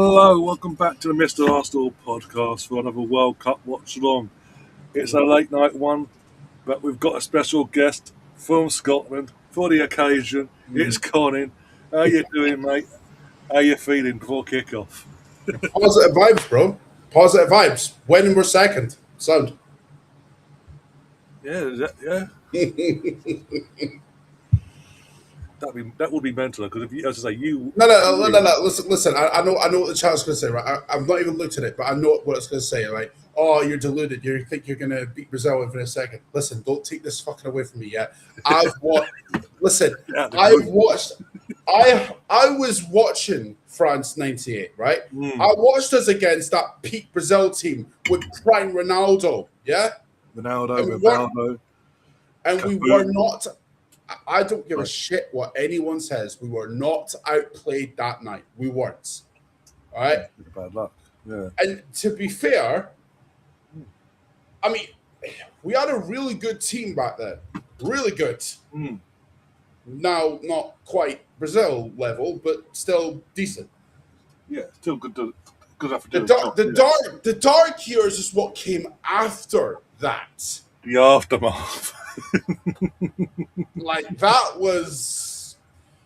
Hello, welcome back to the Mr. Arsenal podcast for another World Cup watch along. It's a late night one, but we've got a special guest from Scotland for the occasion. It's Conin. How you doing, mate? How you feeling before kick-off? Positive vibes, bro. Positive vibes. Winning we're second. Sound. Yeah. That would be mental because if you, as I say, you. No. Listen. I know what the chat's going to say, right? I've not even looked at it, but I know what it's going to say. Like, oh, you're deluded. You think you're going to beat Brazil in a second. Listen, don't take this fucking away from me yet. I've watched. Listen, I've watched. I was watching France '98, right? I watched us against that peak Brazil team with prime Ronaldo. Yeah, Ronaldo. And we were not. I don't give a shit what anyone says. We were not outplayed that night. We weren't. All right. Bad luck. Yeah. And to be fair, I mean, we had a really good team back then. Really good. Now, not quite Brazil level, but still decent. Yeah, still good enough. The dark years is what came after that. The aftermath. Like that was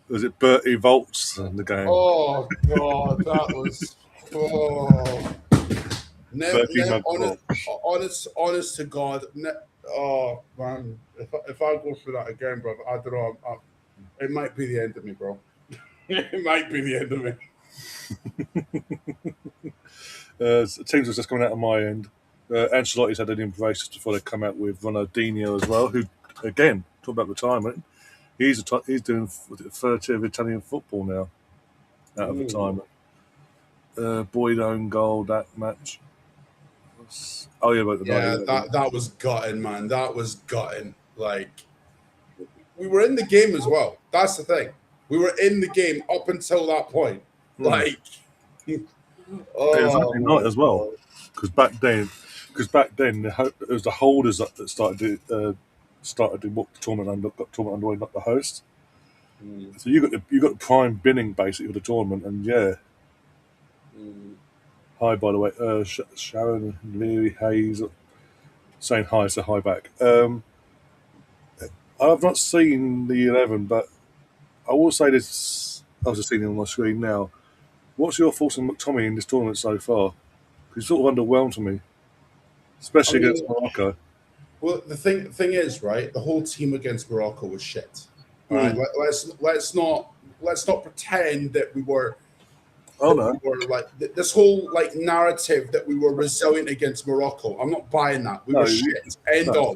it Bertie Volts in the game? Oh god, that was honest to God. Oh man, if I go through that again, bro, I don't know. It might be the end of me, bro. It might be the end of me. Teams was just coming out of my end. Ancelotti's had an improvised before they come out with Ronaldinho as well, who, again, talk about retirement. He's doing third tier of Italian football now out of retirement. Boyd own goal that match. Oh yeah, that was gutting, man. That was gutting. Like we were in the game as well. That's the thing. We were in the game up until that point. Like, it was actually not as well because back then it was the holders that started to book the tournament and got tournament underway, not the host. So you got the prime binning basically for the tournament, and Hi, by the way, Sharon, Leary, Hayes, saying hi, so hi back. I've not seen the 11, but I will say this. I was just seeing it on my screen now. What's your thoughts on McTominay in this tournament so far? He's sort of underwhelmed me, especially against Morocco. Well, the thing is, right? The whole team against Morocco was shit. All right, let's not pretend that we were. Oh no! We were like this whole narrative that we were resilient against Morocco. I'm not buying that. We were shit. End of.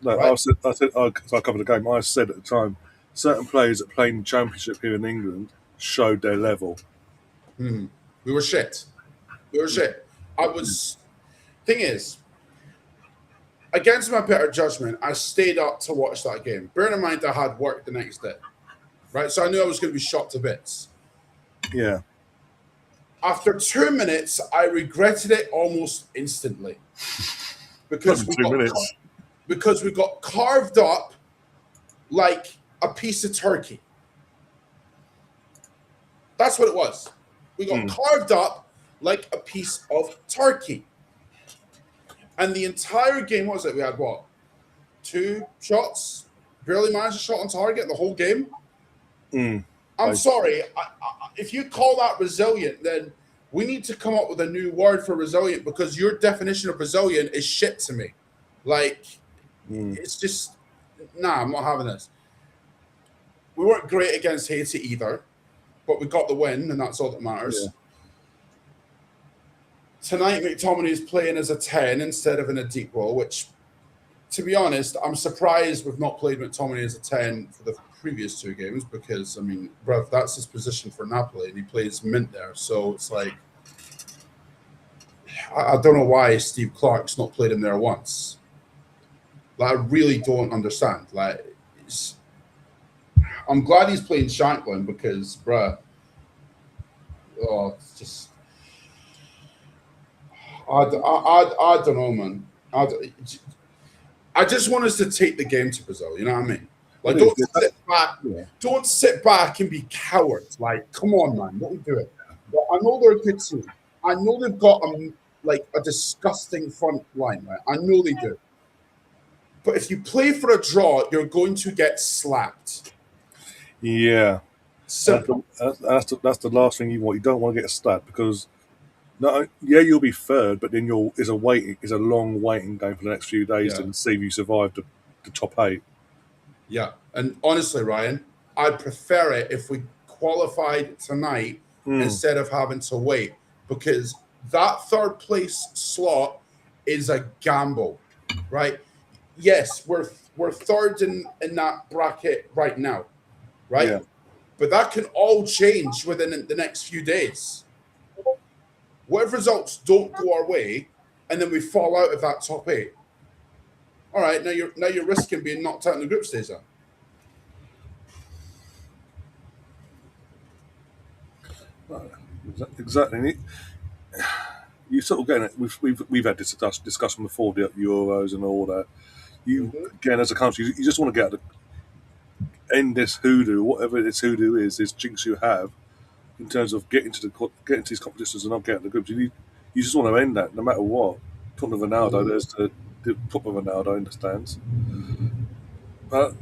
No, right? I said because I covered the game. I said at the time, certain players that played in the Championship here in England showed their level. We were shit. Thing is, against my better judgment, I stayed up to watch that game. Bearing in mind I had work the next day, right? So I knew I was going to be shot to bits. Yeah. After 2 minutes, I regretted it almost instantly because we got carved up like a piece of turkey. That's what it was. We got carved up like a piece of turkey. And the entire game, what was it? We had 2 shots? Barely managed a shot on target the whole game? I'm sorry. If you call that resilient, then we need to come up with a new word for resilient because your definition of resilient is shit to me. Like, it's just, I'm not having this. We weren't great against Haiti either, but we got the win, and that's all that matters. Yeah. Tonight, McTominay is playing as a 10 instead of in a deep role, which, to be honest, I'm surprised we've not played McTominay as a 10 for the previous 2 games because, I mean, bruv, that's his position for Napoli, and he plays mint there. So it's like, I don't know why Steve Clark's not played him there once. Like, I really don't understand. Like, I'm glad he's playing Shanklin because, bruh, it's just. I don't know, man. I just want us to take the game to Brazil. You know what I mean? Like, don't sit back and be cowards. Like, come on, man. What are we doing? I know they're a good team. I know they've got a disgusting front line, right? I know they do. But if you play for a draw, you're going to get slapped. Yeah, Simple. that's the last thing you want. You don't want to get a stat because no, yeah, you'll be third, but then is a long waiting game for the next few days Yeah. to see if you survive the top eight. Yeah. And honestly, Ryan, I'd prefer it if we qualified tonight instead of having to wait, because that third place slot is a gamble, right? Yes, we're third in that bracket right now, right? Yeah, But that can all change within the next few days. What if results don't go our way and then we fall out of that top eight? All right, now you're risking being knocked out in the group stage then. exactly. You sort of getting it. We've had this discussion before, the Euros and all that. You again as a country, you just want to get end this hoodoo, whatever this hoodoo is, this jinx you have in terms of getting to these competitions and not getting the groups. You just want to end that no matter what. Talking of Ronaldo, there's the proper Ronaldo understands, but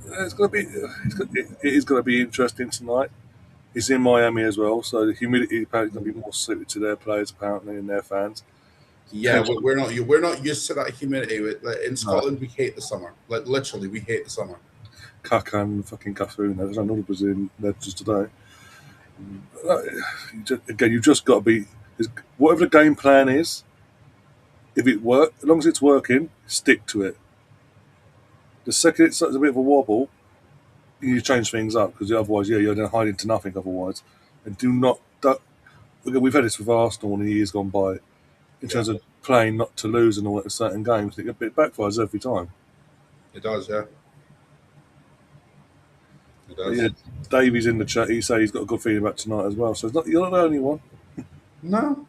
it's going to be it is going to be interesting tonight. It's in Miami as well, so the humidity apparently going to be more suited to their players apparently and their fans. Yeah, we're not used to that humidity. In Scotland, No. we hate the summer. Like literally, we hate the summer. Kakan, fucking Cafu, there's another Brazilian there just today. You've just got to be whatever the game plan is. If it works, as long as it's working, stick to it. The second it starts a bit of a wobble, you change things up because otherwise, yeah, you're going to hide into nothing. Otherwise, and do not. We've had this with Arsenal in the years gone by, in terms of playing not to lose and all that certain games. It backfires every time. It does, yeah. It does. Yeah, Davey's in the chat. He says he's got a good feeling about tonight as well. So you're not the only one. No.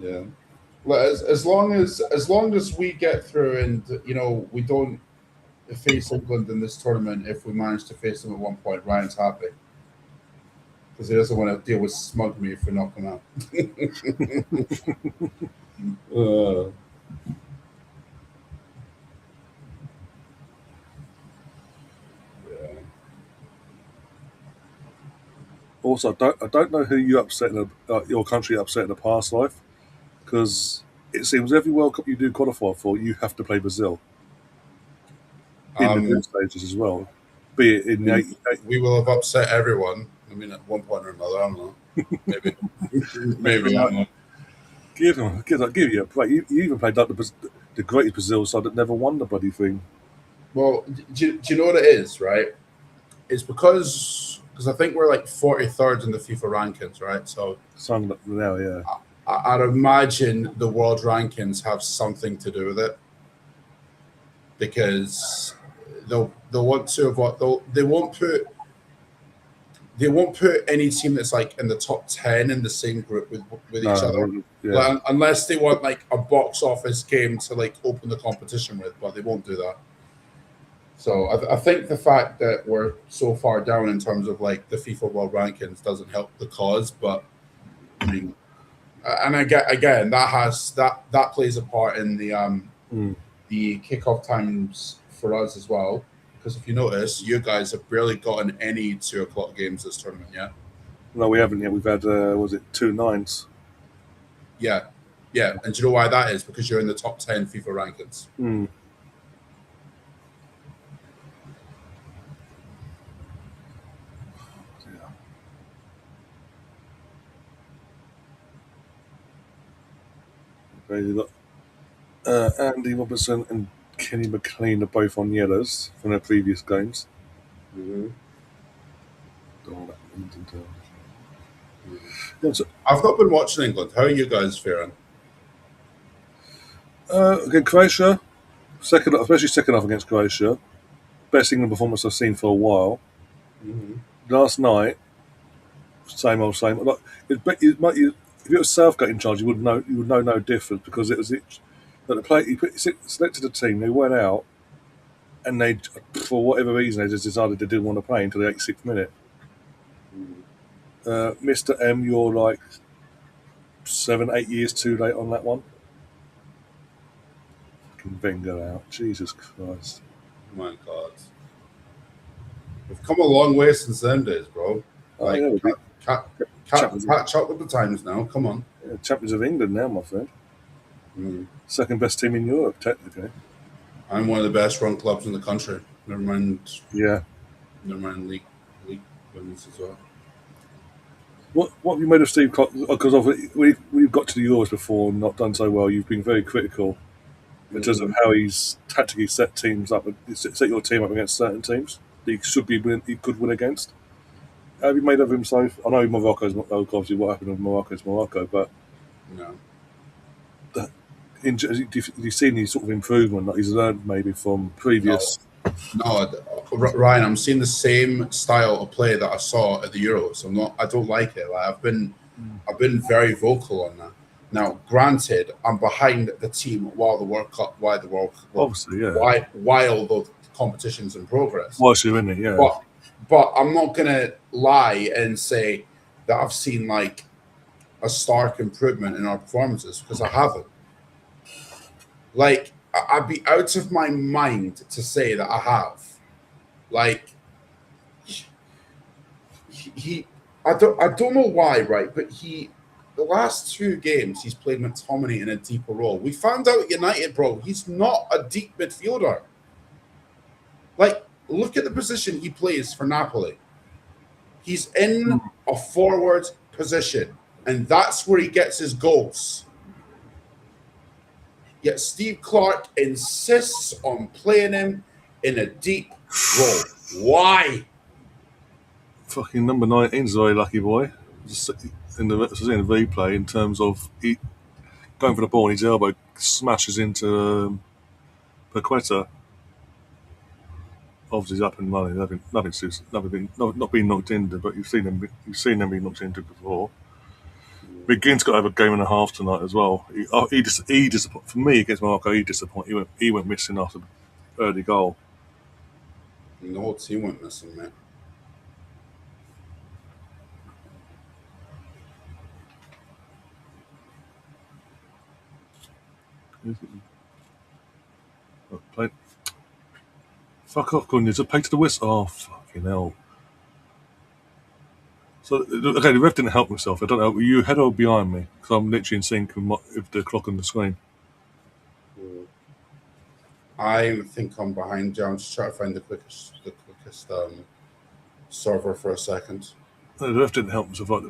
Yeah. Well, as long as we get through and we don't face England in this tournament, if we manage to face them at one point, Ryan's happy because he doesn't want to deal with smug me if we knock him out. Also, I don't know who your country upset in the past life, because it seems every World Cup you do qualify for, you have to play Brazil in the group stages as well. Be it in the we will have upset everyone. I mean, at one point or another, I don't know. Maybe, maybe I don't know. Give you a play. You even played like the greatest Brazil side that never won the bloody thing. Well, do you know what it is, right? It's because I think we're like 43rd in the FIFA rankings, right? So Now, yeah. I'd imagine the world rankings have something to do with it, because they'll want to avoid, they won't put any team that's like in the top 10 in the same group with each other, unless they want like a box office game to like open the competition with, but they won't do that. So I think the fact that we're so far down in terms of like the FIFA World Rankings doesn't help the cause, but I mean, and again that plays a part in the kickoff times for us as well. Because if you notice, you guys have barely gotten any 2:00 games this tournament yet. No, we haven't yet. We've had was it 2 9s? Yeah, and do you know why that is? Because you're in the top 10 FIFA rankings. You've got Andy Robertson and Kenny McLean are both on yellows from their previous games. I've not been watching England. How are you guys faring? Again, Croatia, especially second half against Croatia, best England performance I've seen for a while. Last night, same old same. Like, if it was Southgate in charge, you would know no difference, because it was he selected a team. They went out, and they, for whatever reason, they just decided they didn't want to play until the 86th minute. Mr. M, you're like 7, 8 years too late on that one. Fucking Wenger out. Jesus Christ. Oh my God. We've come a long way since them days, bro. Oh, Like, yeah, we'll be champions, catch up with the times now. Come on. champions of England now, my friend. Mm. Second best team in Europe, technically. I'm one of the best run clubs in the country. Never mind Yeah. league winners as well. What have you made of Steve? Because we've got to the Euros before and not done so well. You've been very critical in terms of how he's tactically set teams up, set your team up against certain teams that he could win against. How have you made of him so? I know Morocco's obviously what happened with Morocco is Morocco, but No. have you seen any sort of improvement that he's learned maybe from previous? No, Ryan, I'm seeing the same style of play that I saw at the Euros. I don't like it. Like, I've been very vocal on that. Now, granted, I'm behind the team while the World Cup, Obviously, yeah. while the competition's in progress. Whilst you're in it, yeah. But I'm not gonna lie and say that I've seen like a stark improvement in our performances because I haven't. Like, I'd be out of my mind to say that I have. Like, I don't know why, right? But the last 2 games he's played McTominay in a deeper role. We found out at United, bro, he's not a deep midfielder. Like, look at the position he plays for Napoli. He's in a forward position, and that's where he gets his goals. Yet Steve Clark insists on playing him in a deep role. Why? Fucking number 19's a very lucky boy. Just in the replay, in terms of he going for the ball, and his elbow smashes into Paqueta. Obviously, he's up and running. Not being knocked into, but you've seen them being knocked into before. McGinn's got to have a game and a half tonight as well. For me against Morocco, he disappointed. He went missing after the early goal. The whole team went missing, man. Play. Fuck off, Cunha. Just play to the whistle. Oh, fucking hell. So, okay, the ref didn't help himself. I don't know. Were you ahead or behind me? Because I'm literally in sync with the clock on the screen. I think I'm behind you. I'm just trying to find the quickest server for a second. No, the ref didn't help himself. Like,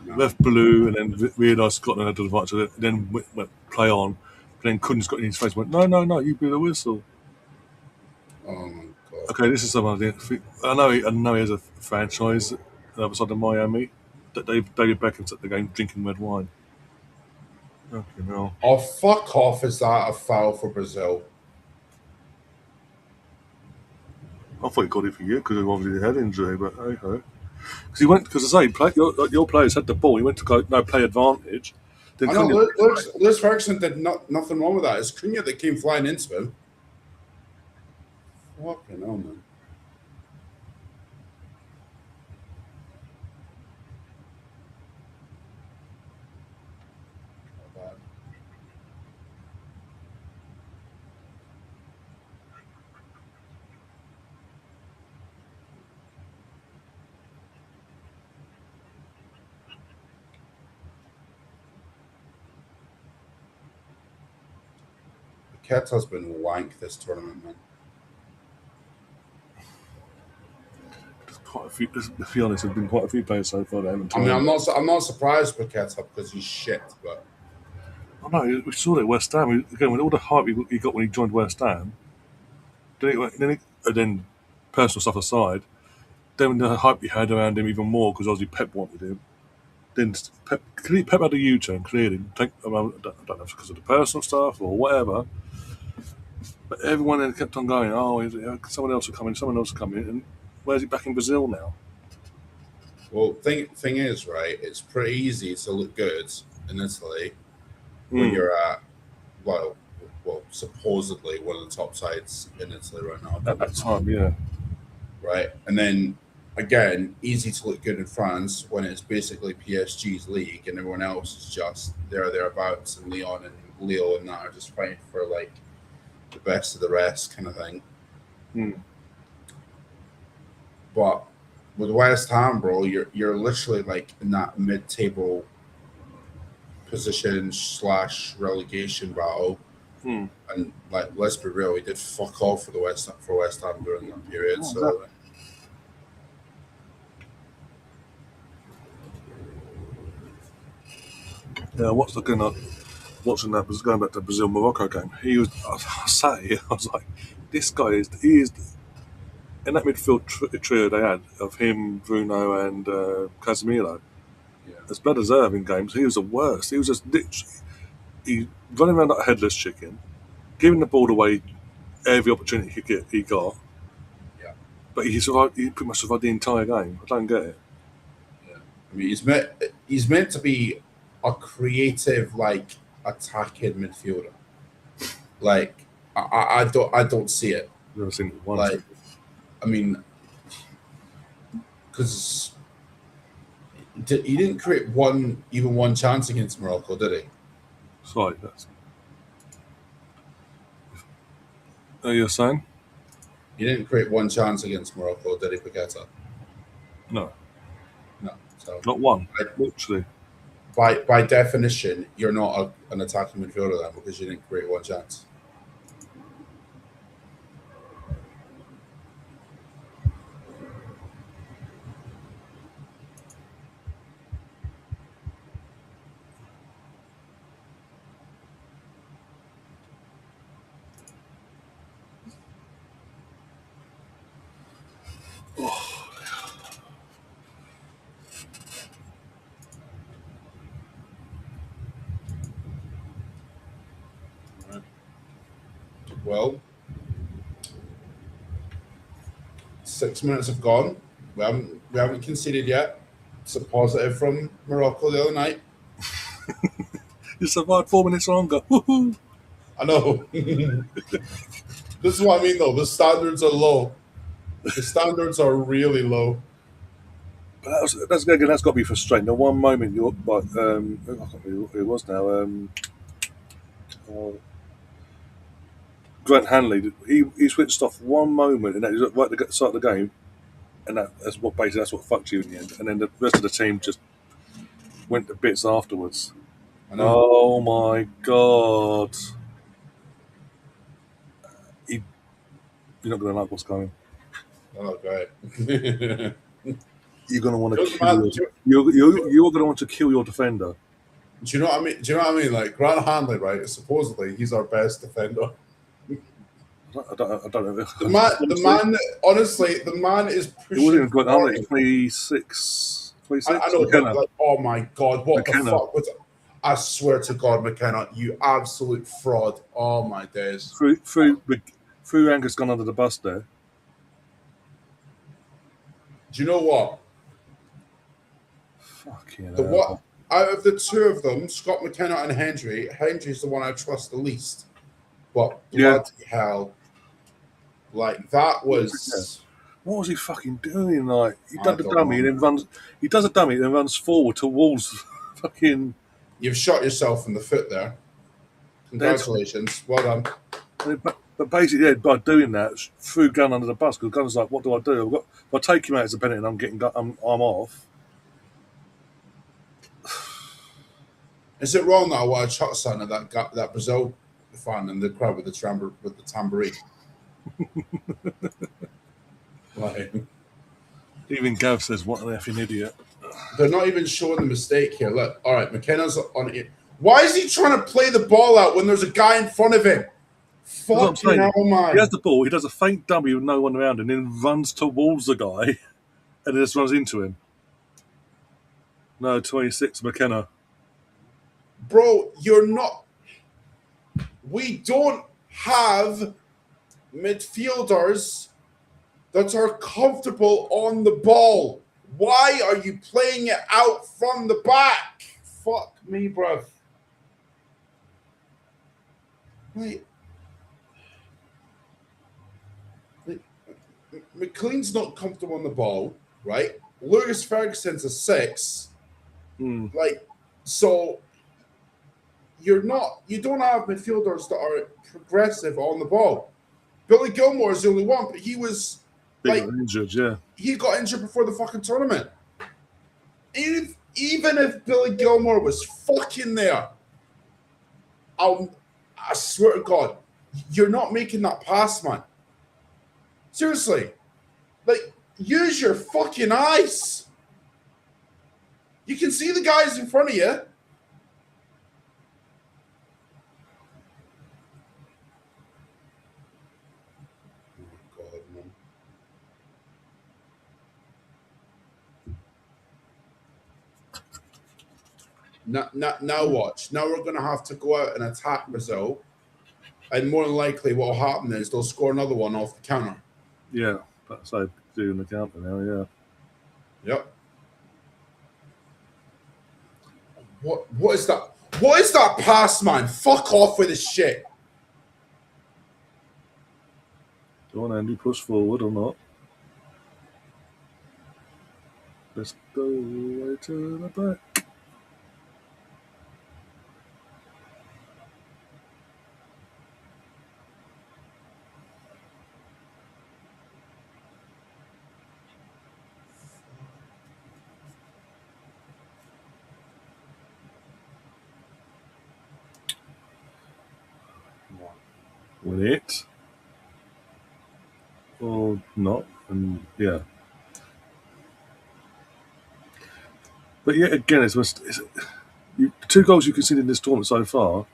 No. ref blew and then realised Scotland had the advantage. So then went play on. But then Cunha's got in his face and went, no, you blew the whistle. Oh my God. Okay, this is something I didn't think. I know he has a franchise on the other side of Miami. That David Beckham's at the game drinking red wine. Okay, no. Oh, fuck off. Is that a foul for Brazil? I thought he got it for you because of obviously the head injury, but hey ho. Because I say, your players had the ball. He went to go play advantage. Then I know. Lewis Ferguson did nothing wrong with that. It's Cunha that came flying into him. Fucking hell, man. Keta's been wank this tournament, man. quite a few. To be honest, there's been quite a few players so far that haven't. I mean, I'm not surprised with Keta because he's shit, but I know we saw it at West Ham again with all the hype he got when he joined West Ham. Then personal stuff aside, then the hype he had around him even more because obviously Pep wanted him. Then Pep had a U-turn clearly. I don't know if it's because of the personal stuff or whatever. But everyone then kept on going. Oh, someone else will come in. Someone else will come in. And where's he back in Brazil now? well, thing is, right? It's pretty easy to look good in Italy when you're at well, supposedly one of the top sides in Italy right now. At that time, yeah. Right, and then again, easy to look good in France when it's basically PSG's league and everyone else is just thereabouts, and Leon and Leo and that are just fighting for like the best of the rest kind of thing. Hmm. But with West Ham, bro, you're literally like in that mid-table position slash relegation battle. Hmm. And like, let's be real, we did fuck all for West Ham during that period. Oh, So yeah, watching that was going back to the Brazil Morocco game. I sat here, I was like, this guy he is in that midfield trio they had of him, Bruno, and Casemiro. yeah, As blood deserving games, he was the worst. He was just literally he running around like a headless chicken, giving the ball away every opportunity he got. yeah, But he survived. He pretty much survived the entire game. I don't get it. yeah. I mean, he's meant to be a creative, like attacking midfielder. Like I don't see it. I've never seen it once. Like I mean, because he didn't create one chance against Morocco, did he? Sorry, that's. You're saying? He didn't create one chance against Morocco, did he, Paqueta? No, No. So not one. by, Literally. by definition, you're not an attacking midfielder then because you didn't create one chance. Right. Well, 6 minutes have gone. We haven't conceded yet. It's a positive from Morocco the other night. You survived 4 minutes longer. Woohoo! I know. This is what I mean though. The standards are low. The standards are really low. But that's got to be frustrating. The one moment you're like, I can't remember who it was now. Oh, Grant Hanley. He switched off one moment, and that was right at the start of the game, and that's what fucked you in the end. And then the rest of the team just went to bits afterwards. I know. Oh my god! He, you're not going to like what's coming. Oh, great. You're going to want to Doesn't kill matter. your. You're going to want to kill your defender. Do you know what I mean? Do you know what I mean? Like Grant Hanley, right? Supposedly he's our best defender. I don't know. Honestly, the man is It wasn't pushing even Grant Hanley. 40. 26. I 26? know, but McKenna. like, oh my god, what the McKenna. fuck was? I swear to God, McKenna, you absolute fraud! Oh my days. Through Angus gone under the bus there. Do you know what? Fucking The hell. what out of the two of them, Scott McKenna and Hendry's the one I trust the least. But Yeah. bloody hell, like that was. What was he fucking doing? Like he I does the don't dummy know, and then man. runs. He does a dummy and then runs forward towards fucking. You've shot yourself in the foot there. Congratulations, well done. But basically, yeah, by doing that, threw Gunn under the bus because Gunn's like, "What do I do? If I take him out as a penalty, and I'm off." Is it wrong that I want to shot something at that Brazil fan in the crowd with the tambourine? Like, Even Gav says, "What an effing idiot!" they're not even showing the mistake here. Look, all right, McKenna's on it. Why is he trying to play the ball out when there's a guy in front of him? That's what I'm Fucking saying. hell, man. He has the ball. He does a faint dummy with no one around, and then runs towards the guy, and then just runs into him. No, 26 McKenna. Bro, you're not. We don't have midfielders that are comfortable on the ball. Why are you playing it out from the back? Fuck me, bruv. Like, McLean's not comfortable on the ball. right? Lewis Ferguson's a 6. Mm. Like, so you don't have midfielders that are progressive on the ball. Billy Gilmore is the only one, but he was He got like, injured, yeah. he got injured before the fucking tournament. Even if Billy Gilmore was fucking there, I swear to God, you're not making that pass, man. Seriously. Like, use your fucking eyes. You can see the guys in front of you. Oh, God, man. Now watch. Now we're going to have to go out and attack Brazil. And more than likely, what will happen is they'll score another one off the counter. Yeah, that's how doing the counter now, yeah. Yep. What is that? What is that pass, man? Fuck off with this shit. Go on, Andy, push forward or not. Let's go way to the back. Win it. Or not. And yeah. But yeah, again, two goals you conceded in this tournament so far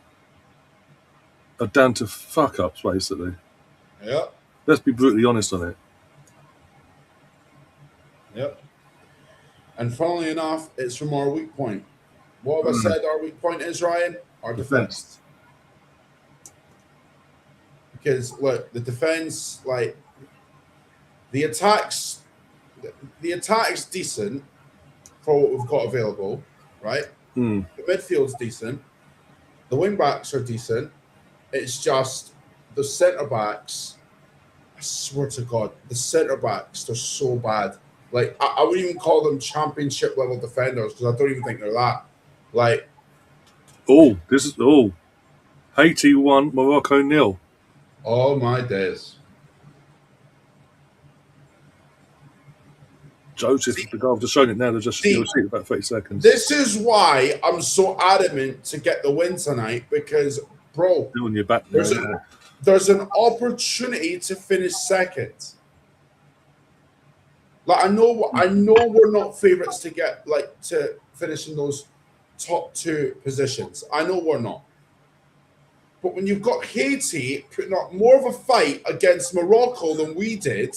are down to fuck ups, basically. Yep. Let's be brutally honest on it. Yep. And funnily enough, it's from our weak point. What have I said our weak point is, Ryan? Our defense. Because look, the defense, like the attack's decent for what we've got available, right? Mm. The midfield's decent. The wing backs are decent. It's just the centre backs. I swear to God, the centre backs, they're so bad. Like, I wouldn't even call them championship level defenders because I don't even think they're that. Like, Haiti 1, Morocco 0. oh my days. Joseph, the guy I've just shown it now, you'll see it in about 30 seconds. This is why I'm so adamant to get the win tonight because, bro, Still on your back there's an opportunity to finish second. Like I know we're not favorites to get like to finish in those top 2 positions. I know we're not. But when you've got Haiti putting up more of a fight against Morocco than we did,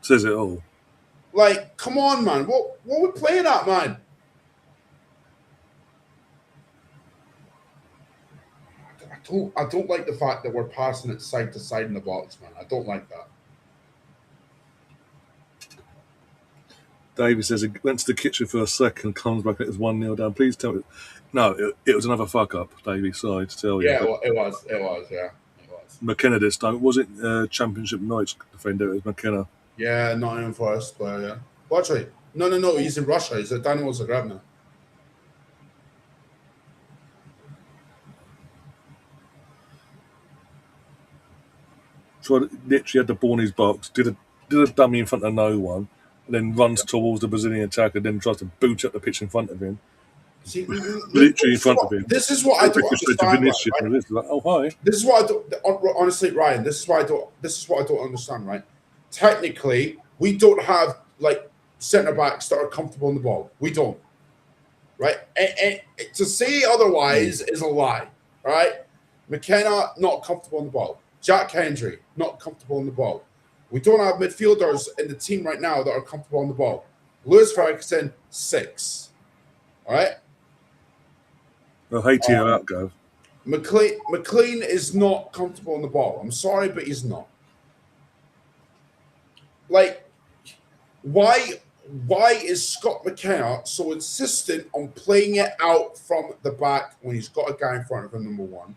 says it all. Like, come on, man. What are we playing at, man? I don't like the fact that we're passing it side to side in the box, man. I don't like that. David says it went to the kitchen for a second, comes back, it was 1-0 down. Please tell me. No, it was another fuck up, Davey. Sorry to tell you. Yeah, it was, yeah. It was. McKenna this time. Was it Championship Knights defender? It was McKenna. Yeah, Nottingham Forest player, yeah. Well, actually, no. He's in Russia. He's at Dynamo Zagreb now. So literally had the ball in his box, did a dummy in front of no one, and then runs towards the Brazilian attacker, then tries to boot up the pitch in front of him. See, literally in front of him. This is what I don't understand. Right? Like, oh hi. This is what I don't. Honestly, Ryan. This is what I don't understand. Right? Technically, we don't have like centre backs that are comfortable on the ball. We don't. Right? And to say otherwise is a lie. All right? McKenna not comfortable on the ball. Jack Hendry not comfortable on the ball. We don't have midfielders in the team right now that are comfortable on the ball. Lewis Ferguson 6. All right. Well, Haiti are out, Gov. McLean is not comfortable on the ball. I'm sorry, but he's not. Like, why is Scott McKenna so insistent on playing it out from the back when he's got a guy in front of him, number one?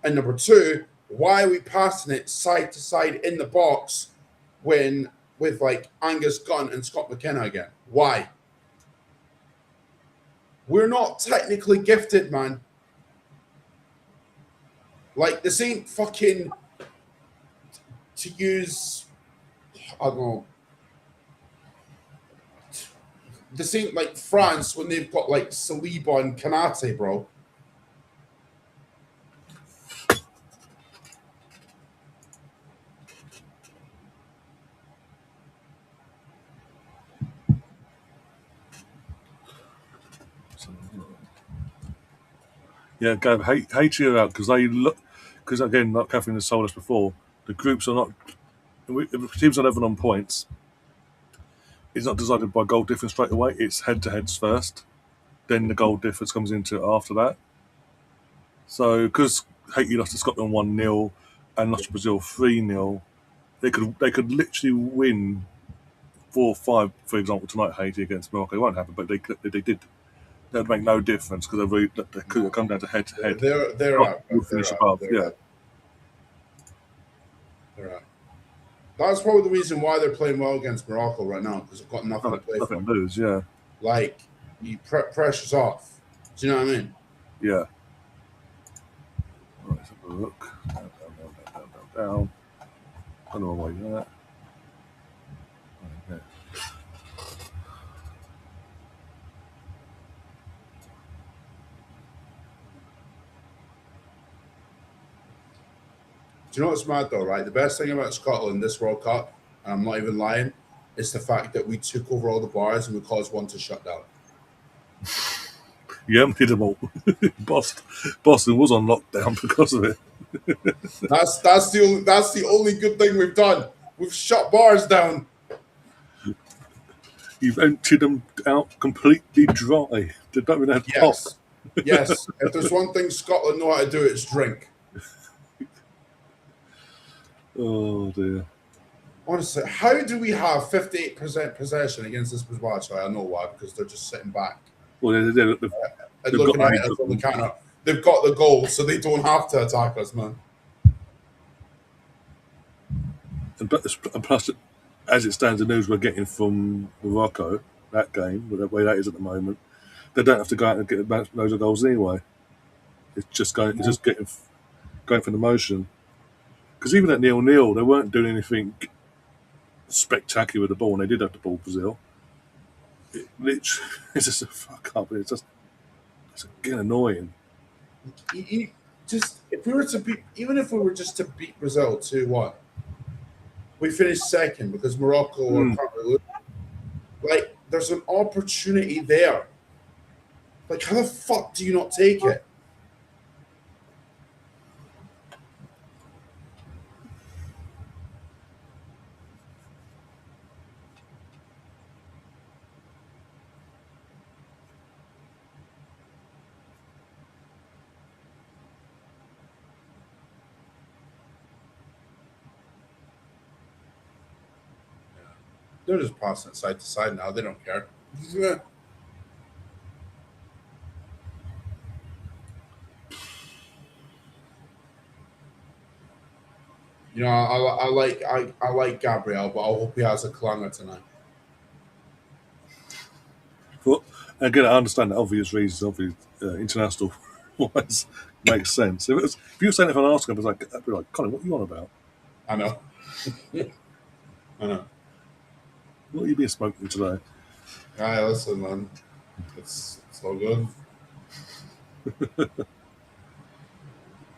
And number two, why are we passing it side to side in the box when with like Angus Gunn and Scott McKenna again. Why? We're not technically gifted, man. Like, this ain't fucking, to use, I don't know, this ain't like France when they've got like Saliba and Kanate, bro. Yeah, Gav, hate you out because they look. Because again, like Catherine has told us before, the groups are not. If the teams are level on points, it's not decided by goal difference straight away. It's head to heads first, then the goal difference comes into it after that. So because Haiti lost to Scotland 1-0 and lost to Brazil 3-0, they could literally win 4-5, for example, tonight Haiti against Morocco. It won't happen, but they did. That would make no difference because they could have come down to head to head. They're out. We'll finish above, yeah. They're out. That's probably the reason why they're playing well against Morocco right now, because they've got nothing to play Nothing for. to lose, yeah. Like, pressure's off. Do you know what I mean? Yeah. Right, let's have a look. Down. I don't know why you that. Okay. Do you know what's mad though, right? The best thing about Scotland this World Cup, and I'm not even lying, is the fact that we took over all the bars and we caused one to shut down. You emptied them all. Boston was on lockdown because of it. That's the only good thing we've done. We've shut bars down. You've emptied them out completely dry. They don't even have pop. Yes. Yes. If there's one thing Scotland know how to do, it's drink. Oh dear. Honestly, how do we have 58% possession against this Brazil? I know why, because they're just sitting back Well, and looking at it as on the counter. They've got the goal, so they don't have to attack us, man. And plus, as it stands, the news we're getting from Morocco, that game, the way that is at the moment, they don't have to go out and get loads of goals anyway. It's just going for the motion. Because even at 0-0, they weren't doing anything spectacular with the ball, and they did have the ball, Brazil. It's just a fuck up. It's getting annoying. Just if we were to beat, even if we were just to beat Brazil 2-1, we finished second because Morocco are currently like there's an opportunity there. Like, how the fuck do you not take it? They're just passing it side to side now. They don't care. You know, I like Gabriel, but I hope he has a clanger tonight. But again, I understand the obvious reasons, obvious international wise, makes sense. If you were saying it for an Arsenal, I'd be like, Colin, what are you on about? I know. I know. What are you being smoking today? Hey, listen, man. It's all good.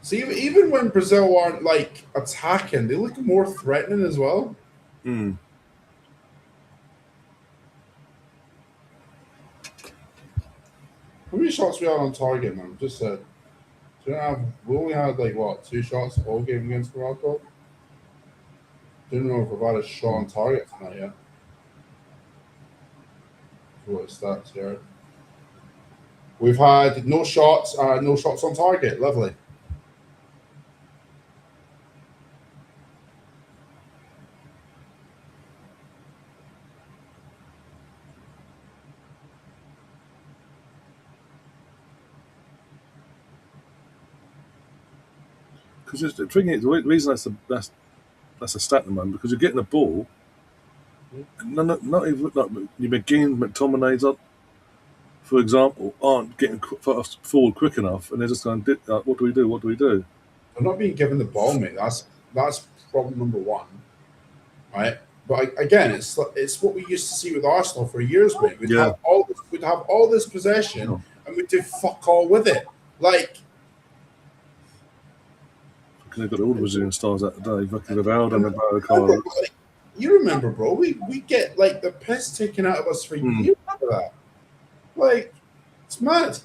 See, even when Brazil aren't like attacking, they look more threatening as well. Mm. How many shots we had on target, man? Just said. We only had like what 2 shots the whole game against Morocco. Didn't know if we've had a shot on target tonight yet. What stats here? We've had no shots on target. Lovely. Because the thing is, the reason that's a stat at the moment, because you're getting the ball, Not even like your McGinn, McTominays, for example, aren't getting forward quick enough, and they're just going, "What do we do? What do we do?" They're not being given the ball, mate. That's problem number one, right? But again, it's what we used to see with Arsenal for years, mate. Yeah, We'd have all this possession no. and we'd do fuck all with it. Like, They've got all the Brazilian stars out today. Fucking Rivaldo and Roberto remember, Carlos. like, you remember, bro? We get like the piss taken out of us for Hmm. years for that. Like, it's mad.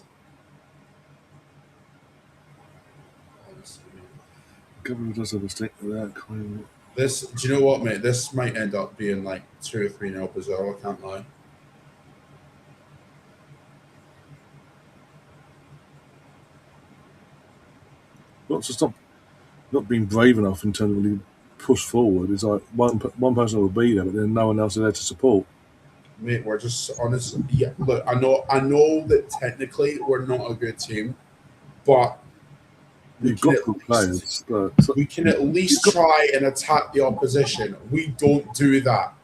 Government does have a stick with that. This, do you know what, mate? This might end up being like 2 or 3-0 Brazil. I can't lie. Not to stop, not being brave enough in terms of really push forward. It's like one person will be there, but then no one else is there to support. Mate, we're just honestly. Yeah, look, I know that technically we're not a good team, but we You've can got at good least players, but we can at least try and attack the opposition. We don't do that.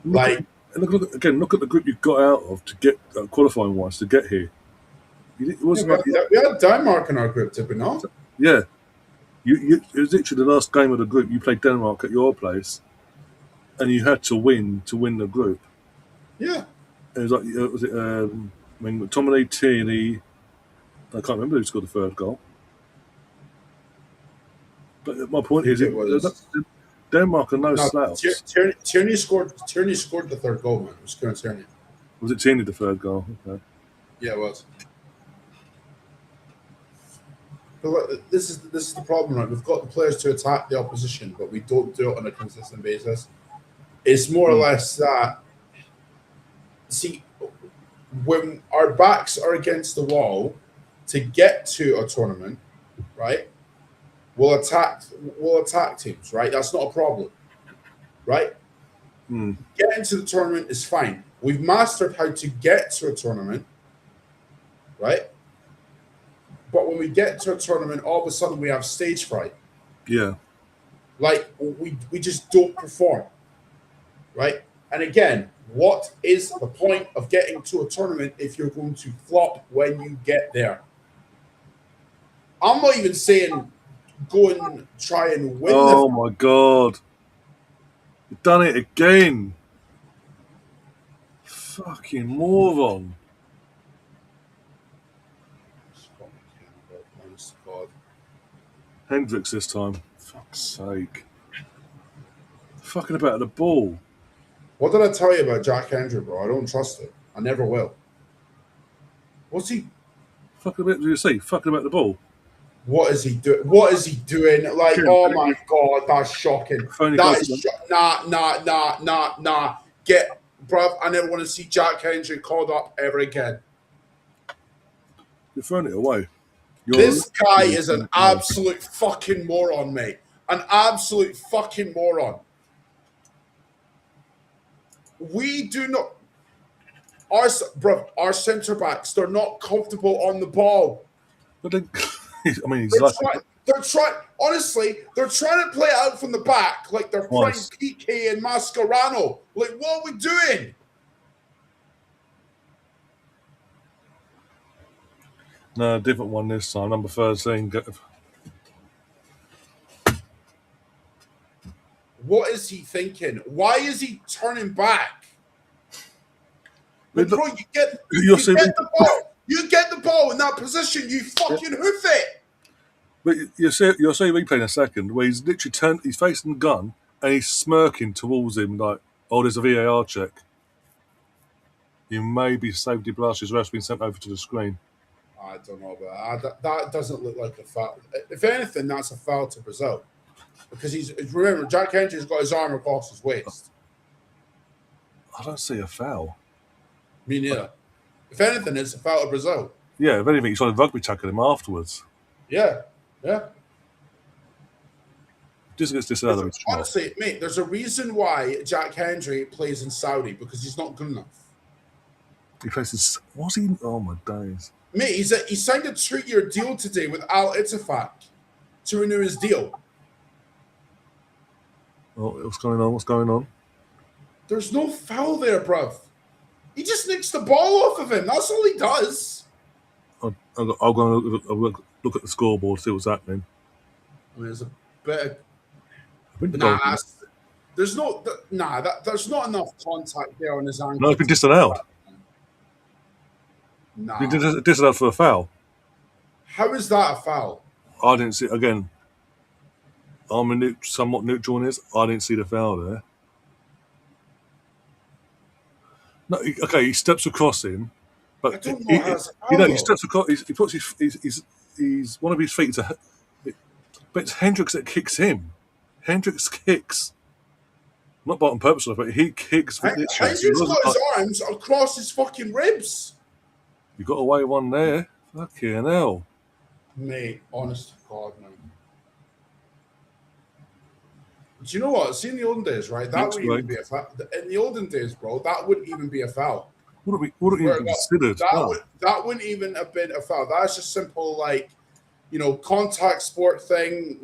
look at Like, again. Look at the group you got out of to get qualifying wise to get here. It yeah, wasn't like we had Denmark in our group, did we not? yeah. It was literally the last game of the group. You played Denmark at your place, and you had to win the group. Yeah. It was like was it? I mean, McTominay, Tierney. I can't remember who scored the third goal. But my point is, It was Denmark are no no slouch. Tierney scored. Tierney scored the third goal, man. It was Kieran Tierney. Was it Tierney the third goal? Okay. Yeah, it was. But look, this is the problem, right? We've got the players to attack the opposition, but we don't do it on a consistent basis. It's more or less that. See, when our backs are against the wall to get to a tournament, right? We'll attack teams, right? That's not a problem, right? Hmm. Getting to the tournament is fine. We've mastered how to get to a tournament, right? But when we get to a tournament, all of a sudden we have stage fright. Yeah. Like we just don't perform, right? And again, what is the point of getting to a tournament if you're going to flop when you get there? I'm not even saying go and try and win Oh my god! You've done it again! Fucking moron! Honest to God. Hendricks this time. Fuck's sake! Fucking about the ball. What did I tell you about Jack Hendry, bro? I don't trust it. I never will. What's he? Fucking about. Do you see? Fucking about the ball. What is he doing? What is he doing? Like, Kieran, oh my god, that's shocking. Phony That goes is to nah. Get, bruv. I never want to see Jack Hendry called up ever again. You're throwing it away. This guy is an absolute fucking moron, mate. An absolute fucking moron. We do not. Our centre backs, they're not comfortable on the ball. But then, I mean, he's like They're trying. Honestly, they're trying to play it out from the back, like they're playing Twice. PK and Mascherano. Like, what are we doing? no different one this time. Number 13. What is he thinking? Why is he turning back? But bro, you get the ball. You get the ball in that position. You fucking hoof it. But you'll see replay in a second where he's literally turned, he's facing the gun and he's smirking towards him like, oh, there's a VAR check. You may be saved your blast. His ref's been sent over to the screen. I don't know about that. That doesn't look like a foul. If anything, that's a foul to Brazil. Because remember, Jack Hendry's got his arm across his waist. I don't see a foul. Me neither. If anything, it's a foul to Brazil. Yeah, if anything, he's trying to rugby tackle him afterwards. Yeah. Just against this other. Honestly, mate, there's a reason why Jack Hendry plays in Saudi, because he's not good enough. He faces. Was he? Oh my days. Mate, he signed a 2-year deal today with Al Ittefaq to renew his deal. Oh, what's going on? There's no foul there, bruv. He just nicks the ball off of him. That's all he does. I'll go and look at the scoreboard, see what's happening. I mean, there's a bit of I think the nah. goal. There's no nah. There's not enough contact there on his ankle. No, it's been disallowed. Nah. Disallowed for a foul. How is that a foul? I didn't see again. I'm somewhat neutral in this. I didn't see the foul there. No, he steps across him, I but don't know how it's a foul. he steps across. He puts his one of his feet to, but it's Hendricks that kicks him. Hendricks kicks, not on purpose, but he kicks. Hendricks got his arms across his fucking ribs. You got away one there. Fucking hell, mate. Honest to God, man. Do you know what? See, in the olden days, right? That wouldn't even be a foul. In the olden days, bro, that wouldn't even be a foul. Wouldn't even considered. That wouldn't even have been a foul. That's just simple, like, contact sport thing.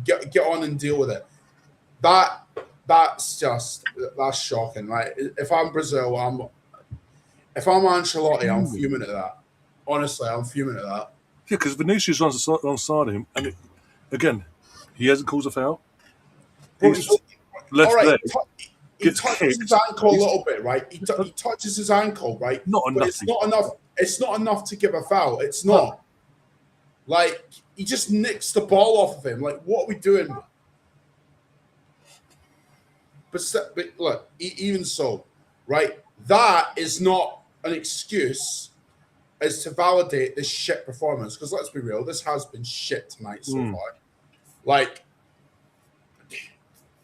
Get on and deal with it. That's shocking, right? If I'm Brazil, if I'm Ancelotti, I'm fuming at that. Honestly, I'm fuming at that. Yeah, because Vinicius runs alongside him, and again, he hasn't caused a foul. He's left leg. He touches his ankle a little bit, right? He touches his ankle, right? Not enough. But it's not enough. It's not enough to give a foul. It's not. Like, he just nicks the ball off of him. Like, what are we doing? But look, even so, right? That is not an excuse as to validate this shit performance. Because let's be real, this has been shit tonight so far. Like,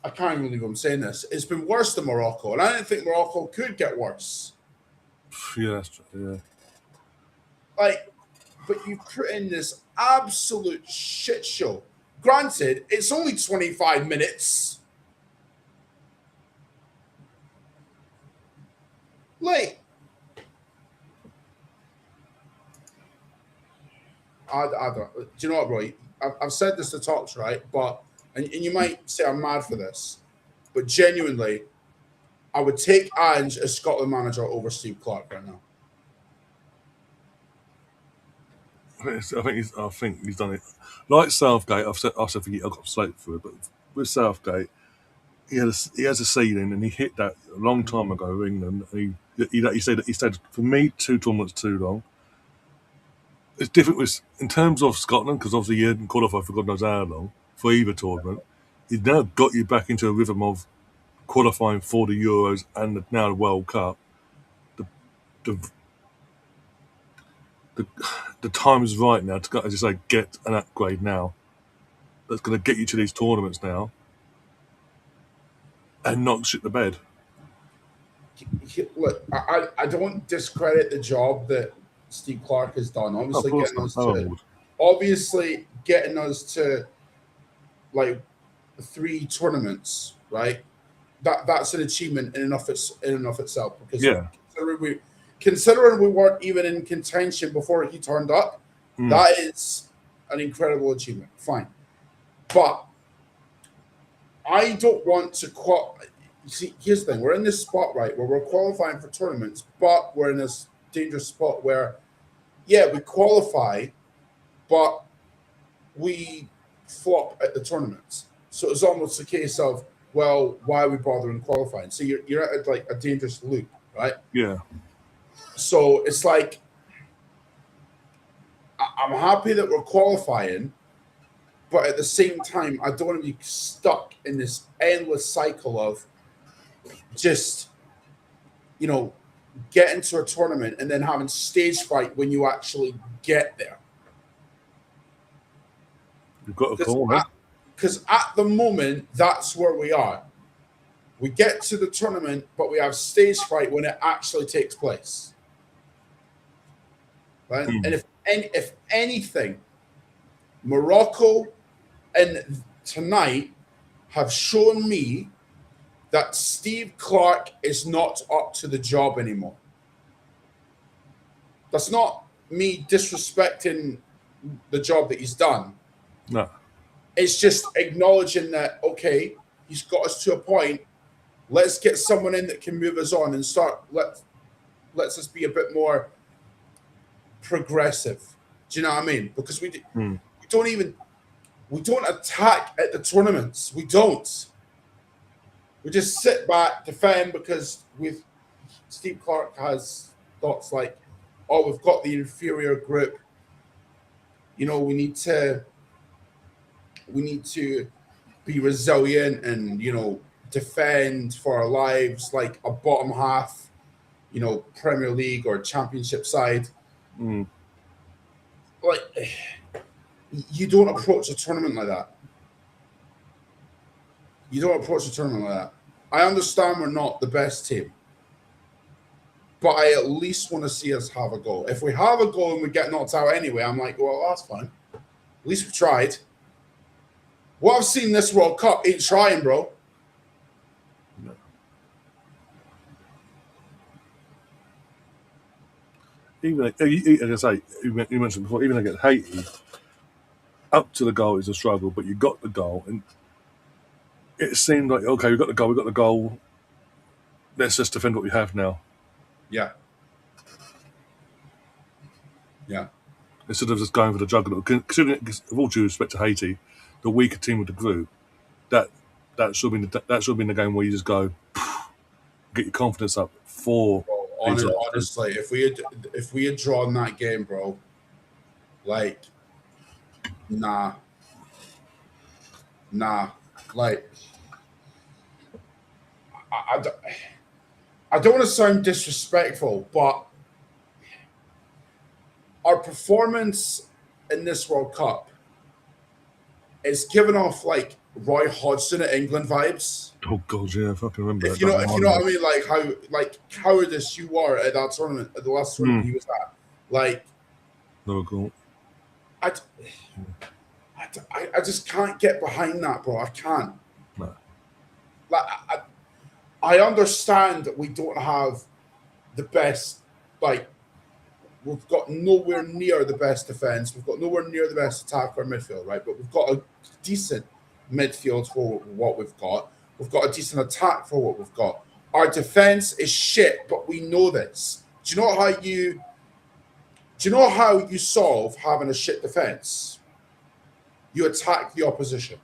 I can't even believe I'm saying this. It's been worse than Morocco, and I didn't think Morocco could get worse. Yeah, that's true. Yeah. Like, but you put in this absolute shit show. Granted, it's only 25 minutes. Like, I don't. Do you know what, bro? I've said this to Tops, right? But and you might say I'm mad for this, but genuinely, I would take Ange as Scotland manager over Steve Clarke right now. I think he's done it. Like Southgate, I've said I got slate for it, but with Southgate, he has a ceiling, and he hit that a long time ago with England. He said for me 2 tournaments too long. It's different in terms of Scotland, because obviously he hadn't qualified for God knows how long for either tournament. He's now got you back into a rhythm of qualifying for the Euros and now the World Cup. The time is right now to, as you say, get an upgrade now. That's going to get you to these tournaments now and not shit the bed. Look, I don't discredit the job that Steve Clarke has done. Obviously getting us to like 3 tournaments, right? That's an achievement in and of itself. Because considering we weren't even in contention before he turned up, that is an incredible achievement. Fine, but I don't want to see, here's the thing. We're in this spot, right, where we're qualifying for tournaments, but we're in this dangerous spot where, yeah, we qualify, but we flop at the tournaments. So it's almost a case of, well, why are we bothering qualifying? So you're at like a dangerous loop, right? Yeah. So it's like, I'm happy that we're qualifying, but at the same time, I don't want to be stuck in this endless cycle of just, get into a tournament and then having stage fright when you actually get there. You've got a call, man. Because at the moment, that's where we are. We get to the tournament, but we have stage fright when it actually takes place. Right? And if anything, Morocco and tonight have shown me that Steve Clarke is not up to the job anymore. That's not me disrespecting the job that he's done. No. It's just acknowledging that, okay, he's got us to a point Let's get someone in that can move us on and start. Let's us be a bit more progressive. Do you know what I mean? Because we don't even we don't attack at the tournaments. We don't. We just sit back, defend because with Steve Clark has thoughts like, oh, we've got the inferior group. You know, we need to be resilient and defend for our lives like a bottom half, Premier League or Championship side. Mm. Like, you don't approach a tournament like that. You don't approach a tournament like that. I understand we're not the best team, but I at least want to see us have a goal. If we have a goal and we get knocked out anyway, I'm like, well, that's fine. At least we tried. What I've seen this World Cup ain't trying, bro. No. Even like I say, you mentioned before, even against Haiti, up to the goal is a struggle, but you got the goal, and it seemed like, okay, we got the goal. Let's just defend what we have now. Yeah. Yeah. Instead of just going for the juggernaut. Considering, with all due respect to Haiti, the weaker team of the group, that should have been the game where you just go, get your confidence up for. Bro, these honestly, if we had drawn that game, bro, like, nah, like, I don't want to sound disrespectful, but our performance in this World Cup is giving off like Roy Hodgson at England vibes. Oh god, yeah, I fucking remember. If you know what I mean, like how cowardice you were at that tournament, at the last tournament he was at. Like, no goal. I just can't get behind that, bro. I can't. No. Like, I understand that we don't have the best, like, we've got nowhere near the best defense. We've got nowhere near the best attack or midfield, right? But we've got a decent midfield for what we've got. We've got a decent attack for what we've got. Our defense is shit, but we know this. Do you know how you solve having a shit defense? You attack the opposition.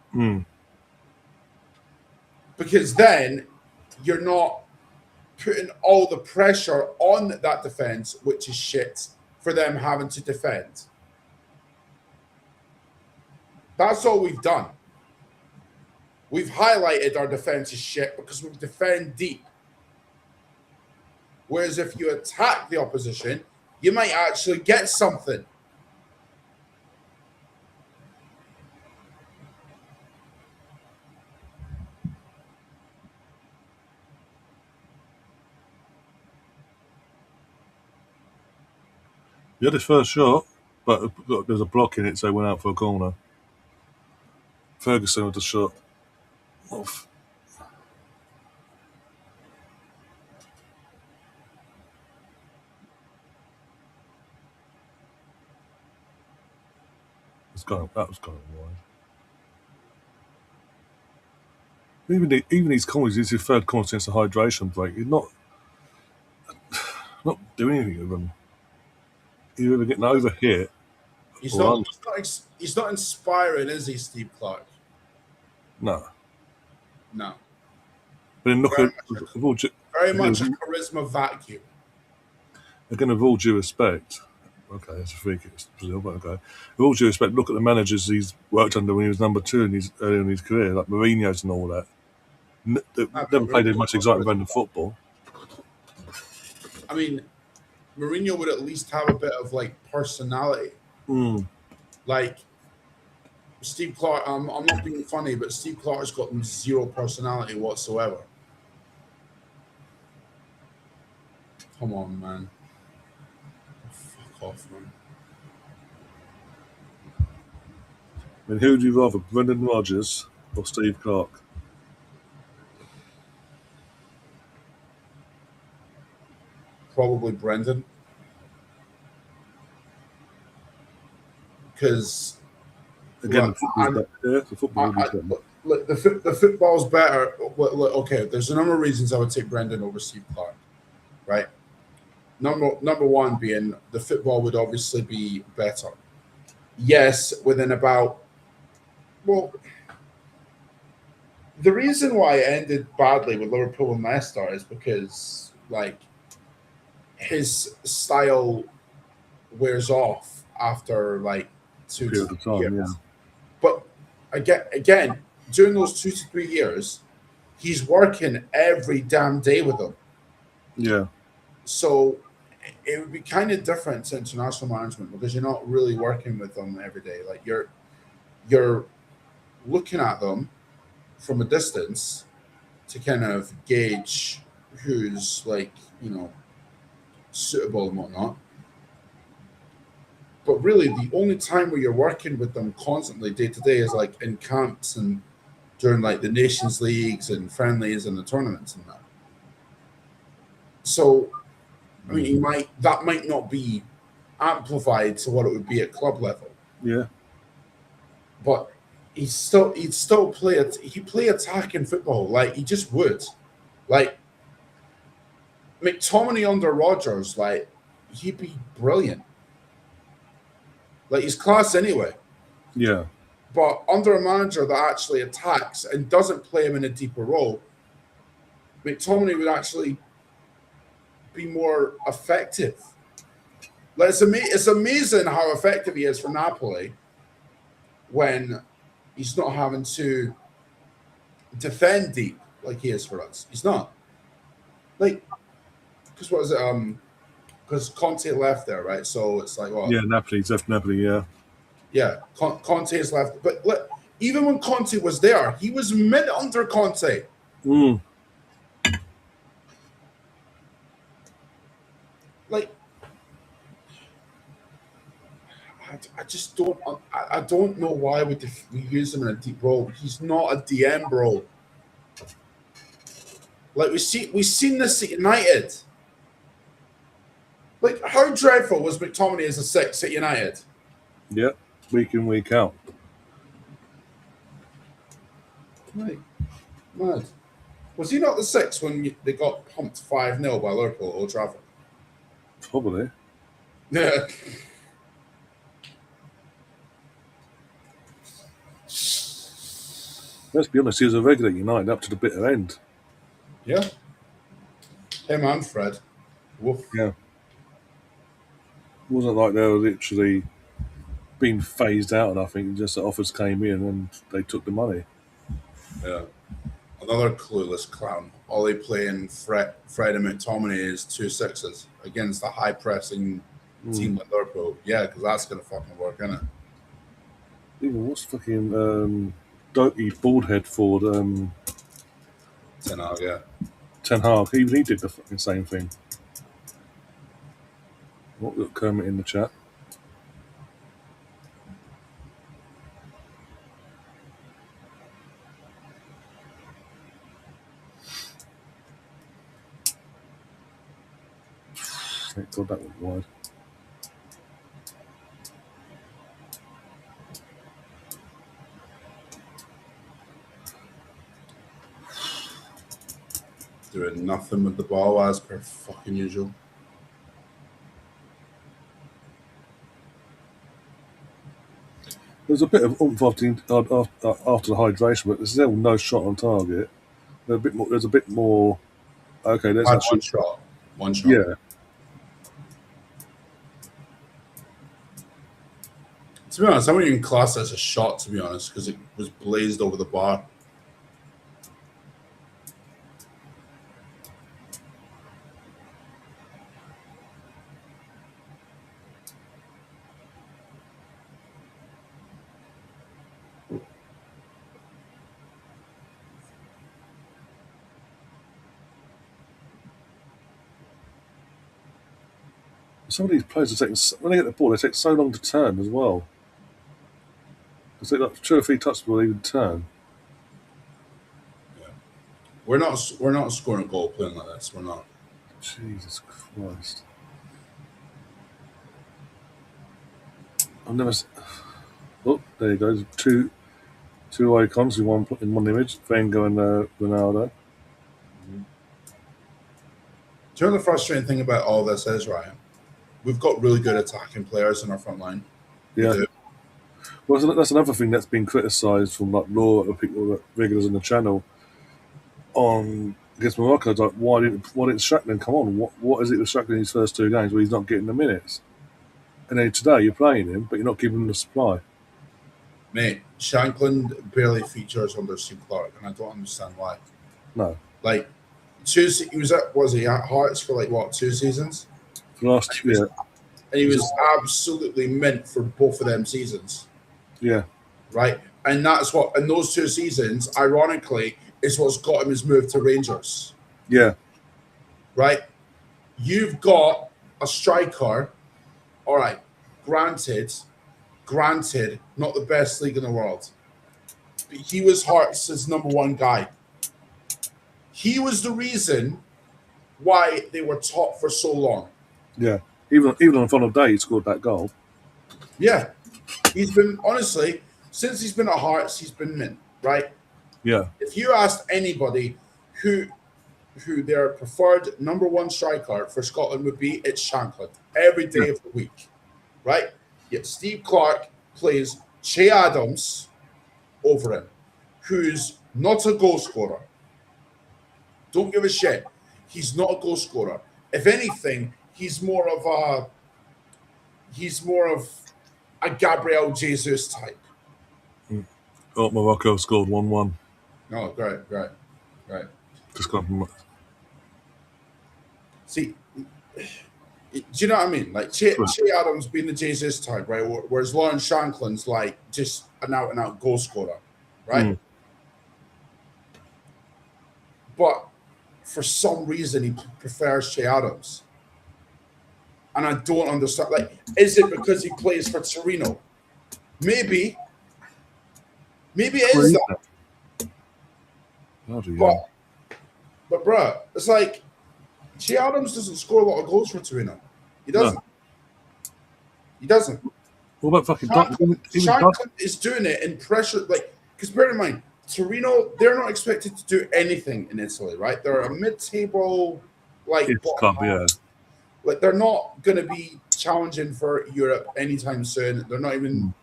Because then you're not putting all the pressure on that defense, which is shit, for them having to defend. That's all we've done. We've highlighted our defense is shit because we defend deep. Whereas if you attack the opposition, you might actually get something. He had his first shot, but there's a block in it, so he went out for a corner. Ferguson with the shot off. That was going wide. Even these corners, this is his third corner since the hydration break. He's not doing anything with them. He's either getting overhit. He's not inspiring, is he, Steve Clark? No. No. But then look at Very much a charisma vacuum. again, with all due respect, okay, it's a free kick, it's Brazil, but okay. With all due respect, look at the managers he's worked under when he was number 2 early in his career, like Mourinho's and all that. Never played as much exciting brand of football. I mean, Mourinho would at least have a bit of like personality. Like Steve Clark, I'm not being funny, but Steve Clark's got zero personality whatsoever. Come on, man. Fuck off, man. I mean, who would you rather, Brendan Rodgers or Steve Clark? Probably Brendan. Because Again, the football's back there. The football is back there. like the football's better. Okay, there's a number of reasons I would take Brendan over Steve Clark, right? Number one being the football would obviously be better. Yes, within about well, the reason why it ended badly with Liverpool and Leicester is because like his style wears off after like two to period of 3 years. time. Yeah, But again, during those 2 to 3 years, he's working every damn day with them. yeah, So it would be kind of different to international management because you're not really working with them every day. Like you're looking at them from a distance to kind of gauge who's like suitable and whatnot. But really, the only time where you're working with them constantly day to day is like in camps and during like the nations leagues and friendlies and the tournaments and that. So I mean, that might not be amplified to what it would be at club level, yeah, but he'd still play attacking football like he just would. Like McTominay under Rodgers, like he'd be brilliant. Like he's class anyway. yeah, But under a manager that actually attacks and doesn't play him in a deeper role, McTominay would actually be more effective. Like it's amazing how effective he is for Napoli when he's not having to defend deep like he is for us. He's not. Like, because what is it? Because Conte left there, right? So it's like, well, yeah. Napoli, left Napoli. Yeah, yeah, Conte's left. But even when Conte was there, he was mid under Conte. mm. Like, I just don't. I don't know why we use him in a deep role. He's not a DM bro. Like we've seen this at United. Like, how dreadful was McTominay as a six at United? Yeah. Week in, week out. Right, mad. Was he not the six when they got pumped 5-0 by Liverpool at Old Trafford? Probably. Yeah. Let's be honest, he was a regular at United up to the bitter end. Yeah. Him and Fred. Woof. Yeah. It wasn't like they were literally being phased out, I think. Just the offers came in and they took the money. Yeah. Another clueless clown. Ollie playing Fred and McTominay is 2 sixes against a high pressing team like Liverpool. Yeah, because that's going to fucking work, isn't it? Even what's fucking dopey bald head forward, Ten Hag, yeah. Ten Hag, even he did the fucking same thing. What got Kermit in the chat? Thank God that went wide. Doing nothing with the ball as per fucking usual. There's a bit of oomph after the hydration, but there's still no shot on target. There's a bit more. Okay, let's actually. One shot. One shot. Yeah. To be honest, I wouldn't even class that as a shot, to be honest, because it was blazed over the bar. Some of these players are taking, when they get the ball, they take so long to turn as well. It's like 2 or 3 touches before they even turn. Yeah. We're not scoring a goal playing like this. We're not. Jesus Christ. I've never. Oh, there you go. Two icons in one image, Wenger and Ronaldo. Do you know the frustrating thing about all this is, Ryan? We've got really good attacking players in our front line. We Yeah. do. Well, that's another thing that's been criticised from like law or people that regulars on the channel on against Morocco. It's like why didn't Shackland come on? What is it with Shackland in his first two games where he's not getting the minutes? And then today you're playing him, but you're not giving him the supply. Mate, Shankland barely features under Steve Clark, and I don't understand why. No. Like, was he at Hearts for like what 2 seasons? For the last And he was absolutely meant for both of them seasons, yeah. right? And that's what, in those 2 seasons, ironically, is what's got him his move to Rangers, Yeah. right? You've got a striker, all right, granted, not the best league in the world, but he was Hearts' number one guy. He was the reason why they were top for so long. Yeah. Even on the final day he scored that goal. Yeah. He's been, honestly, since he's been at Hearts, he's been mint, right? Yeah. If you asked anybody who their preferred number one striker for Scotland would be, it's Shankland every day of the week, right? Yet Steve Clark plays Che Adams over him, who's not a goal scorer. Don't give a shit. He's not a goal scorer. If anything, he's more of a Gabriel Jesus type. Oh, Morocco scored 1-1. Oh, great. Just got from See, do you know what I mean? Like Che Adams being the Jesus type, right? Whereas Lawrence Shankland's like just an out and out goal scorer, right? But for some reason, he prefers Che Adams, and I don't understand. Like, is it because he plays for Torino? Maybe it is that. But bruh, it's like Che Adams doesn't score a lot of goals for Torino. He doesn't. No. He doesn't. What about fucking Shankland is doing it in pressure, like, because bear in mind, Torino, they're not expected to do anything in Italy, right? They're a mid-table, like, club, yeah. Like, they're not going to be challenging for Europe anytime soon. They're not even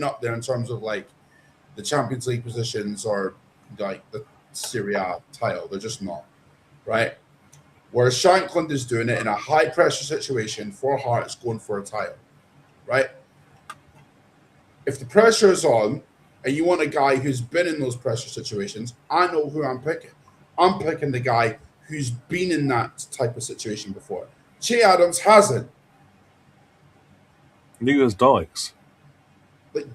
up there in terms of like the Champions League positions or like the Serie A title. They're just not, right? Whereas Shankland is doing it in a high pressure situation for Hearts going for a title, right? If the pressure is on and you want a guy who's been in those pressure situations, I know who I'm picking. I'm picking the guy who's been in that type of situation before. Che Adams hasn't. Neither has Dykes. Like,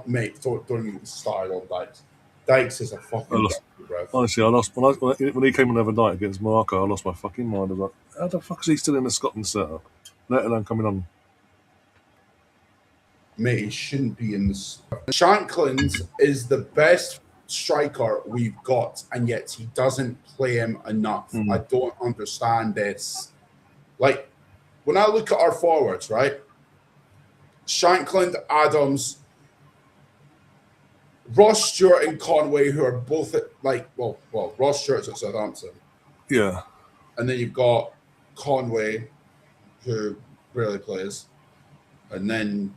mate, don't even start on Dykes. Dykes is a fucking bro. Honestly, I lost when he came on the other night against Morocco. I lost my fucking mind. I was like, how the fuck is he still in the Scotland setup? Let alone coming on. Mate, he shouldn't be in this. Shankland is the best striker we've got, and yet he doesn't play him enough. I don't understand this. Like, when I look at our forwards, right? Shankland, Adams, Ross Stewart, and Conway, who are both at, like, well, Ross Stewart's at Southampton. Yeah. And then you've got Conway, who rarely plays. And then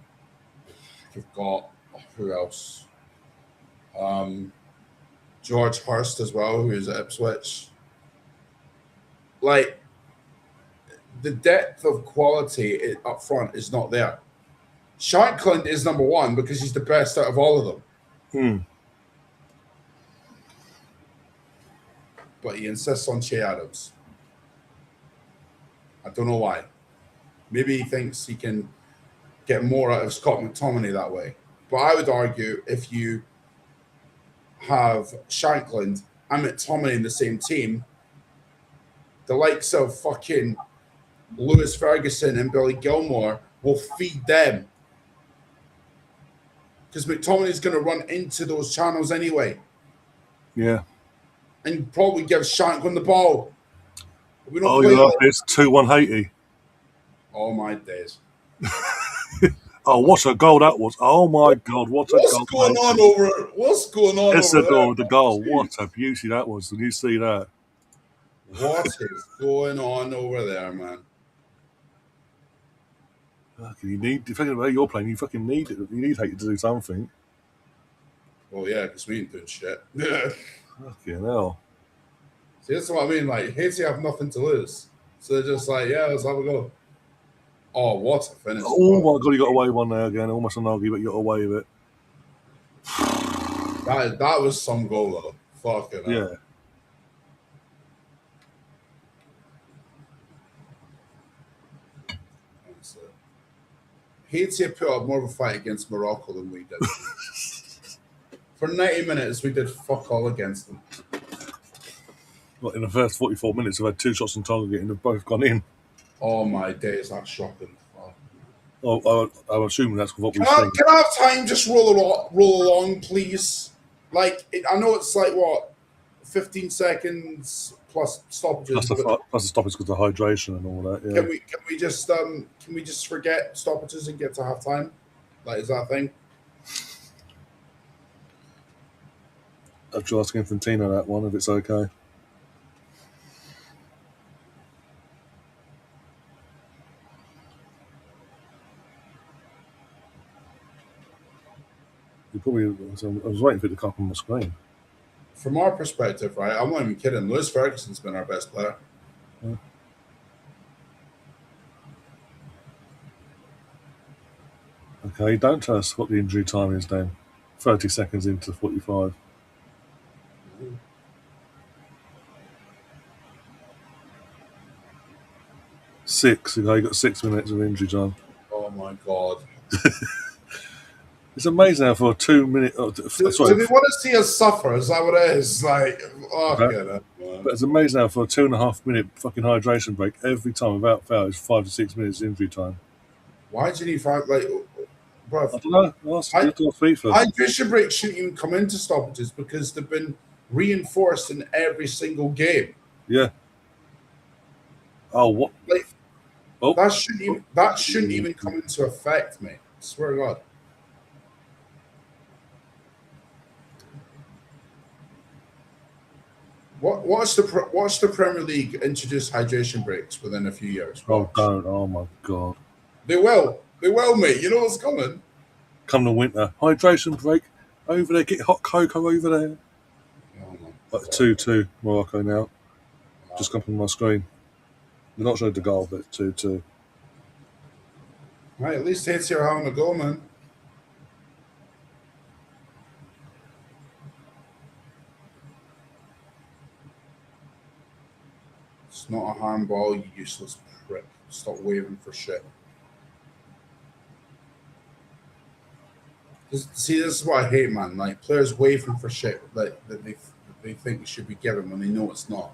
you've got, who else? George Hurst as well, who's at Ipswich. Like, the depth of quality up front is not there. Shankland is number one because he's the best out of all of them. But he insists on Che Adams. I don't know why. Maybe he thinks he can get more out of Scott McTominay that way. But I would argue if you have Shankland and McTominay in the same team, the likes of fucking Lewis Ferguson and Billy Gilmore will feed them. Because McTominay's going to run into those channels anyway. Yeah. And probably give Shankland the ball. We don't it's 2-1 Haiti. Oh, my days. Oh, what a goal that was! Oh my God, what a What's goal! going on over? What's going on It's over a there? goal. The goal. What a beauty that was! Did you see that? What is going on over there, man? Fucking, you need. Depending on where you're playing, you fucking need it. You need Haiti to do something. Well, yeah, because we ain't doing shit. Fucking hell. See, that's what I mean. Like, Haiti have nothing to lose, so they're just like, yeah, let's have a go. Oh, what a finish as Oh well! my God, you got away one there again. Almost an argue, but you got away with it. That was some goal though. Fucking hell. Yeah. So, Haiti put up more of a fight against Morocco than we did. For 90 minutes, we did fuck all against them. Like in the first 44 minutes, I've had 2 shots on target and they've both gone in. Oh my days, that's shocking. Fuck. Oh, I'm assuming that's what we've Can I, seen. can I have time just roll along, please? Like, I know it's like, what, 15 seconds plus stoppages, but Plus the stoppage because of hydration and all that. Yeah. can we just forget stoppages and get to half time? Like, is that a thing? I've just asking Infantino that one if it's okay. You probably. I was waiting for it to come up on the screen. From our perspective, right? I'm not even kidding. Lewis Ferguson's been our best player. Yeah. Okay, don't tell us what the injury time is then. 30 seconds into 45. Six. Okay, you got 6 minutes of injury time. Oh my god. It's amazing how for a 2 minute. Do they want to see us suffer? Is that what it is? Like, Okay. okay, But it's amazing how for a 2.5 minute fucking hydration break, every time without fail, it's 5 to 6 minutes injury time. why did he find like, bro? I don't know. Ask FIFA. Hydration breaks shouldn't even come into stoppages because they've been reinforced in every single game. Yeah. Oh, what? Like, Oh, that shouldn't even come into effect, mate. I swear to God. Watch the Premier League introduce hydration breaks within a few years. oh, don't. Oh, my God. They will, mate. You know what's coming. Come the winter. Hydration break. Over there. Get hot cocoa over there. Oh my Like God. 2-2 Morocco now. Just come on my screen. They're not showing the goal, but 2-2. Right, at least Haiti are having a go, man. It's not a handball, you useless prick. Stop waving for shit. See, this is what I hate, man. Like, players waving for shit that they think it should be given when they know it's not.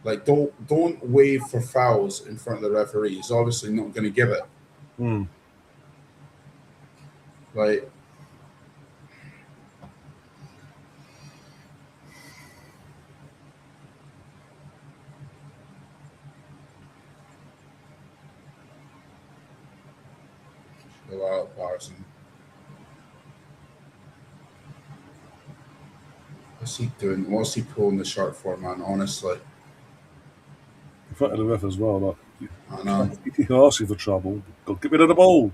Like, don't wave for fouls in front of the referee. He's obviously not going to give it. Hmm. Like, chill out, Barson. What's he doing? What's he pulling the shirt for, man? Honestly, In front of the ref as well. Like, I know. he can ask you for trouble. Go get rid of the ball.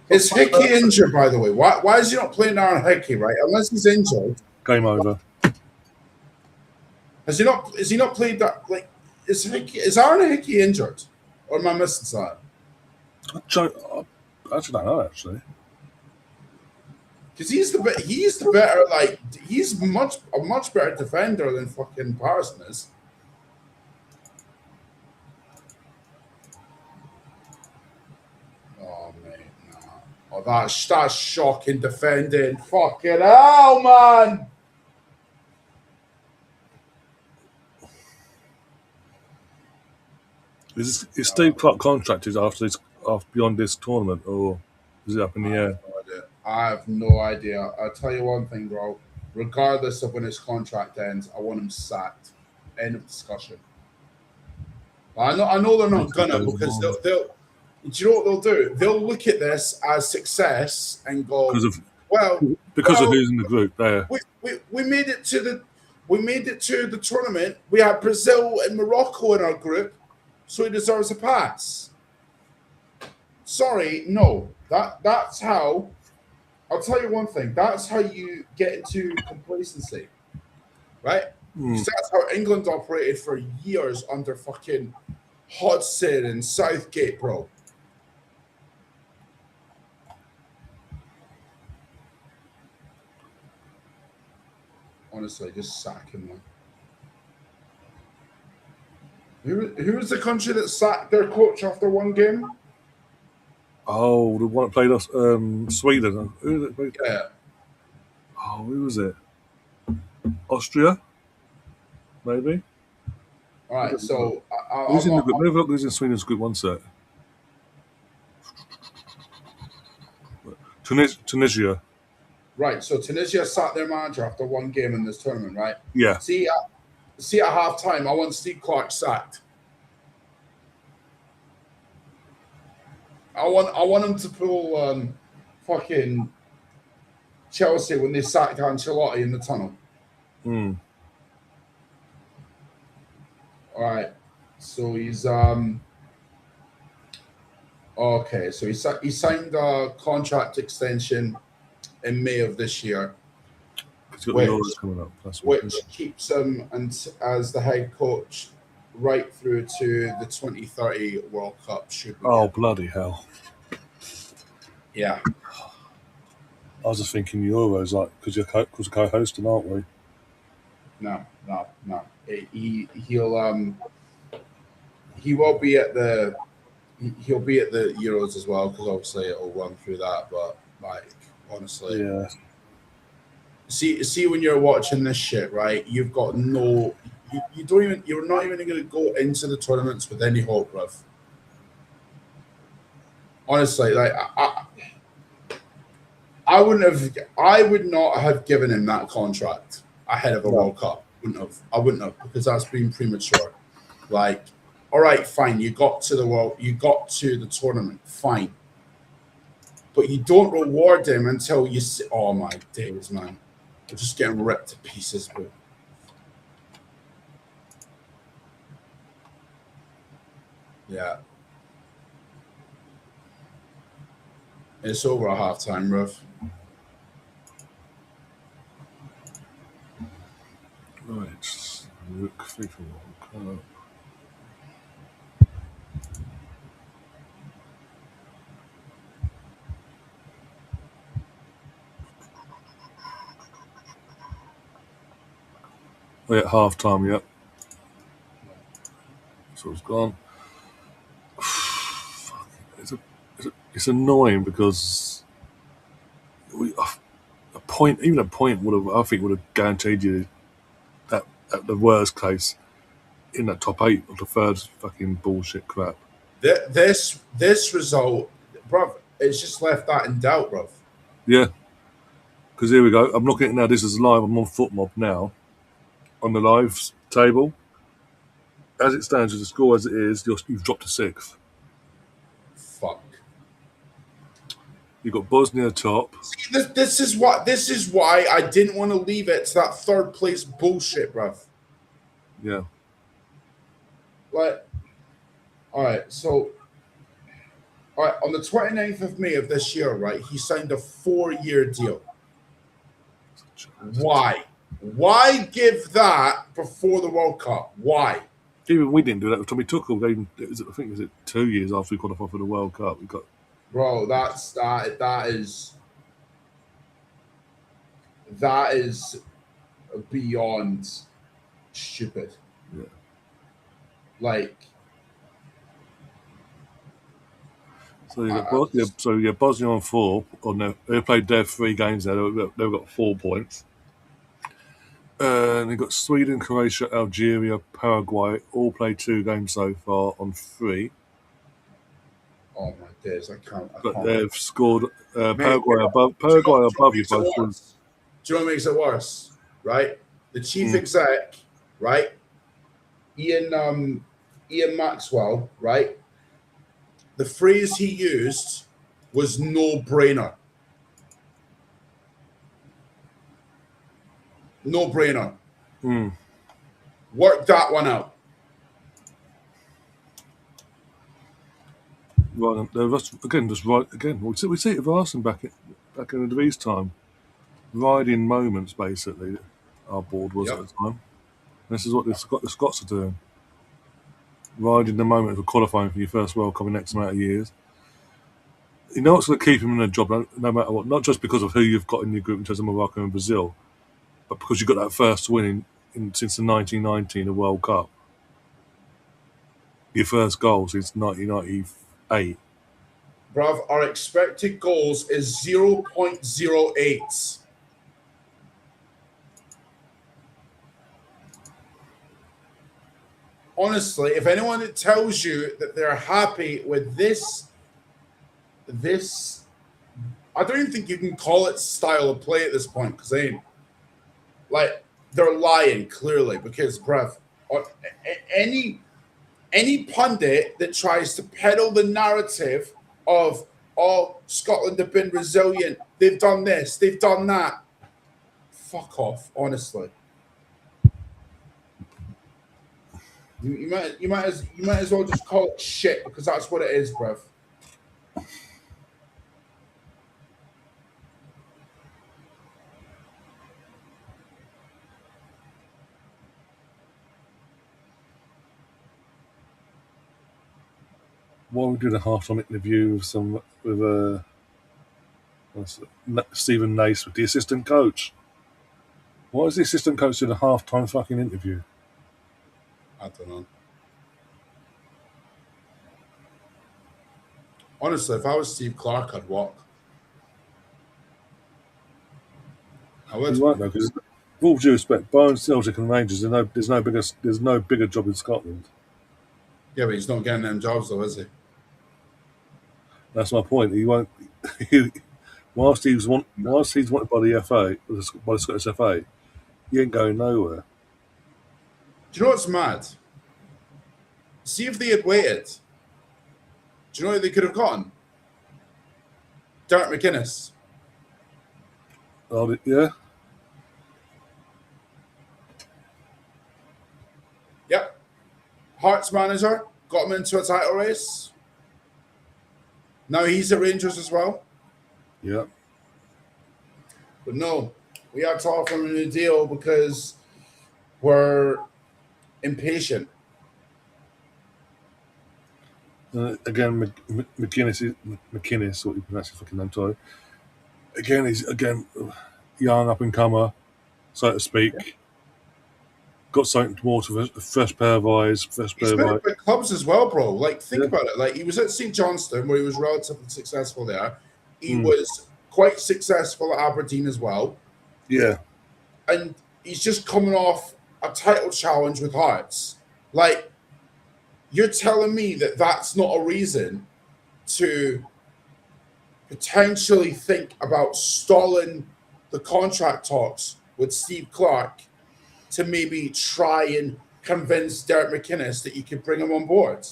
Is Hickey injured, by the way? Why is he not playing Aaron Hickey, right? Unless he's injured. Game over. Has he not? Is he not played that? Like, is Aaron Hickey injured, or am I missing something? I actually don't know, actually. Because he's the better, like, he's a much better defender than fucking Parson is. Oh mate, nah. Oh, that's shocking defending. Fucking hell, man. Is Steve Clark contracted after beyond this tournament, or is it up in the air? I have no idea. I'll tell you one thing, bro. Regardless of when his contract ends, I want him sacked. End of discussion. I know they're not gonna, because Do you know what they'll do? They'll look at this as success and go, because of well, because of well, who's in the group there. we made it to the tournament. We had Brazil and Morocco in our group, so he deserves a pass. Sorry, no. That's how. I'll tell you one thing. That's how you get into complacency, right? Because that's how England operated for years under fucking Hodgson and Southgate, bro. Honestly, just sack him, man. Who was the country that sacked their coach after one game? Oh, the one that played us, Sweden. Who was it? Yeah. Oh, who was it? Austria, maybe. All right. So Who's I'm in the not. group? Maybe who's in Sweden's group one set? Tunisia. Right. So Tunisia sacked their manager after one game in this tournament, right? Yeah. See at half time, I want Steve Clark sacked. I want him to pull fucking Chelsea when they sacked Ancelotti in the tunnel. Mm. All right. So he's okay. So he signed a contract extension in May of this year, He's got the which Euros coming up. That's what. which keeps him as the head coach right through to the 2030 World Cup. Should we Oh, get? bloody hell! Yeah. I was just thinking Euros, like because we're co-hosting, aren't we? No. He will be at the he'll be at the Euros as well because obviously it'll run through that. But like honestly, Yeah. see when you're watching this shit, right? You've got no, you don't even you're not even going to go into the tournaments with any hope, bruv. Honestly, like I would not have given him that contract ahead of a World Cup. I wouldn't have because that's been premature. Like, all right, fine, you got to the tournament, fine, but you don't reward him until you see. Oh my days, man, we're just getting ripped to pieces, bro. Yeah, it's over at halftime, bruv. Right. Look, FIFA World Cup. Oh, yeah, half time. Yep. So it's gone. It's annoying because even a point would have, I think, would have guaranteed you that at the worst case in that top eight of the third fucking bullshit crap. This result, bruv, it's just left that in doubt, bruv. Yeah, because here we go. I'm looking at it now. This is live. I'm on FootMob now on the live table. As it stands with the score as it is, you've dropped to sixth. Fuck. You've got Bosnia top. See, this is why I didn't want to leave it to that third place bullshit, bruv. Yeah. Like, all right, so all right, on the 29th of May of this year, right, he signed a 4-year deal. Why? Why give that before the World Cup? Why? Even we didn't do that with Tommy Tuchel. I think it was 2 years after we qualified for the World Cup. We got. Bro, that is beyond stupid. Yeah. Like, So you got Bosnia on 4. They played their 3 games there. They've got 4 points. And they've got Sweden, Croatia, Algeria, Paraguay. All played 2 games so far on 3. oh my days, I can't. But they've scored Mate, Paraguay above do you know you both. Do you know what makes it worse? Right? The chief Mm. exec, right? Ian Maxwell, right? the phrase he used was no-brainer. No-brainer. Work that one out. Right, again, just right again. We see it with Arsenal back in the V's time, riding moments basically. Our board was Yep. at the time. This is what the Scots are doing, riding the moment of qualifying for your first World Cup in X amount of years. You know what's going to keep him in a job, no matter what. Not just because of who you've got in your group in terms of Morocco and Brazil, but because you got that first win since the 1919 World Cup. Your first goal since 1998. Bruv, our expected goals is 0.08. Honestly, if anyone tells you that they're happy with this, I don't even think you can call it style of play at this point, because they're lying clearly. Because, bruv, any pundit that tries to peddle the narrative of, oh, Scotland have been resilient, they've done this, they've done that, fuck off, honestly. You might as well just call it shit, because that's what it is, bruv. Why we did a half-time interview with Stephen Nace with the assistant coach. Why is the assistant coach doing a half-time fucking interview? I don't know. Honestly, if I was Steve Clarke, I'd walk. I would. You won't though, because with all due respect, Bayern, Celtic, and Rangers, there's no bigger job in Scotland. Yeah, but he's not getting them jobs, though, is he? That's my point. He won't. Whilst he's wanted by the FA, by the Scottish FA, he ain't going nowhere. Do you know what's mad? See if they had waited. Do you know what they could have gotten? Derek McInnes. Oh, yeah. Yep. Hearts manager, got him into a title race. Now he's at Rangers as well. Yeah. But no, we had to offer him a new deal because we're impatient. Again, McInnes, what you pronounce his fucking name, sorry. Again, he's young up and comer, so to speak. Yeah. Got something more to a fresh pair of eyes. He's been at big clubs as well, bro. Think about it. He was at St Johnstone, where he was relatively successful there. He was quite successful at Aberdeen as well. Yeah. And he's just coming off a title challenge with Hearts. You're telling me that that's not a reason to potentially think about stalling the contract talks with Steve Clarke to maybe try and convince Derek McInnes that you can bring him on board?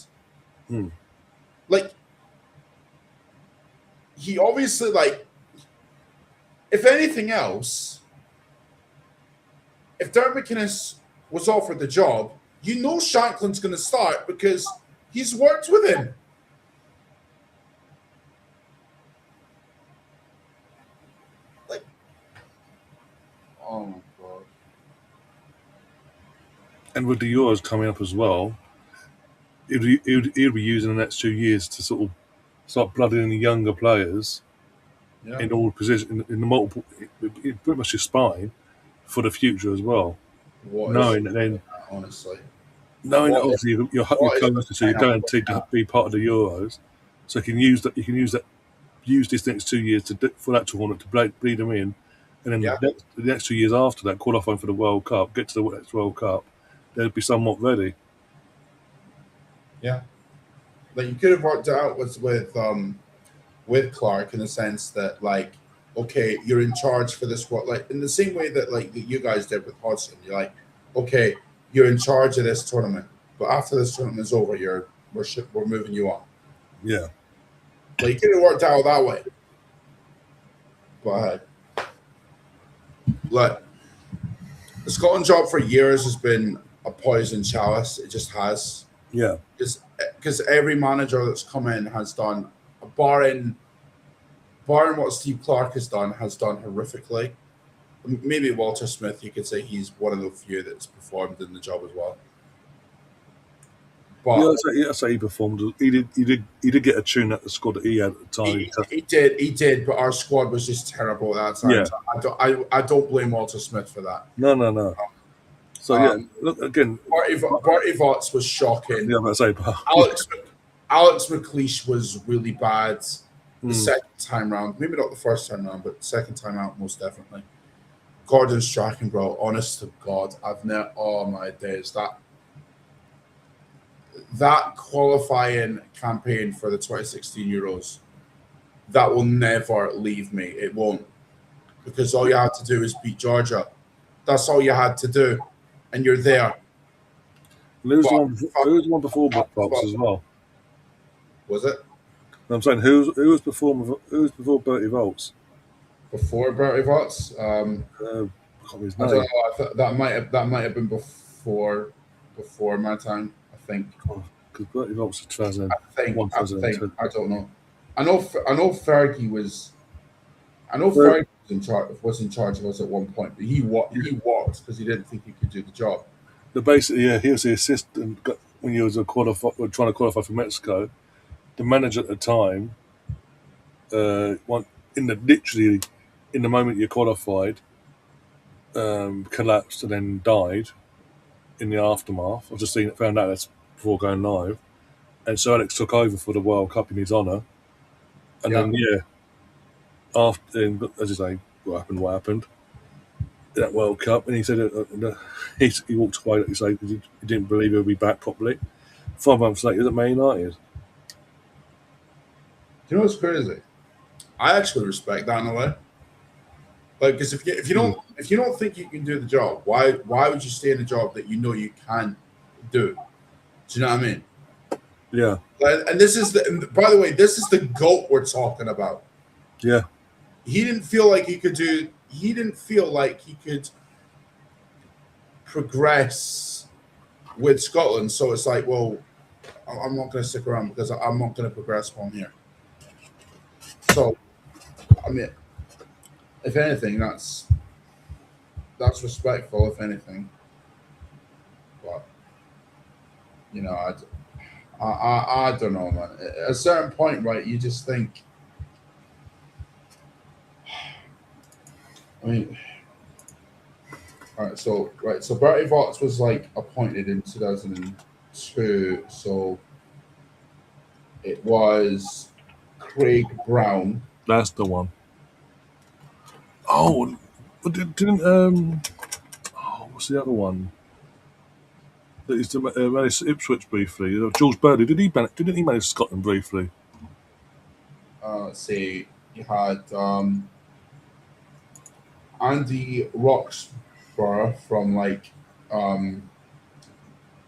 He obviously, if anything else, if Derek McInnes was offered the job, Shankland's going to start because he's worked with him. Oh my God. And with the Euros coming up as well, he'll be using the next 2 years to sort of start blooding in the younger players in all positions, in the multiple, pretty much your spine for the future as well. Knowing that obviously you're close, so you're guaranteed to be part of the Euros, so you can use this next 2 years for that tournament to bleed them in, and then the next 2 years after that, qualifying for the World Cup, get to the next World Cup, they'll be somewhat ready. Yeah, you could have worked it out with Clarke in the sense that okay, you're in charge for this in the same way that you guys did with Hodgson. You're okay, you're in charge of this tournament, but after this tournament is over, we're moving you on. Yeah. Like, it could have worked out that way. But look, the Scotland job for years has been a poison chalice. It just has. Yeah. Because every manager that's come in has done, barring what Steve Clarke has done horrifically. Maybe Walter Smith, you could say he's one of the few that's performed in the job as well. But I'd say he performed. He did get a tune at the squad that he had at the time. he did. But our squad was just terrible at that time. Yeah. So I don't blame Walter Smith for that. No. So yeah, look again. Bertie Vogts was shocking. Yeah, I'm about to say, Alex McLeish was really bad the second time round. Maybe not the first time round, but the second time out most definitely. Gordon Strachan, bro. Honest to God, I've never. Oh my days, that qualifying campaign for the 2016 Euros, that will never leave me. It won't, because all you had to do is beat Georgia. That's all you had to do, and you're there. Who was the one before Vogts as well? Was it? I'm saying who was before Bertie Vogts? Before Bertie Vogts? I can't remember his I name. don't know. That might have been before my time. I think. Because Bertie Vogts was 2001, I 2002. I don't know. I know Fergie was. I know Fergie was in charge of us at one point, but he walked because he didn't think he could do the job. But basically, yeah, he was the assistant when you was trying to qualify for Mexico. The manager at the time, literally in the moment you qualified, collapsed and then died in the aftermath. I've just found out that's before going live. And Sir Alex took over for the World Cup in his honour. And then, after, as you say, what happened, that World Cup. And he said he walked away, like you say, because he didn't believe he'll be back properly. 5 months later, he was at Man United. You know what's crazy? I actually respect that in a way. Like, because if you don't think you can do the job, why would you stay in a job that you know you can do? Do you know what I mean? Yeah. And by the way, this is the GOAT we're talking about. Yeah. He didn't feel like he could progress with Scotland. So it's like, well, I'm not going to stick around because I'm not going to progress while I'm here. So, I mean, if anything, that's respectful, if anything. But, you know, I don't know, man. At a certain point, right, you just think, I mean, all right, so Bertie Vogts was like appointed in 2002, so it was Craig Brown. That's the one. Oh, but didn't what's the other one? That used to manage Ipswich briefly. George Birdie, didn't he manage Scotland briefly? Let's see, you had Andy Roxburgh from like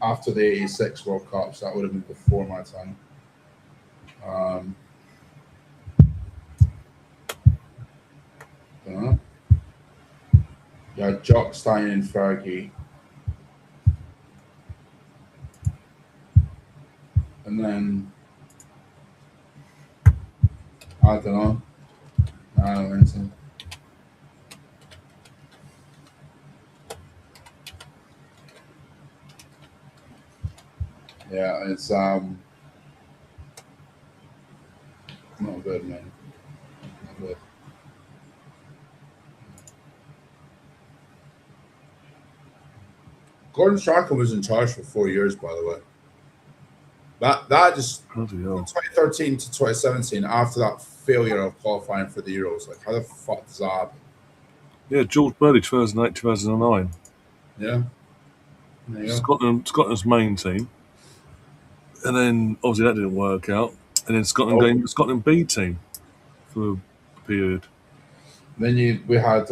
after the '86 World Cup, so that would have been before my time. Yeah, Jock Stein and Fergie. And then I don't know. I don't think so. Yeah, it's not good, man. Not good. Gordon Strachan was in charge for 4 years, by the way. That just from 2013 to 2017, after that failure of qualifying for the Euros, like how the fuck does that happen? Yeah, George Birdie, 2008, 2009. Yeah. There you go. Scotland's main team. And then obviously that didn't work out. And then Scotland going the Scotland B team for a period. Then we had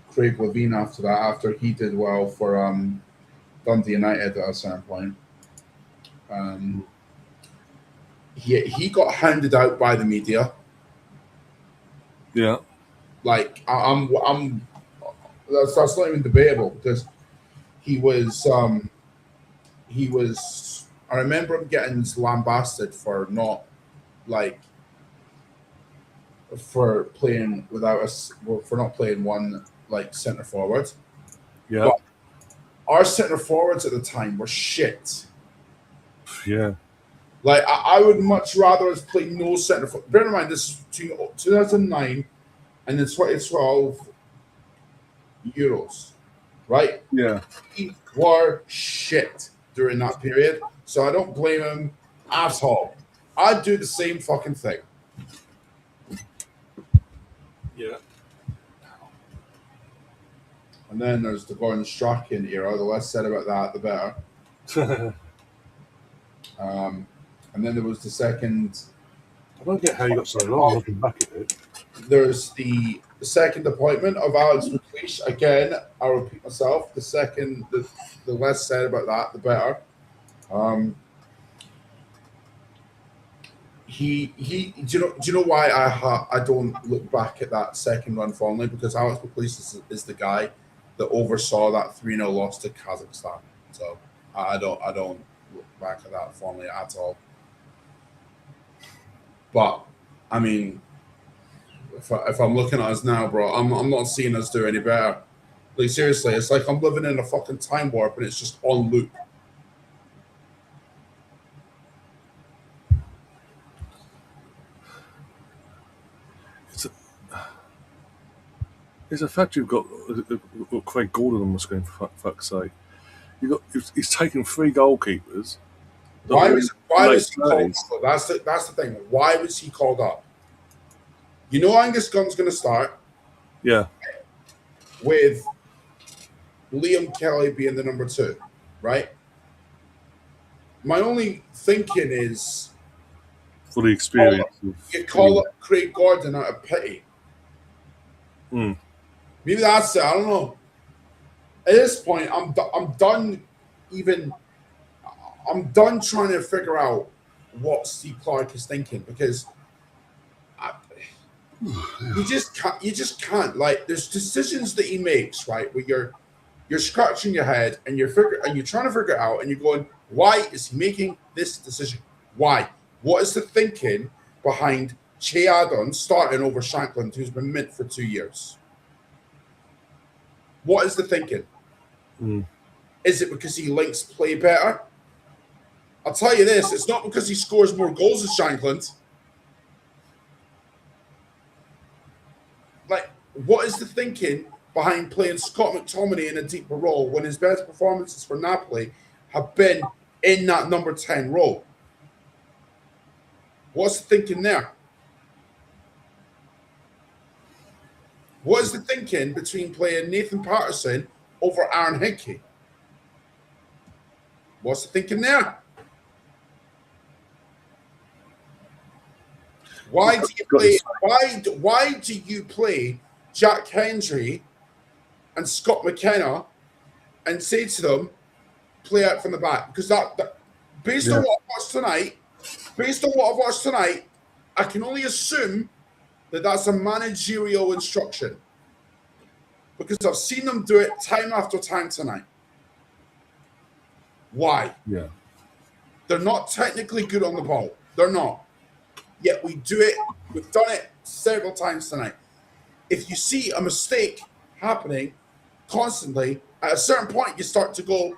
Craig Levine after that, after he did well for Dundee United at a certain point. he got handed out by the media. Yeah. Like I'm that's not even debatable because he was he was. I remember him getting lambasted for not like for playing without us for not playing one like center forward. Yeah. But our center forwards at the time were shit. Yeah. Like I would much rather us play no center forward. Bear in mind this is between 2009 and the 2012 Euros, right? Yeah. We were shit during that period, so I don't blame him at all. I'd do the same fucking thing. Yeah. And then there's the Gordon Strachan era. The less said about that, the better. And then there was the second. I don't get how you got so long looking back at it. There's the second appointment of Alex McLeish. Again, I'll repeat myself. The less said about that, the better. Do you know why I don't look back at that second run fondly? Because Alex McLeish is the guy that oversaw that 3-0 loss to Kazakhstan. So I don't look back at that fondly at all. But I mean, if I'm looking at us now, bro, I'm not seeing us do any better. Like seriously, it's like I'm living in a fucking time warp and it's just on loop. It's a fact you've got Craig Gordon on the screen, for fuck's sake. He's taken 3 goalkeepers. Why was he called plays. up? That's the thing. Why was he called up? You know Angus Gunn's going to start Yeah. with Liam Kelly being the number 2, right? My only thinking is For the experience. you call up Craig Gordon out of pity. Mm. Maybe that's it. I don't know. At this point, I'm done. I'm done trying to figure out what Steve Clark is thinking because you just can't. You just can't. Like, there's decisions that he makes, right, where you're scratching your head and you're trying to figure it out, and you're going, why is he making this decision? Why? What is the thinking behind Che Adon starting over Shankland, who's been mint for 2 years? What is the thinking? Mm. Is it because he links play better? I'll tell you this, it's not because he scores more goals than Shankland. Like, what is the thinking behind playing Scott McTominay in a deeper role when his best performances for Napoli have been in that number 10 role? What's the thinking there? What is the thinking between playing Nathan Patterson over Aaron Hickey? What's the thinking there? Why do you play? Why do you play Jack Hendry and Scott McKenna and say to them, play out from the back? Because based on what I've watched tonight, I can only assume that that's a managerial instruction because I've seen them do it time after time tonight. Why? Yeah. They're not technically good on the ball. They're not. Yet we do it. We've done it several times tonight. If you see a mistake happening constantly, at a certain point you start to go,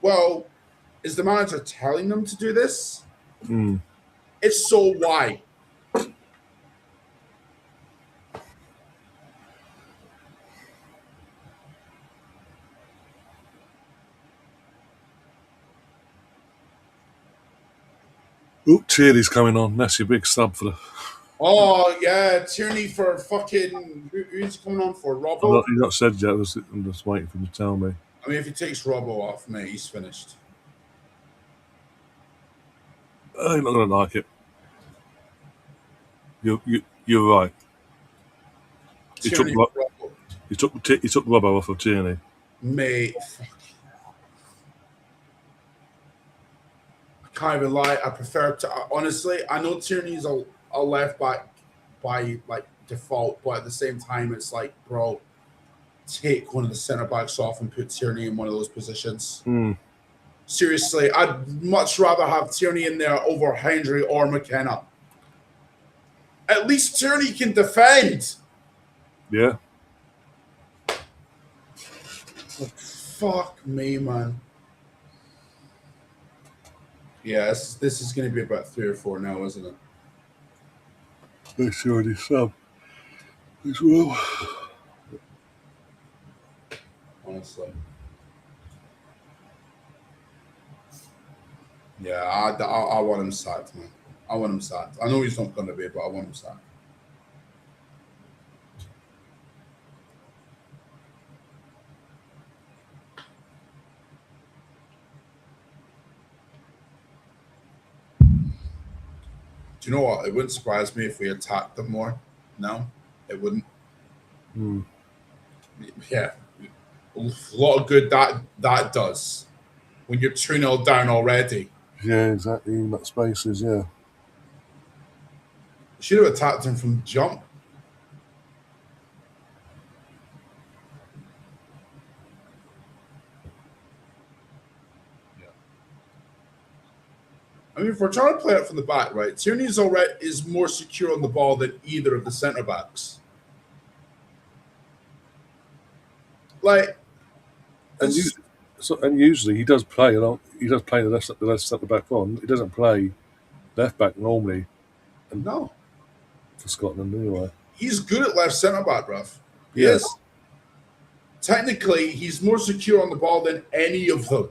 well, is the manager telling them to do this? Mm. If so, why? Oop, Tierney's coming on. That's your big sub for the. Oh, yeah, Tierney for fucking. Who's he coming on for? Robbo? He's not said yet. I'm just waiting for him to tell me. I mean, if he takes Robbo off, mate, he's finished. You're not going to like it. You're right. He took Robbo off of Tierney. Mate, Can't even lie. I prefer to honestly. I know Tierney's a left back by like default, but at the same time, it's like, bro, take one of the centre backs off and put Tierney in one of those positions. Mm. Seriously, I'd much rather have Tierney in there over Hendry or McKenna. At least Tierney can defend. Yeah. Fuck me, man. Yeah, this is going to be about 3 or 4 now, isn't it? That's already some as well. Honestly. Yeah, I want him sacked, man. I want him sacked. I know he's not going to be, but I want him sacked. Do you know what? It wouldn't surprise me if we attacked them more. No, it wouldn't. Mm. Yeah, a lot of good that does when you're 2-0 down already. Yeah, exactly. In that spaces, yeah. Should have attacked him from jump. I mean, if we're trying to play it from the back, right? Tierney's already is more secure on the ball than either of the centre backs. Like, And usually he does play along. He does play the left centre back on. He doesn't play left back normally no, for Scotland anyway. he's good at left centre back, bruv. He Yeah. is. Technically, he's more secure on the ball than any of them.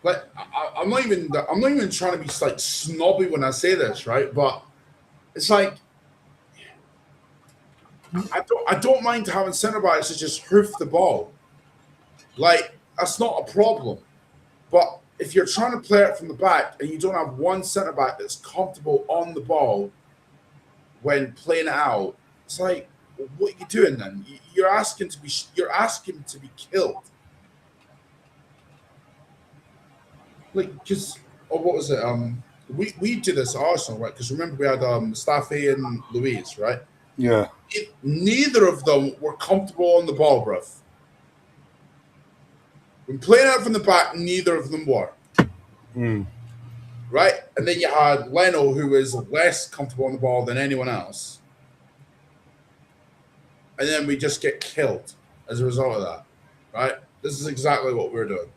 Like, I'm not even trying to be like snobby when I say this, right? But it's like I don't mind having centre backs to just hoof the ball. Like, that's not a problem. But if you're trying to play it from the back and you don't have one centre back that's comfortable on the ball when playing it out, it's like, what are you doing then? You're asking to be killed. Like, because what was it? We did this at Arsenal, right? Because remember we had Staffy and Louise, right? Yeah. Neither of them were comfortable on the ball, bruv. When playing out from the back, neither of them were. Mm. Right? And then you had Leno, who is less comfortable on the ball than anyone else. And then we just get killed as a result of that. Right? This is exactly what we're doing.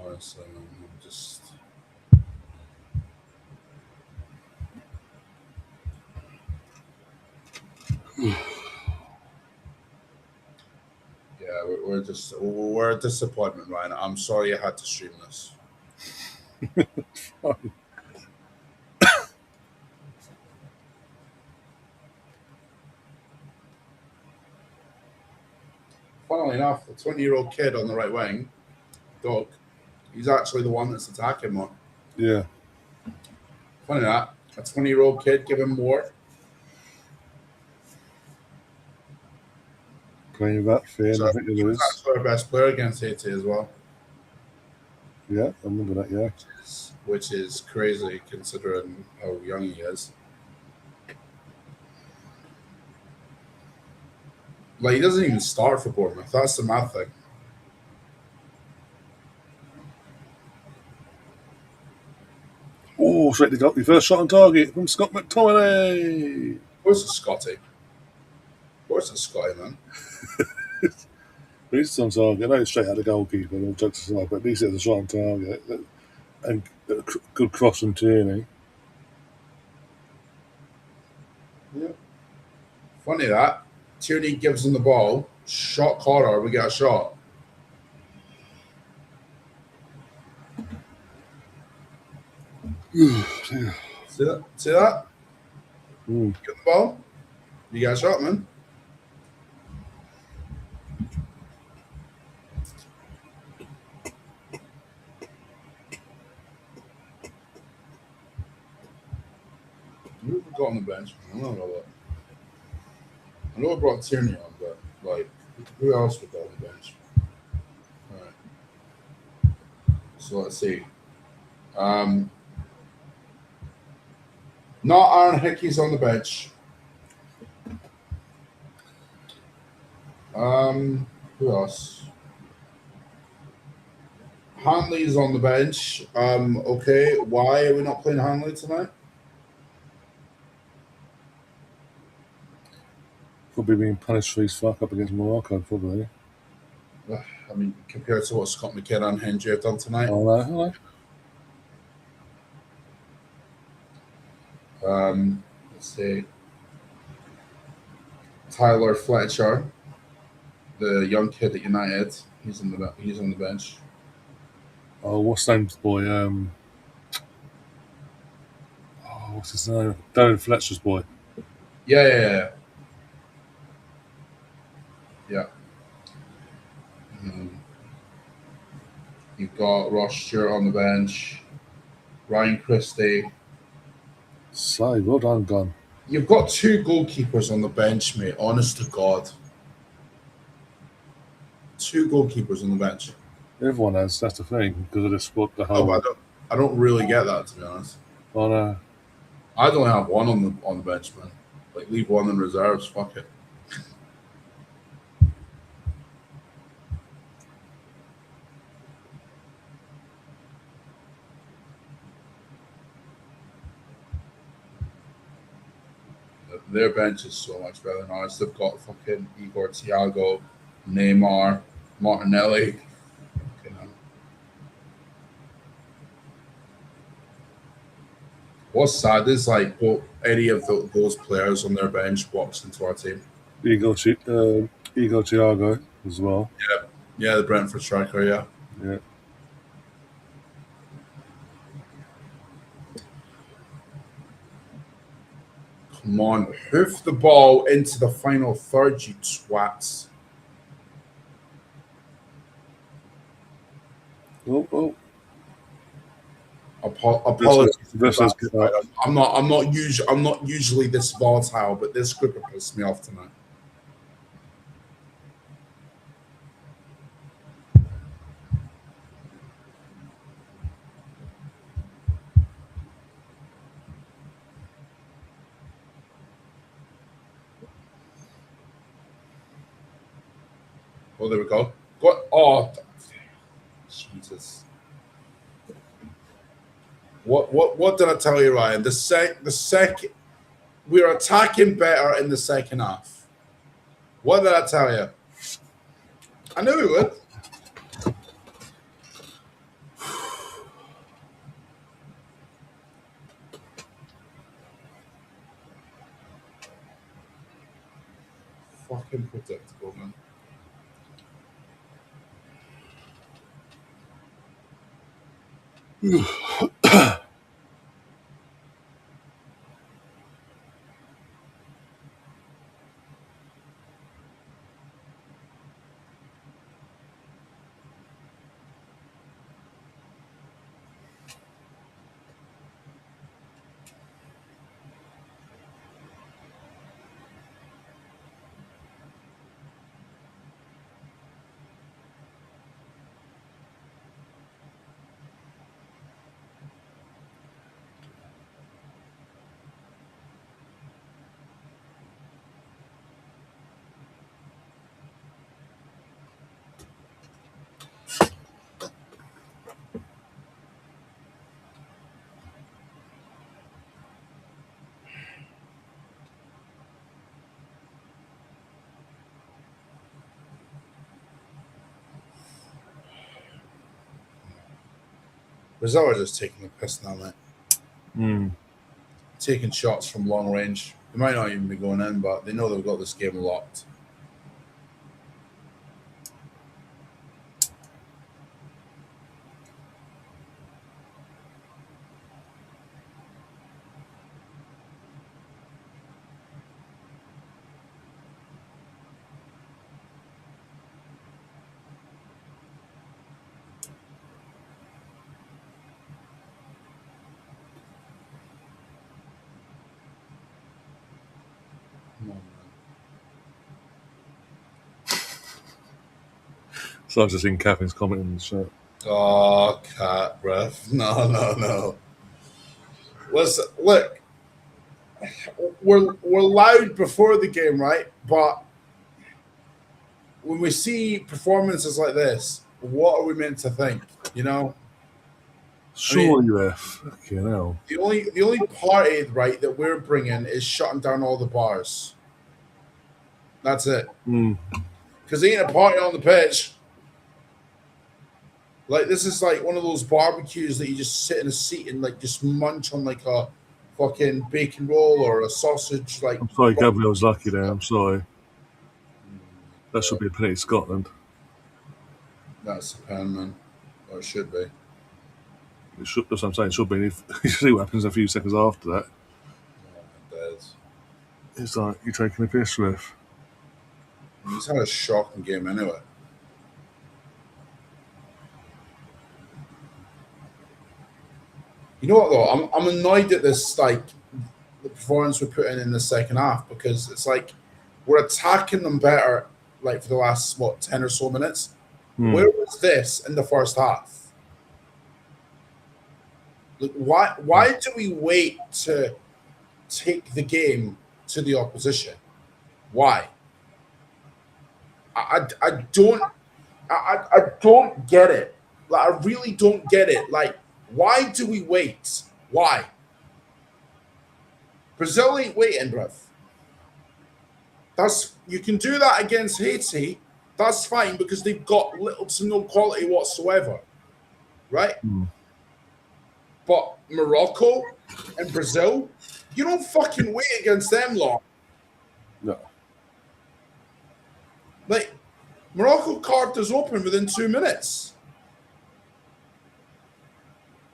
Honestly, I'm just... Yeah, we're a disappointment, Ryan. I'm sorry I had to stream this. Funnily enough, the 20-year-old kid on the right wing, Doug, he's actually the one that's attacking more. Yeah. Funny that. A 20-year-old kid giving more. Playing that fair, So nothing to he was lose. actually our best player against Haiti as well. Yeah, I remember that, yeah. Which is crazy considering how young he is. Like, he doesn't even start for Bournemouth. That's the mad thing. Oh, straight to go. Your first shot on target from Scott McTominay. Of course it's Scotty. Of course it's Scotty, man. At least it's on target. I know it's straight out of the goalkeeper, all jokes aside, but at least it's a shot on target. And a good cross from Tierney. Yeah. Funny that. Tierney gives him the ball. Shot corner. We get a shot. See that? See that? Mm. Get the ball. You got a shot, man. Who have we got on the bench? I don't know that. I know I brought Tierney on, but like, who else we got on the bench? All right. So let's see. Um, Not Aaron Hickey's on the bench. Who else? Hanley's on the bench. Okay. Why are we not playing Hanley tonight? Probably being punished for his fuck up against Morocco, probably. I mean, compared to what Scott McKenna and Hendry have done tonight. I Let's see. Tyler Fletcher, the young kid at United, he's on the bench. Oh, what's his name's boy? What's his name? Darren Fletcher's boy. Yeah. Yeah. Um, you've got Ross Stewart on the bench, Ryan Christie. So, well done, Gun. You've got two goalkeepers on the bench, mate. Honest to God, two goalkeepers on the bench. Everyone has. That's the thing because of the squad. The Oh, but whole. I don't really get that, to be honest. Oh no. I'd only have one on the bench, man. Like, leave one in reserves. Fuck it. Their bench is so much better than ours. They've got fucking Igor Thiago, Neymar, Martinelli. You know. What's sad is like, well, any of those players on their bench walks into our team. Igor Thiago as well. Yeah, the Brentford striker. Yeah. Yeah. Come on, hoof the ball into the final third, you twats. Oh. Apologies. Versus, I'm not usually this volatile, but this group have pissed me off tonight. Oh, there we go. Oh, Jesus. What did I tell you, Ryan? The second we're attacking better in the second half. What did I tell you? I knew we would. Fucking predictable, man. Brazil are just taking the piss now, mate. Taking shots from long range. They might not even be going in, but they know they've got this game locked. So I've just seen Catherine's comment in the chat. Oh, cat breath. No. Listen, look, we're loud before the game, right? But when we see performances like this, what are we meant to think? You know, I mean, Sure, UF. Fucking hell. the only party right that we're bringing is shutting down all the bars. That's it. Mm. Because ain't a party on the pitch. Like this is like one of those barbecues that you just sit in a seat and like just munch on like a fucking bacon roll or a sausage. Like I'm sorry, Gabriel's lucky there. I'm sorry. That should be a penalty, Scotland. that's a pen, man. Or it should be. It should, that's what I'm saying. It should be. If, you see what happens a few seconds after that. It is. It's like you're taking a piss, ref. He's had a shocking game anyway. You know what though? I'm annoyed at this like the performance we're putting in the second half because it's like we're attacking them better like for the last 10 or so minutes. Where was this in the first half? Like why do we wait to take the game to the opposition? Why? I don't get it. Like I really don't get it. Like why do we wait? Why? Brazil ain't waiting, bruv. You can do that against Haiti. That's fine because they've got little to no quality whatsoever, right? But Morocco and Brazil, you don't fucking wait against them long. No. Like Morocco carved us open within 2 minutes.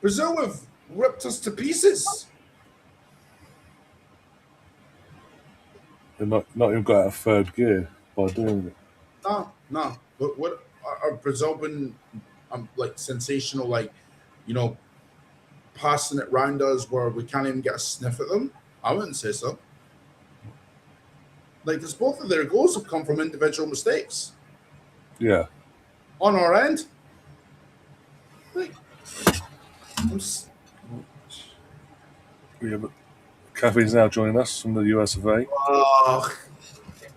Brazil have ripped us to pieces. They're not even got out of third gear by doing it. No. But what are Brazil been like sensational, like, you know, passing it round us where we can't even get a sniff at them? I wouldn't say so. Like, because both of their goals have come from individual mistakes. Yeah. On our end. Like, Yeah, but Catherine's now joining us from the US of A.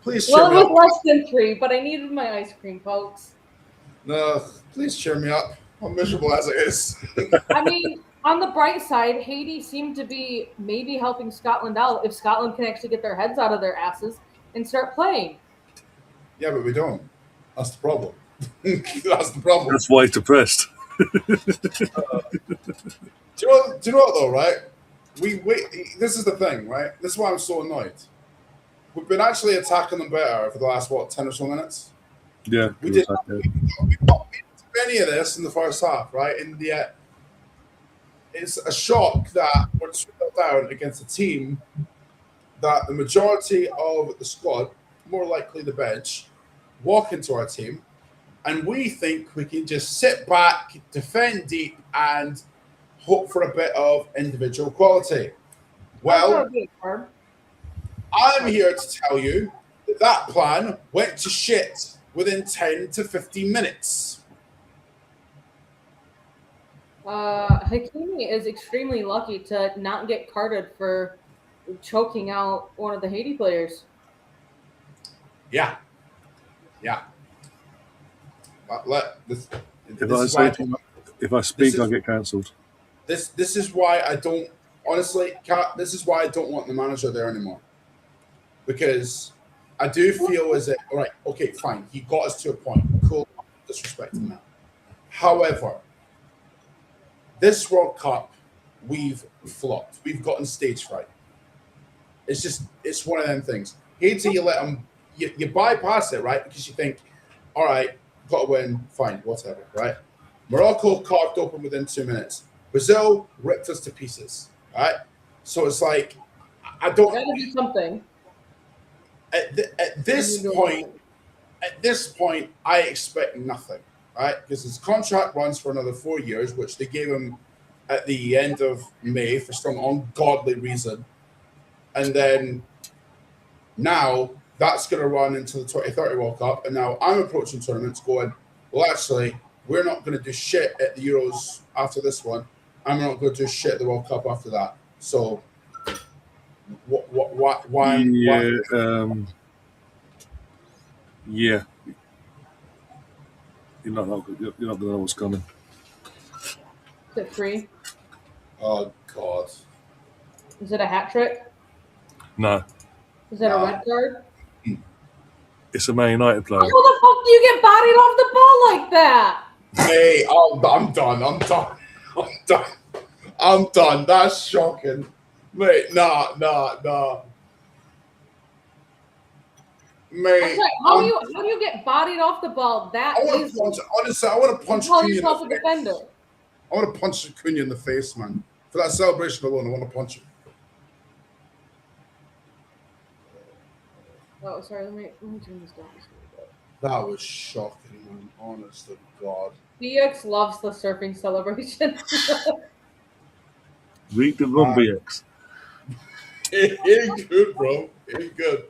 Please cheer Well, me it up. was less than 3, but I needed my ice cream, folks. No, please cheer me up. I'm miserable as it is. I mean, on the bright side, Haiti seemed to be maybe helping Scotland out if Scotland can actually get their heads out of their asses and start playing. Yeah, but we don't. That's the problem. That's the problem. That's why he's depressed. Do you know what though, right? This is the thing, right? This is why I'm so annoyed. We've been actually attacking them better for the last 10 or so minutes. Yeah. We got many of this in the first half, right? And yet it's a shock that we're 2-0 down against a team that the majority of the squad, more likely the bench, walk into our team, and we think we can just sit back, defend deep, and hope for a bit of individual quality. Well, I'm here to tell you that plan went to shit within 10 to 15 minutes. Hakimi is extremely lucky to not get carded for choking out one of the Haiti players. Yeah. If I speak, I'll get cancelled. This is why I don't honestly. This is why I don't want the manager there anymore. Because I do feel as if, all right, okay, fine, he got us to a point. Cool, disrespecting that. However, this World Cup, we've flopped. We've gotten stage fright. It's one of them things. Haiti, you let them, you bypass it, right? Because you think, all right, got to win, fine, whatever, right? Morocco carved open within 2 minutes. Brazil ripped us to pieces, right? So it's like, I don't. Gotta do something. At this point, I expect nothing, right? Because his contract runs for another 4 years, which they gave him at the end of May for some ungodly reason. And then now that's going to run into the 2030 World Cup. And now I'm approaching tournaments going, well, actually, we're not going to do shit at the Euros after this one, and we're not going to do shit at the World Cup after that. So, why? Yeah, yeah. You're not going to know what's coming. Is it free? Oh God, Is it a hat trick? No, Is it a red card? it's a Man United player. How the fuck do you get bodied off the ball like that? hey, I'm done. I'm done. I'm done. I'm done. That's shocking, mate. Nah. That's Mate, right. How do you get bodied off the ball that I want to easily? punch. Honestly, I want to punch Call Cunha in yourself a the face. defender. I want to punch Cunha in the face, man. For that celebration alone, I want to punch him. Oh, sorry. Let me turn this down. That was shocking, man. Honest to God. BX loves the surfing celebration. Read the room, BX. It ain't good, bro. It ain't good.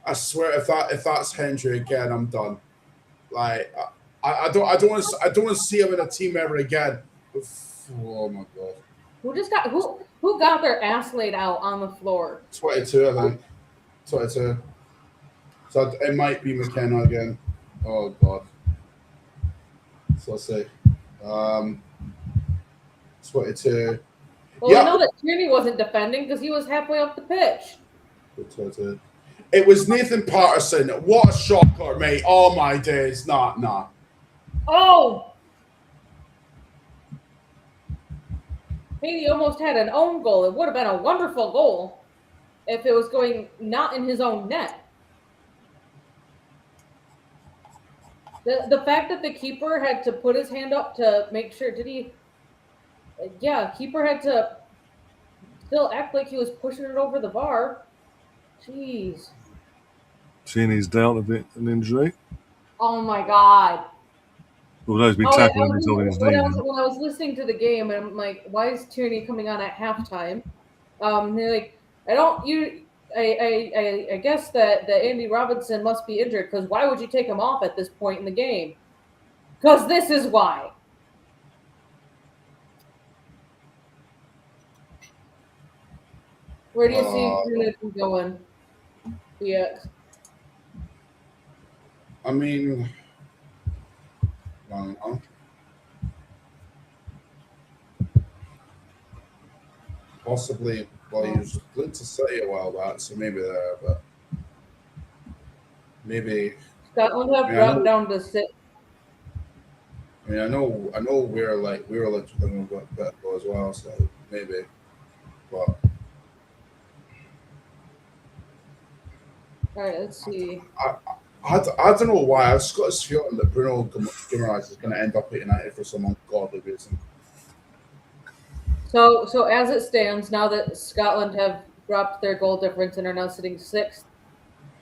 I swear, if that's Hendry again, I'm done. Like, I don't want to see him in a team ever again. Oh my God. Who got their ass laid out on the floor? 22, I think. 22. So it might be McKenna again. Oh God. So let's see. 22. Well, Yeah. we know that Tierney wasn't defending because he was halfway up the pitch. 22. It was Nathan Patterson. What a shocker, mate. Oh my days. Nah. Oh! Haiti almost had an own goal. It would have been a wonderful goal if it was going not in his own net. The fact that the keeper had to put his hand up to make sure, keeper had to still act like he was pushing it over the bar. Jeez. Seeing he's down a bit an injury. Oh my God. Although he's been tackling he's on his knee. When I was listening to the game, and I'm like, why is Tierney coming on at halftime? They're like, I guess that Andy Robinson must be injured because why would you take him off at this point in the game? Because this is why. Where do you see Grunic going? Yeah. I mean, I don't know. Possibly, well, he was linked to City a while back, so maybe there, but maybe. Scotland have dropped down to 6. I mean, I know we were linked with them a bit ago as well, so maybe, but. All right, let's see. I don't know why. I've just got this feeling that Bruno Guimaraes is going to end up at United for some ungodly reason. So as it stands, now that Scotland have dropped their goal difference and are now sitting 6th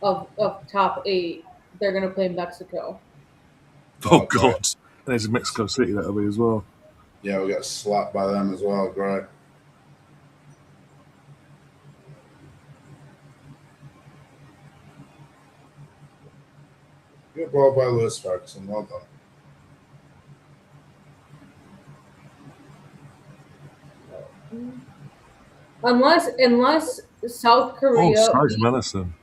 of top 8, they're going to play Mexico. Oh God! And there's Mexico City that'll be as well. Yeah, we'll get slapped by them as well. Great. Good ball by Lewis Ferguson. Well done. Unless South Korea. Oh, Madison.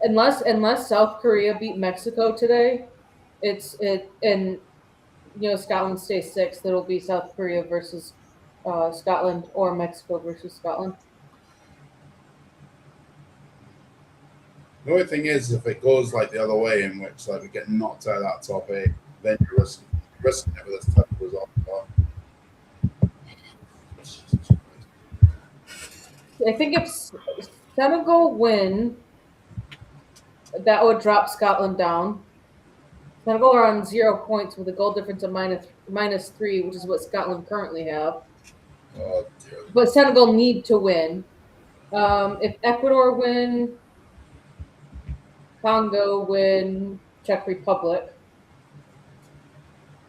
Unless South Korea beat Mexico today, and Scotland stays 6th. It'll be South Korea versus Scotland or Mexico versus Scotland. The only thing is, if it goes like the other way, in which like we get knocked out of that top 8, then you're risking it with this type of result. I think if Senegal win, that would drop Scotland down. Senegal are on 0 points with a goal difference of -3, which is what Scotland currently have. Oh, dear. But Senegal need to win. If Ecuador win, Congo win, Czech Republic,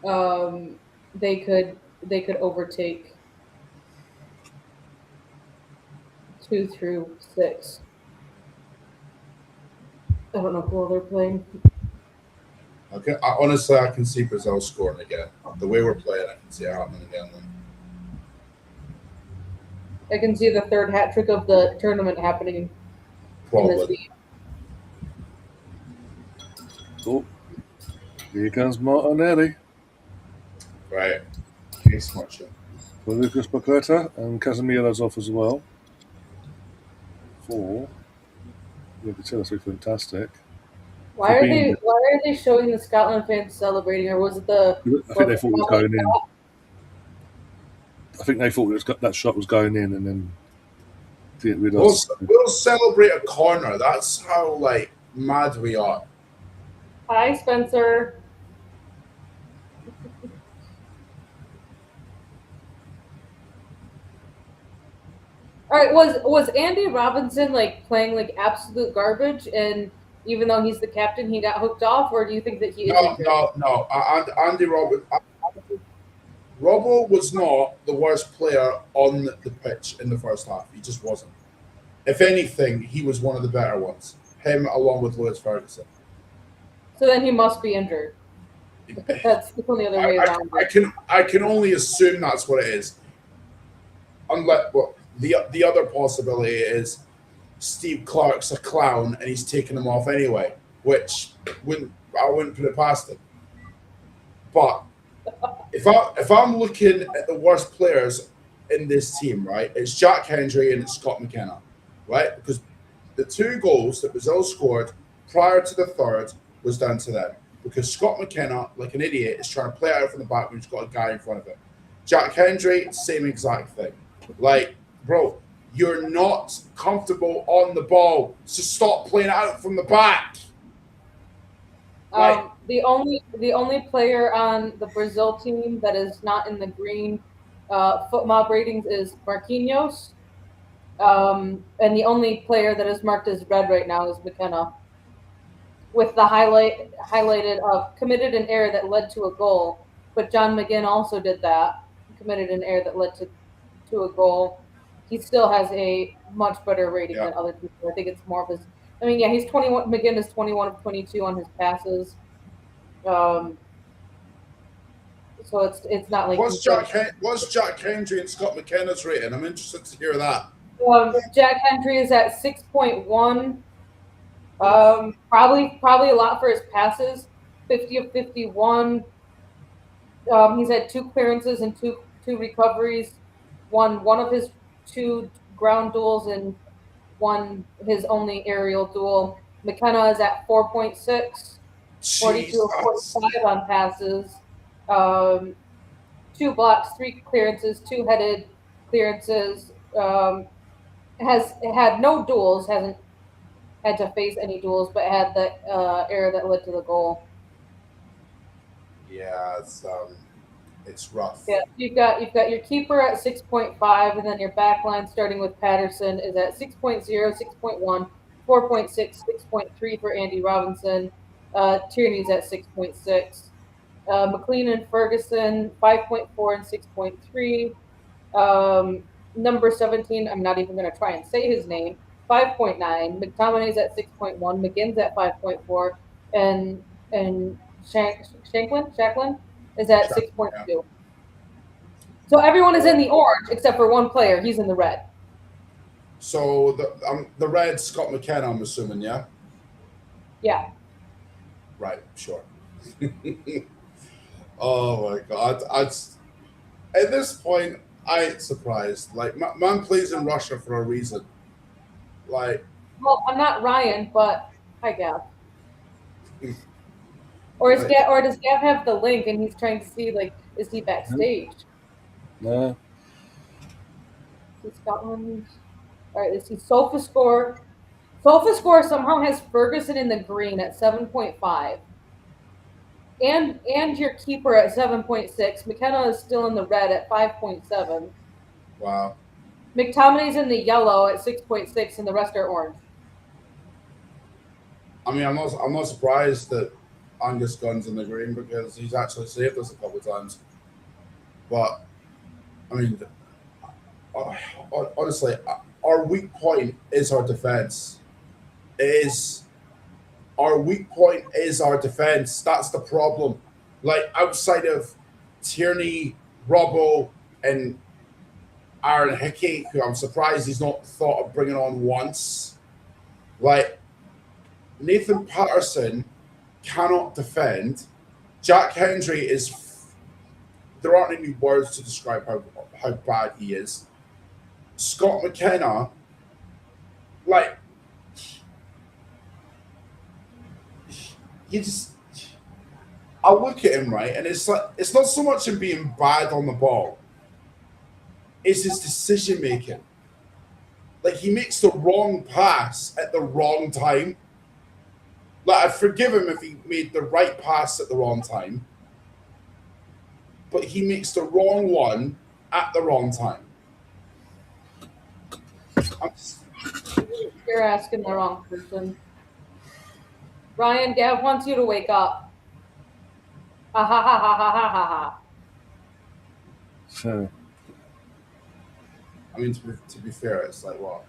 they could overtake 2 through 6. I don't know who they're playing. Okay, honestly, I can see Brazil scoring again. The way we're playing, I can see it happening again. I can see the third hat trick of the tournament happening in this Probably. game. Oh, here comes Martinelli Right. Case watcher. for Lucas Paqueta, and Casemiro's off as well. 4. Yeah, Vitello's fantastic. Fabinho, Why are they showing the Scotland fans celebrating, or was it the I think they thought it was going in. I think they thought that shot was going in, and then didn't realise. We'll celebrate a corner. That's how like mad we are. Hi, Spencer. All right, was Andy Robinson like playing like absolute garbage, and even though he's the captain, he got hooked off, or do you think that he is injured? No. Andy Robbo was not the worst player on the pitch in the first half. He just wasn't. If anything, he was one of the better ones. Him along with Lewis Ferguson. So then he must be injured. That's the only other way around it. I can only assume that's what it is. Unless, well, the other possibility is Steve Clark's a clown and he's taking him off anyway, which I wouldn't put it past him. But if I'm looking at the worst players in this team, right, it's Jack Hendry and it's Scott McKenna, right? Because the 2 goals that Brazil scored prior to the third was down to them. Because Scott McKenna, like an idiot, is trying to play out from the back when he's got a guy in front of him. Jack Hendry, same exact thing. Like, bro, you're not comfortable on the ball, so stop playing out from the back. The only player on the Brazil team that is not in the green foot mob ratings is Marquinhos, and the only player that is marked as red right now is McKenna, with the highlighted of committed an error that led to a goal. But John McGinn also did that, committed an error that led to a goal. He still has a much better rating than other people. I think it's more of his. I mean, yeah, he's 21. McGinn is 21 of 22 on his passes. So it's not like What's Jack Hendry and Scott McKenna's rating? I'm interested to hear that. Jack Hendry is at 6.1. Probably a lot for his passes. 50 of 51. He's had 2 clearances and two recoveries. Won one of his 2 ground duels and won his only aerial duel. McKenna is at 4.6. 42 of 45 on passes. 2 blocks, 3 clearances, 2 headed clearances. Has had no duels, hasn't had to face any duels, but had the error that led to the goal. Yeah, it's rough. Yeah, you've got your keeper at 6.5, and then your back line starting with Patterson is at 6.0, 6.1, 4.6, 6.3 for Andy Robinson. Tierney's at 6.6. McLean and Ferguson 5.4 and 6.3. Number 17, I'm not even going to try and say his name. 5.9. McTominay's at 6.1. McGinn's at 5.4, and Shacklin is at 6.2. Yeah. So everyone is in the orange except for one player. He's in the red. So the red Scott McKenna, I'm assuming, yeah. Yeah. Right. Sure. Oh my God! At this point, I ain't surprised. Like, man plays in Russia for a reason. Like, well, I'm not Ryan, but hi, Gav. Or does Gav have the link and he's trying to see, like, is he backstage? No. Is Scotland? All right, let's see. SofaScore. SofaScore somehow has Ferguson in the green at 7.5. And your keeper at 7.6. McKenna is still in the red at 5.7. Wow. McTominay's in the yellow at 6.6, and the rest are orange. I mean, I'm not surprised that Angus Gunn's in the green because he's actually saved us a couple of times. But I mean, honestly, our weak point is our defense. It is our weak point is our defense. That's the problem. Like outside of Tierney, Robbo, and Aaron Hickey, who I'm surprised he's not thought of bringing on once. Like Nathan Patterson cannot defend. Jack Hendry is. There aren't any words to describe how bad he is. Scott McKenna, like, you just. I look at him, right, and it's like it's not so much him being bad on the ball. It's his decision making. Like he makes the wrong pass at the wrong time. Like I'd forgive him if he made the right pass at the wrong time, but he makes the wrong one at the wrong time. You're asking the wrong person. Ryan, Gav wants you to wake up. Ha ha ha ha ha ha ha. So, I mean, to be fair, it's like, well,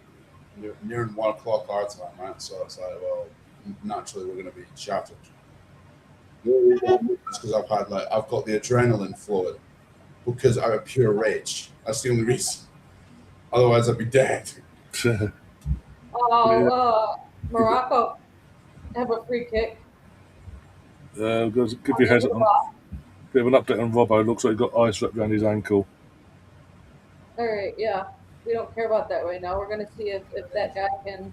nearing 1 o'clock our time, right? So it's like, well, naturally we're going to be shattered. It's because I've got the adrenaline flowing because I'm a pure rage. That's the only reason. Otherwise, I'd be dead. Morocco have a free kick. give you a heads up. Bit of an update on Robbo. Looks like he got ice wrapped around his ankle. All right, yeah. We don't care about that right now. We're going to see if that guy can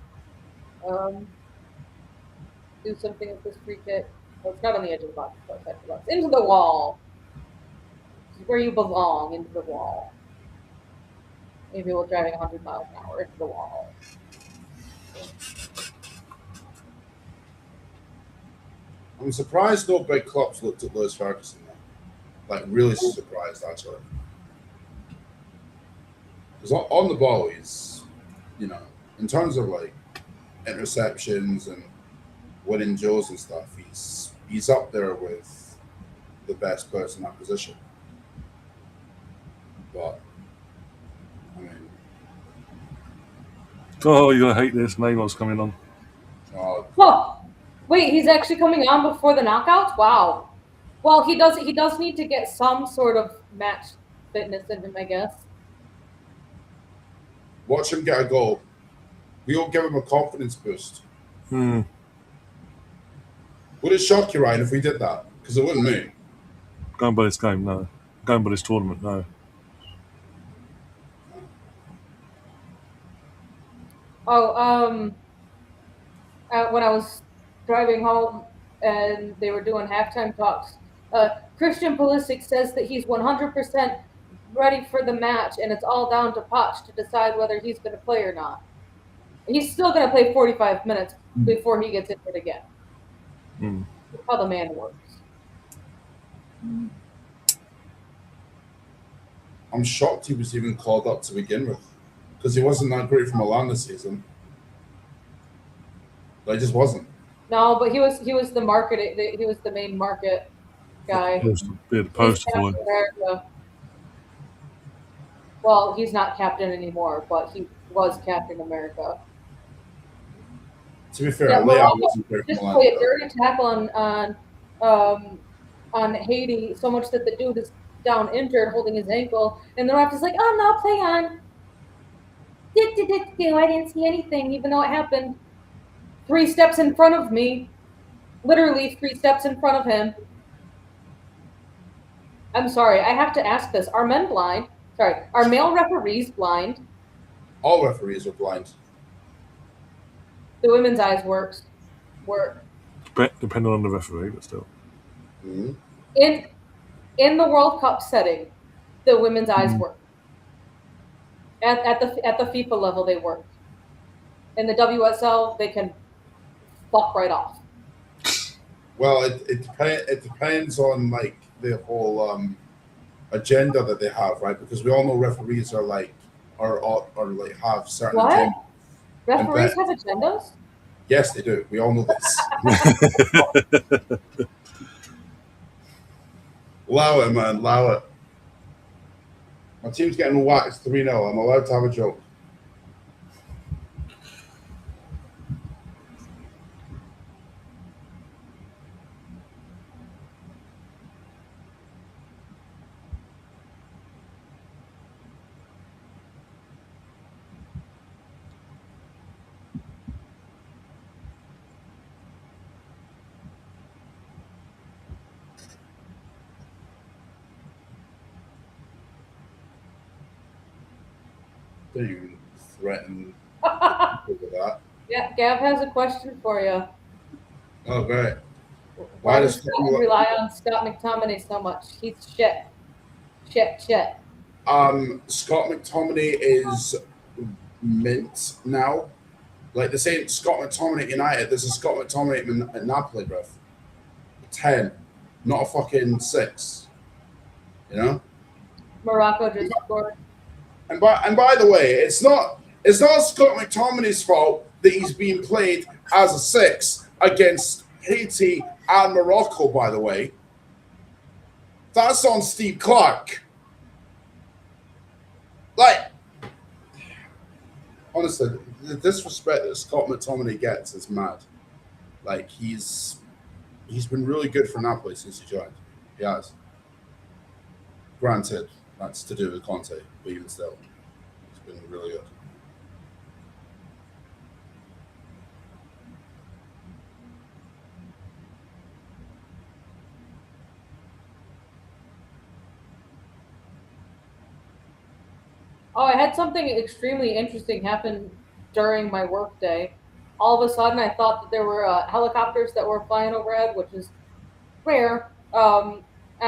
do something with this free kick. Well, it's not on the edge of the box. It's outside the box. Into the wall. This is where you belong, into the wall. Maybe we're driving 100 miles an hour into the wall. I'm surprised no big clubs looked at Lewis Ferguson. Like, really surprised, actually. Because on the ball, he's, in terms of, like, interceptions and winning Joes and stuff, he's up there with the best players in that position. But, I mean... Oh, you're going to hate this. Neymar's coming on. Huh. Wait, he's actually coming on before the knockouts? Wow. Well, he does need to get some sort of match fitness in him, I guess. Watch him get a goal. We'll give him a confidence boost. Would it shock you, Ryan, if we did that? Because it wouldn't me. Going by this game, no. Going by this tournament, no. When I was driving home and they were doing halftime talks, Christian Pulisic says that he's 100% ready for the match, and it's all down to Poch to decide whether he's going to play or not. He's still going to play 45 minutes before he gets injured again. That's how the man works. I'm shocked he was even called up to begin with, because he wasn't that great for Milan this season. He just wasn't. No, but he was the market. He was the main market guy. Be the poster boy. Well, he's not captain anymore, but he was Captain America. To be fair, Leao wasn't great for just Milan. play a dirty tackle on Haiti, so much that the dude is down injured, holding his ankle, and the ref is like, "Oh no, play on." I didn't see anything, even though it happened 3 steps in front of me, literally 3 steps in front of him. I'm sorry, I have to ask this: are men blind? Sorry, are male referees blind? All referees are blind. The women's eyes work. Depending on the referee, but still. Mm-hmm. In the World Cup setting, the women's eyes work. At the FIFA level, they work. In the WSL, they can fuck right off. Well, it depends on like the whole agenda that they have, right? Because we all know referees are like have certain What? agendas. Referees have agendas? Yes, they do. We all know this. Allow it, man. Allow it. My team's getting waxed 3-0. I'm allowed to have a joke. Don't even threaten with that. Yeah, Gav has a question for you. Oh, great. Why does Scott rely on Scott McTominay so much? He's shit. Shit. Scott McTominay is mint now. Like this ain't Scott McTominay at United. This is Scott McTominay at Napoli, bruv. 10, not a fucking 6. You know. Morocco just scored. And by the way, it's not Scott McTominay's fault that he's being played as a 6 against Haiti and Morocco. By the way, that's on Steve Clark. Like, honestly, the disrespect that Scott McTominay gets is mad. Like, he's been really good for Napoli since he joined. He has. Granted, that's to do with Conte, but even still, he's been really good. Oh, I had something extremely interesting happen during my workday. All of a sudden, I thought that there were helicopters that were flying overhead, which is rare. And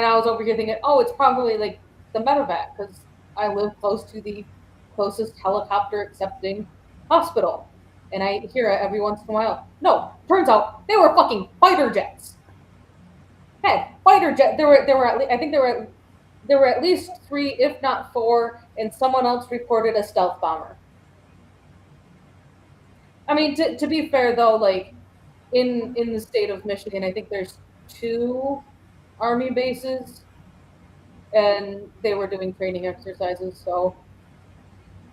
I was over here thinking, oh, it's probably like the medevac because I live close to the closest helicopter accepting hospital, and I hear it every once in a while. No, turns out they were fucking fighter jets. Hey, fighter jet. There were I think there were at least 3, if not 4, and someone else reported a stealth bomber. I mean, to be fair though, like in the state of Michigan, I think there's 2 Army bases, and they were doing training exercises. So,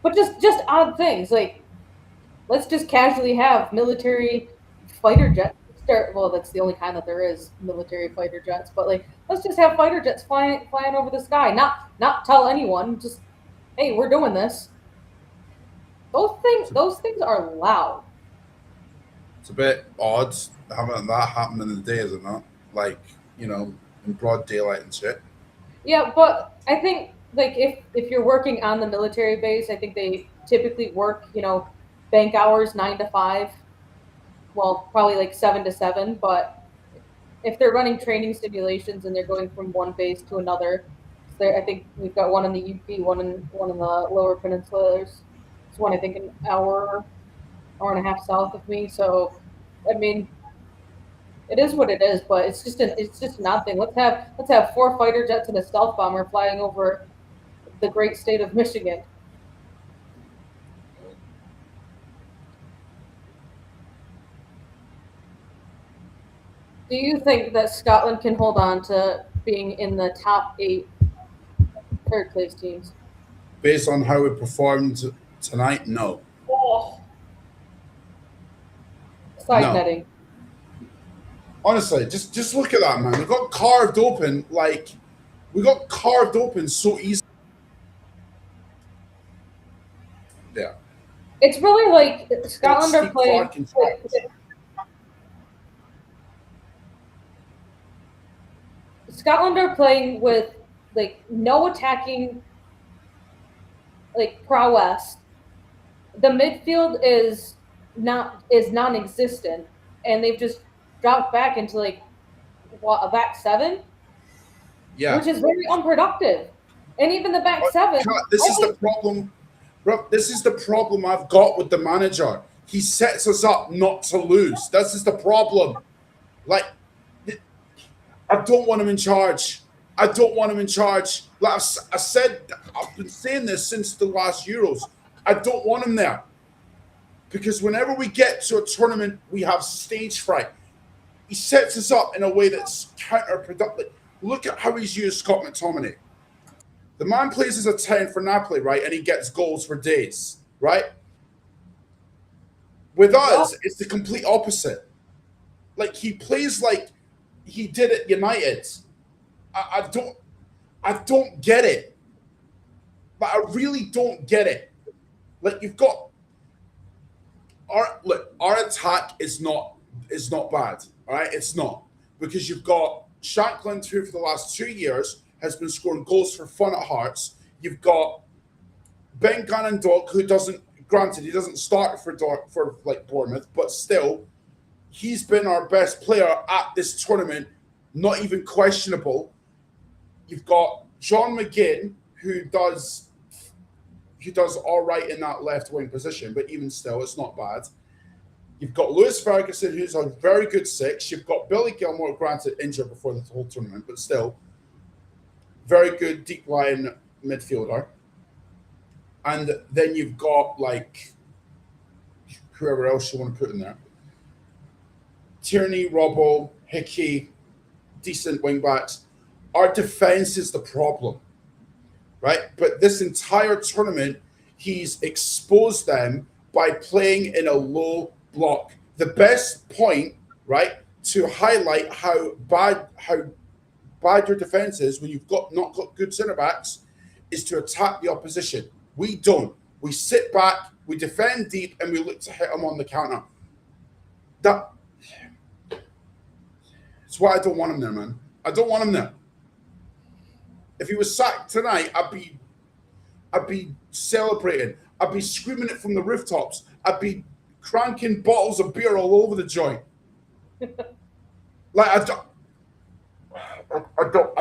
but just odd things. Like, let's just casually have military fighter jets start. Well, that's the only kind that there is, military fighter jets. But like, let's just have fighter jets flying over the sky. Not tell anyone. Just, hey, we're doing this. Those things are loud. It's a bit odd having that happen in the day, is it not? Like, you know, in broad daylight and shit. Yeah, but I think like if you're working on the military base, I think they typically work, bank hours 9 to 5. Well, probably like 7 to 7, but if they're running training simulations and they're going from one base to another, I think we've got one in the UP, one in the Lower Peninsula. There's one I think an hour and a half south of me. So, I mean, it is what it is, but it's just an odd thing. Let's have 4 fighter jets and a stealth bomber flying over the great state of Michigan. Do you think that Scotland can hold on to being in the top 8 third place teams? Based on how we performed tonight, no. Oh. Side No. netting. Honestly, just look at that, man. We got carved open so easily. Yeah. It's really like Scotland are playing. Scotland are playing with like no attacking like prowess. The midfield is non-existent, and they've just dropped back into like a back 7, Yeah. which is very unproductive. And even the back 7. This is the problem, bro. This is the problem I've got with the manager. He sets us up not to lose. This is the problem. Like, I don't want him in charge. I don't want him in charge. Like I've been saying this since the last Euros. I don't want him there. Because whenever we get to a tournament, we have stage fright. He sets us up in a way that's counterproductive. Look at how he's used Scott McTominay. The man plays as a 10 for Napoli, right? And he gets goals for days, right? With us, it's the complete opposite. Like, he plays like he did at United. I don't get it. But I really don't get it. Like, you've got our attack is not bad, all right? It's not, because you've got Shankland, who for the last 2 years has been scoring goals for fun at Hearts. You've got Ben Gannon-Dock, who doesn't, granted, he doesn't start for like Bournemouth, but still, he's been our best player at this tournament, not even questionable. You've got John McGinn, who does all right in that left wing position, but even still, it's not bad. You've got Lewis Ferguson, who's a very good six. You've got Billy Gilmore, granted injured before the whole tournament, but still, very good deep line midfielder. And then you've got like whoever else you want to put in there. Tierney, Robbo, Hickey, decent wing backs. Our defense is the problem, right? But this entire tournament, he's exposed them by playing in a low block. The best point, right, to highlight how bad your defense is when you've not got good centre backs is to attack the opposition. We don't. We sit back, we defend deep, and we look to hit them on the counter. That's why I don't want him there, man. I don't want him there. If he was sacked tonight, I'd be celebrating. I'd be screaming it from the rooftops. I'd be cranking bottles of beer all over the joint. Like I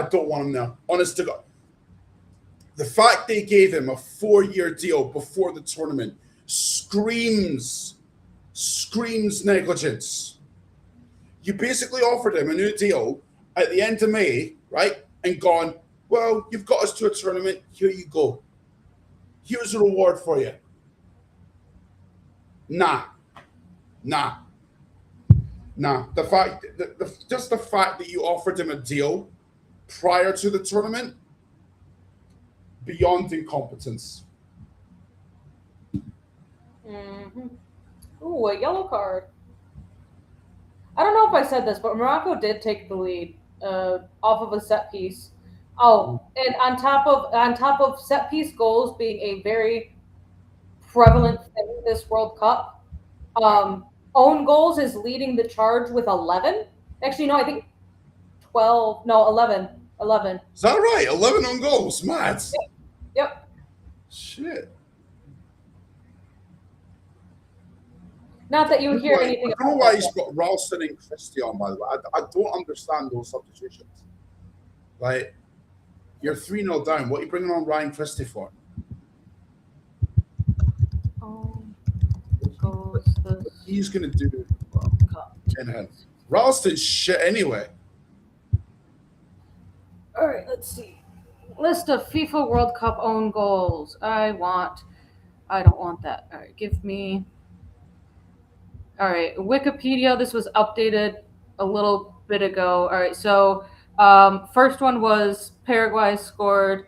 don't want him there. Honest to God. The fact they gave him a 4-year deal before the tournament screams negligence. You basically offered him a new deal at the end of May, right? And gone, well, you've got us to a tournament. Here you go. Here's a reward for you. Nah. The fact, just the fact that you offered him a deal prior to the tournament, beyond incompetence. Mm-hmm. Ooh, a yellow card. I don't know if I said this, but Morocco did take the lead off of a set piece. Oh, and on top of set piece goals being a very prevalent thing this World Cup, own goals is leading the charge with 11. Actually, no, I think 12. No, 11. 11. Is that right? 11 on goals, mad. Yep. Shit. Not that you hear anything. I don't know why he's got Ralston and Christie on, by the way. I don't understand those substitutions. Like, you're 3-0 down. What are you bringing on Ryan Christie for? He's going to do in him. Ralston's shit anyway. All right, let's see. List of FIFA World Cup own goals. I don't want that. All right, give me. All right, Wikipedia. This was updated a little bit ago. All right, so first one was Paraguay scored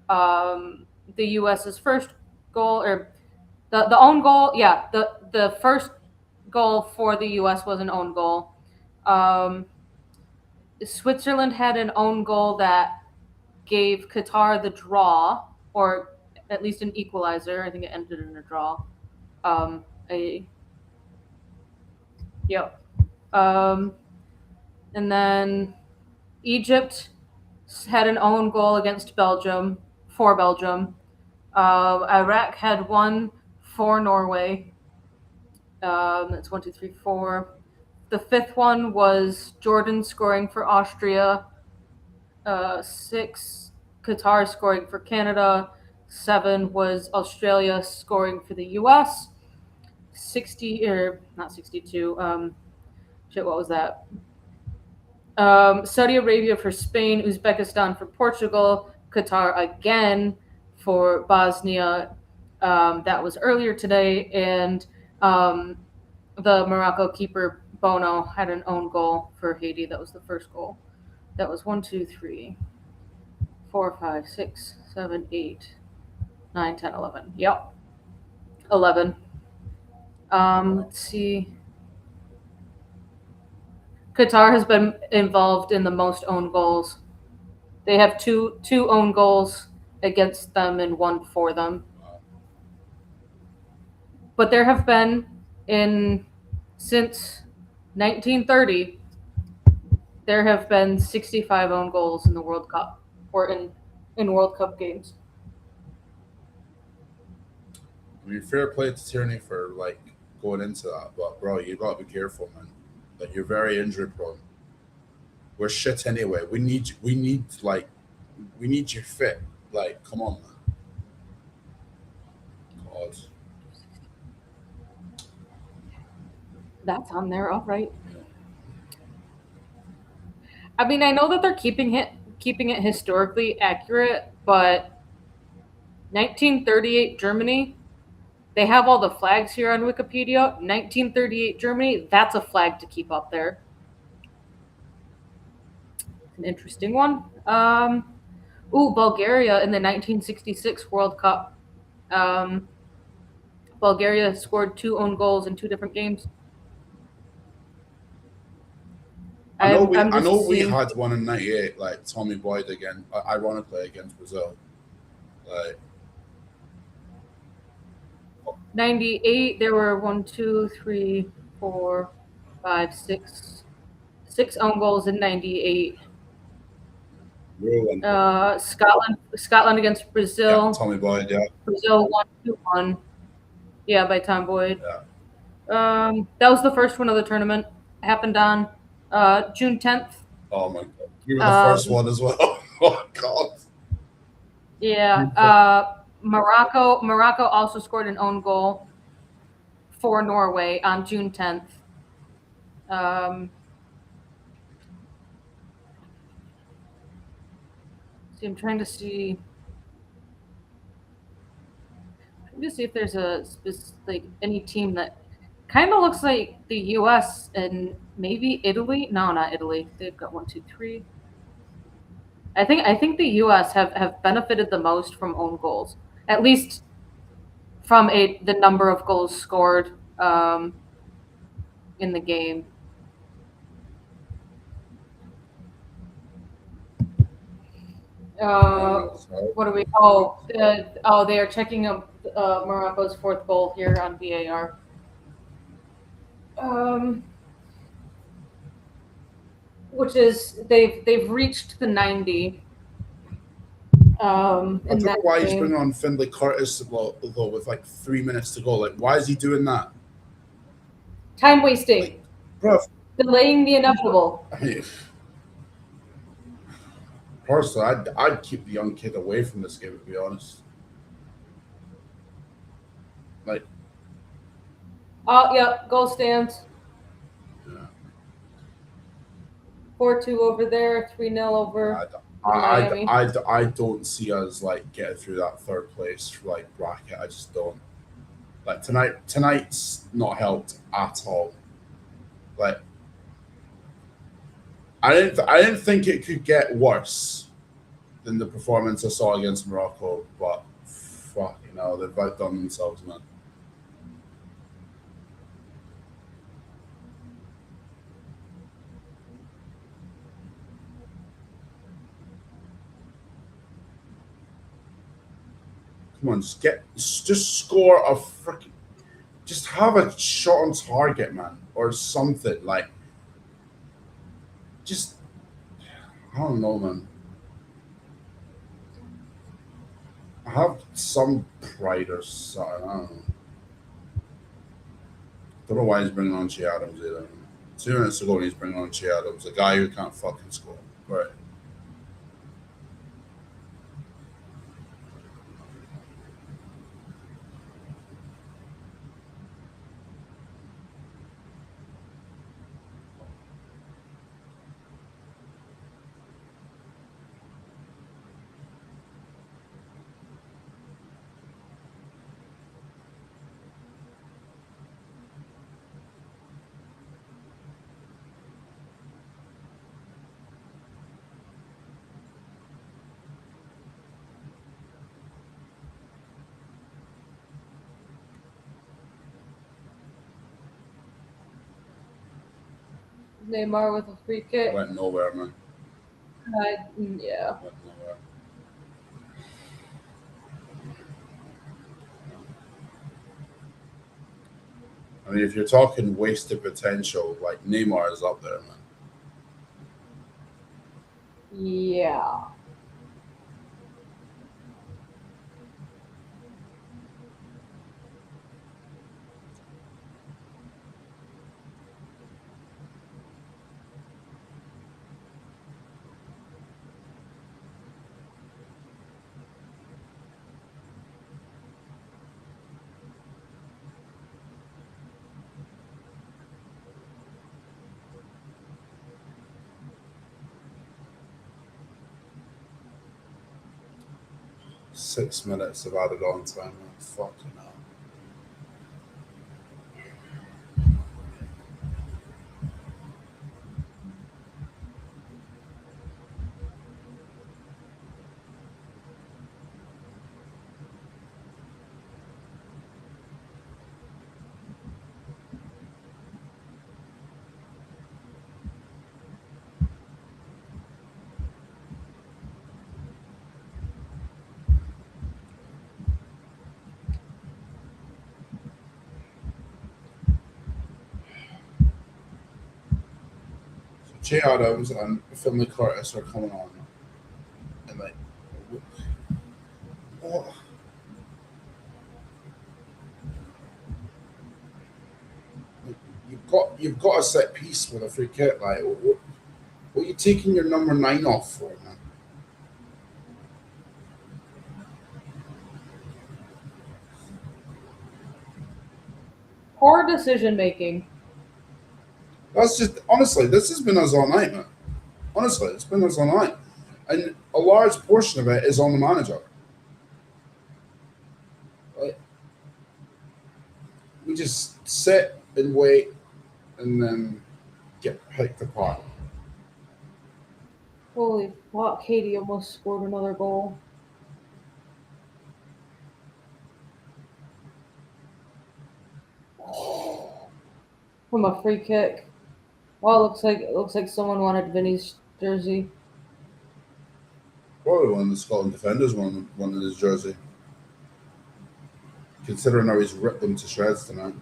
the U.S.'s first goal, or the own goal. Yeah, the first goal for the U.S. was an own goal. Switzerland had an own goal that gave Qatar the draw, or at least an equalizer. I think it ended in a draw. And then Egypt had an own goal against Belgium, for Belgium. Iraq had one for Norway. That's 1, 2, 3, 4. The fifth one was Jordan scoring for Austria. 6, Qatar scoring for Canada. 7 was Australia scoring for the U.S. 60, or not 62. What was that? Saudi Arabia for Spain, Uzbekistan for Portugal, Qatar again for Bosnia. That was earlier today, and the Morocco keeper Bono had an own goal for Haiti. That was the first goal. That was 1, 2, 3, 4, 5, 6, 7, 8, 9, 10, 11. Yep. 11. Let's see. Qatar has been involved in the most own goals. They have two own goals against them and 1 for them. But there have been, since 1930, there have been 65 own goals in the World Cup, or in World Cup games. I mean, fair play to Tierney for like going into that, but bro, you gotta be careful, man. Like you're very injury prone. We're shit anyway. We need you fit. Like, come on, man. God. That's on there, all right. Yeah. I mean, I know that they're keeping it historically accurate, but 1938 Germany, they have all the flags here on Wikipedia. 1938 Germany, that's a flag to keep up there. An interesting one. Bulgaria in the 1966 World Cup. Um, Bulgaria scored 2 own goals in 2 different games. I'm I just know we seeing had one in '98, like Tommy Boyd again, ironically against Brazil. Like 98. There were 6 own goals in 98. ruined. Scotland against Yeah, Brazil. Tommy Boyd. Yeah, Brazil won 2-1. Yeah, by Tom Boyd. yeah. That was the first one of the tournament. It happened on June 10th. Oh my God, you were the first Um, one as well. Oh God. yeah. Morocco also scored an own goal for Norway on June 10th. See, I'm trying to see if there's like any team that kind of looks like the U.S. and maybe Italy. No, not Italy. They've got 1, 2, 3. I think the U.S. have benefited the most from own goals, at least from the number of goals scored in the game. What do we? They are checking up Morocco's 4th goal here on VAR. Which is they've reached the 90 I in don't know that why he's game. bringing on Findlay Curtis though, with like 3 minutes to go. Like, why is he doing that? Time wasting, Like, bro, delaying the inevitable. I mean, personally, I'd keep the young kid away from this game, to be honest. Like, Oh, yeah, goal stands. yeah. 4-2 over there, 3-0 over Miami. I don't see us like getting through that third place like bracket. I just don't. Like tonight's not helped at all. Like I didn't think it could get worse than the performance I saw against Morocco, but fuck, they've outdone themselves, man. Come on, just score a freaking, just have a shot on target, man, or something. Like, just I don't know, man. I have some pride or something. I don't know. Don't know why he's bringing on Che Adams either. 2 minutes ago, he's bringing on Che Adams, a guy who can't fucking score. Right. Neymar with a free kick. Went nowhere, man. Yeah. Went nowhere. I mean, if you're talking wasted potential, like Neymar is up there, man. Yeah. 6 minutes of added on time. Fucking hell. So Jay Adams and Finley Curtis are coming on, and like, what? You've got a set piece with a free kick. Like, what are you taking your number 9 off for, man? Poor decision making. That's just honestly, this has been us all night, man. Honestly, it's been us all night, and a large portion of it is on the manager. Like, we just sit and wait, and then get picked apart. Holy fuck, Katie almost scored another goal. From a free kick. Well, it looks like someone wanted Vinny's jersey. Probably one of the Scotland defenders wanted his jersey. Considering how he's ripped them to shreds tonight.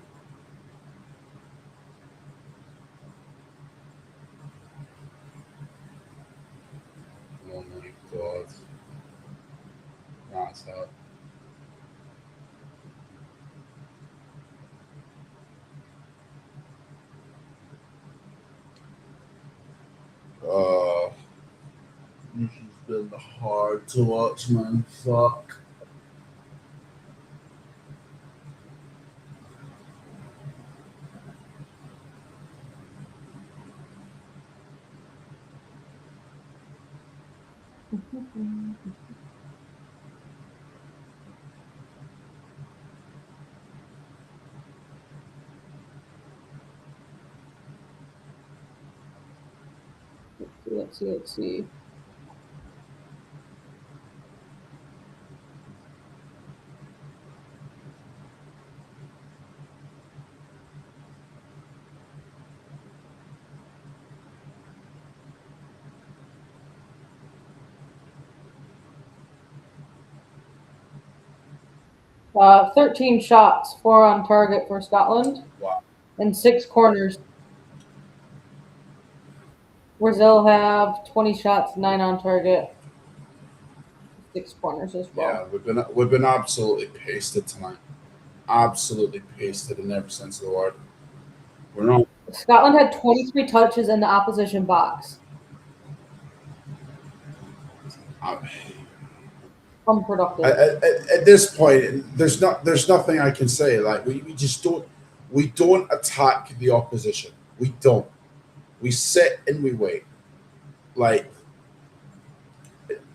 Oh my god. That's hard. This has been hard to watch, man. Fuck. Let's see. Uh, 13 shots, 4 on target for Scotland, Wow. and 6 corners. Brazil have 20 shots, 9 on target, 6 corners as well. Yeah, we've been absolutely pasted tonight. Absolutely pasted in every sense of the word. We're not. Scotland had 23 touches in the opposition box. Unproductive. At this point, there's nothing I can say. Like, we just don't attack the opposition. We don't. We sit and we wait. Like,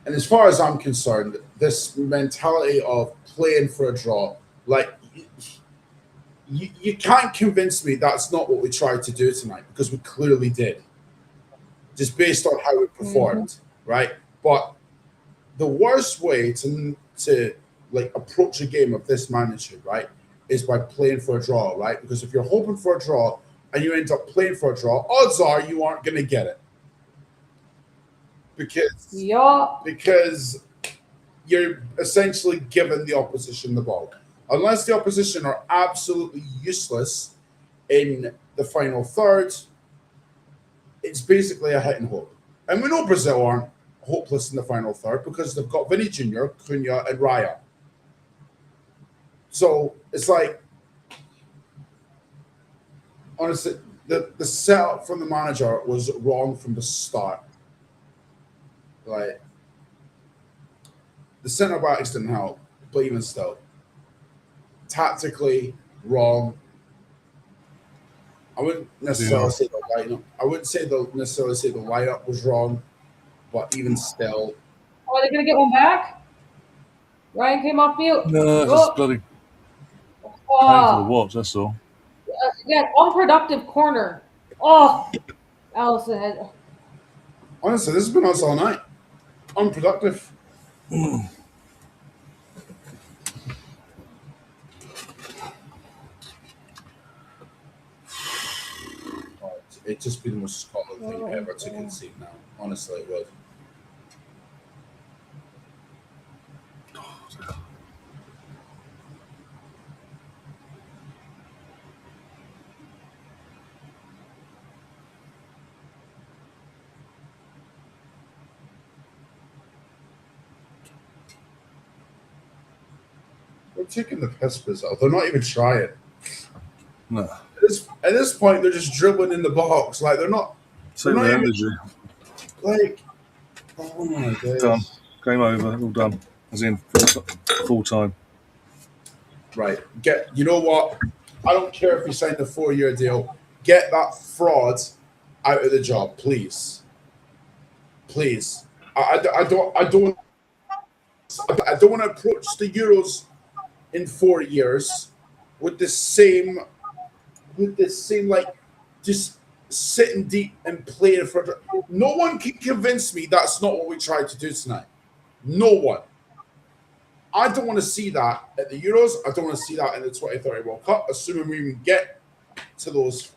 and as far as I'm concerned, this mentality of playing for a draw, like, you can't convince me that's not what we tried to do tonight, because we clearly did, just based on how we performed, right? But the worst way to like approach a game of this magnitude, right, is by playing for a draw, right? Because if you're hoping for a draw and you end up playing for a draw, odds are you aren't going to get it, because you're essentially giving the opposition the ball. Unless the opposition are absolutely useless in the final third, it's basically a hit and hope. And we know Brazil aren't hopeless in the final third because they've got Vinny Jr., Cunha, and Raya. So it's like, honestly, the setup from the manager was wrong from the start. Like, the centre backs didn't help, but even still, tactically wrong. I wouldn't necessarily say the lineup. I wouldn't necessarily say the lineup was wrong, but even still. Are they going to get one back? Ryan came off mute. No, it's Oh, just bloody painful to watch. That's all. again, unproductive corner. Oh, Allison had. Honestly, this has been us all night. Unproductive. It's just been the most Scotland thing ever to concede now. Honestly, it was. They're taking the piss out. They're not even trying. No. At this point, they're just dribbling in the box. Like they're not. Save the energy. Like, oh my days. Done. Game over. All done. As in full time. Right. You know what? I don't care if he signed a 4-year deal. Get that fraud out of the job, please. Please. I don't want to approach the Euros in 4 years with the same like just sitting deep and playing for. No one can convince me that's not what we tried to do tonight. No one. I don't want to see that at the Euros. I don't want to see that in the 2030 World Cup, assuming we even get to those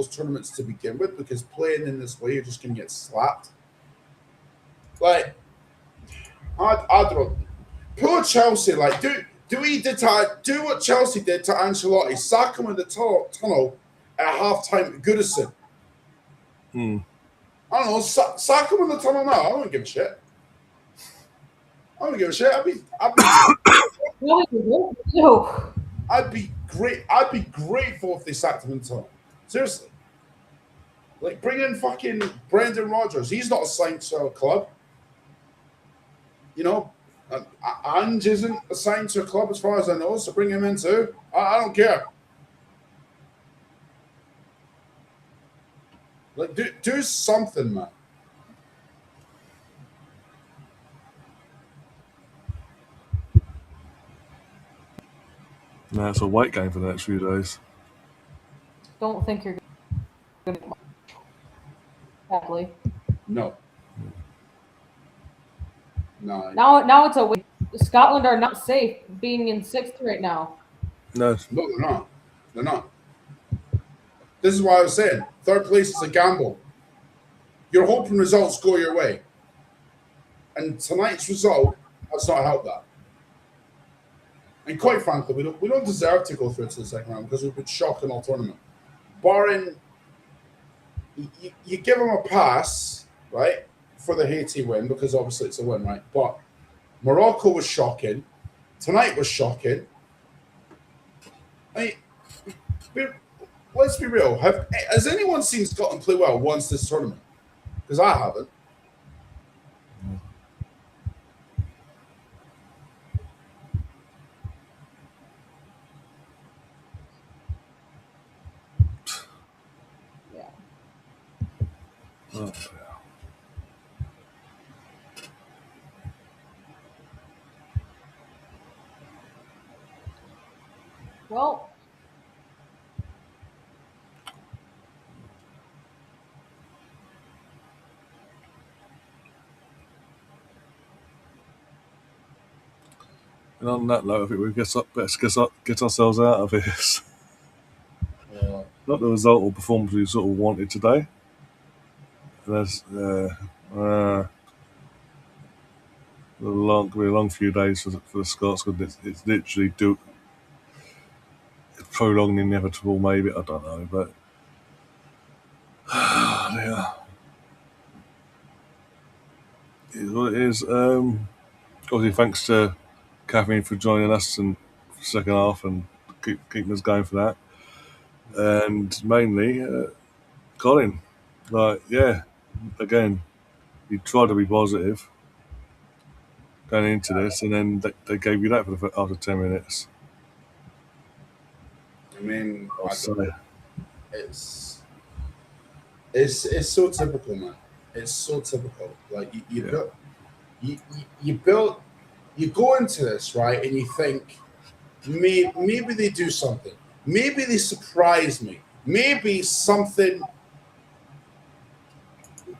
tournaments to begin with, because playing in this way, you're just going to get slapped. Like, I don't know. Poor Chelsea, like, do what Chelsea did to Ancelotti. Sack him in the tunnel at halftime. Goodison. I don't know. Sack him in the tunnel now. I don't give a shit. I don't give a shit. I'd be grateful if they sacked him in the tunnel. Seriously. Like, bring in fucking Brendan Rodgers. He's not assigned to a club. You know, Ange isn't assigned to a club as far as I know, so bring him in too. I don't care. Like, do something, man. No, it's a weight game for the next few days. Don't think you're going to exactly. No. Now it's a win. Scotland are not safe being in 6th right now. No, they're not. They're not. This is why I was saying 3rd place is a gamble. You're hoping results go your way, and tonight's result has not helped that. And quite frankly, we don't deserve to go through to the second round because we've been shocking all tournament. Barring you give them a pass, right, for the Haiti win, because obviously it's a win, right? But Morocco was shocking. Tonight was shocking. I mean, let's be real. Has anyone seen Scotland play well once this tournament? Because I haven't. Yeah. Oh. Well, and on that note, I think we get ourselves out of this. Yeah. Not the result or performance we sort of wanted today. There's a long few days for the Scots, because it's literally prolonged inevitable, maybe, I don't know, but yeah, it is what it is. Obviously, thanks to Catherine for joining us and for the second half and keeping us going for that, and mainly Colin. Like, yeah, again, you try to be positive going into this, and then they gave you that after 10 minutes. I mean, So, it's so typical, man. It's so typical. Like you built you go into this, right, and you think, maybe they do something. Maybe they surprise me. Maybe something.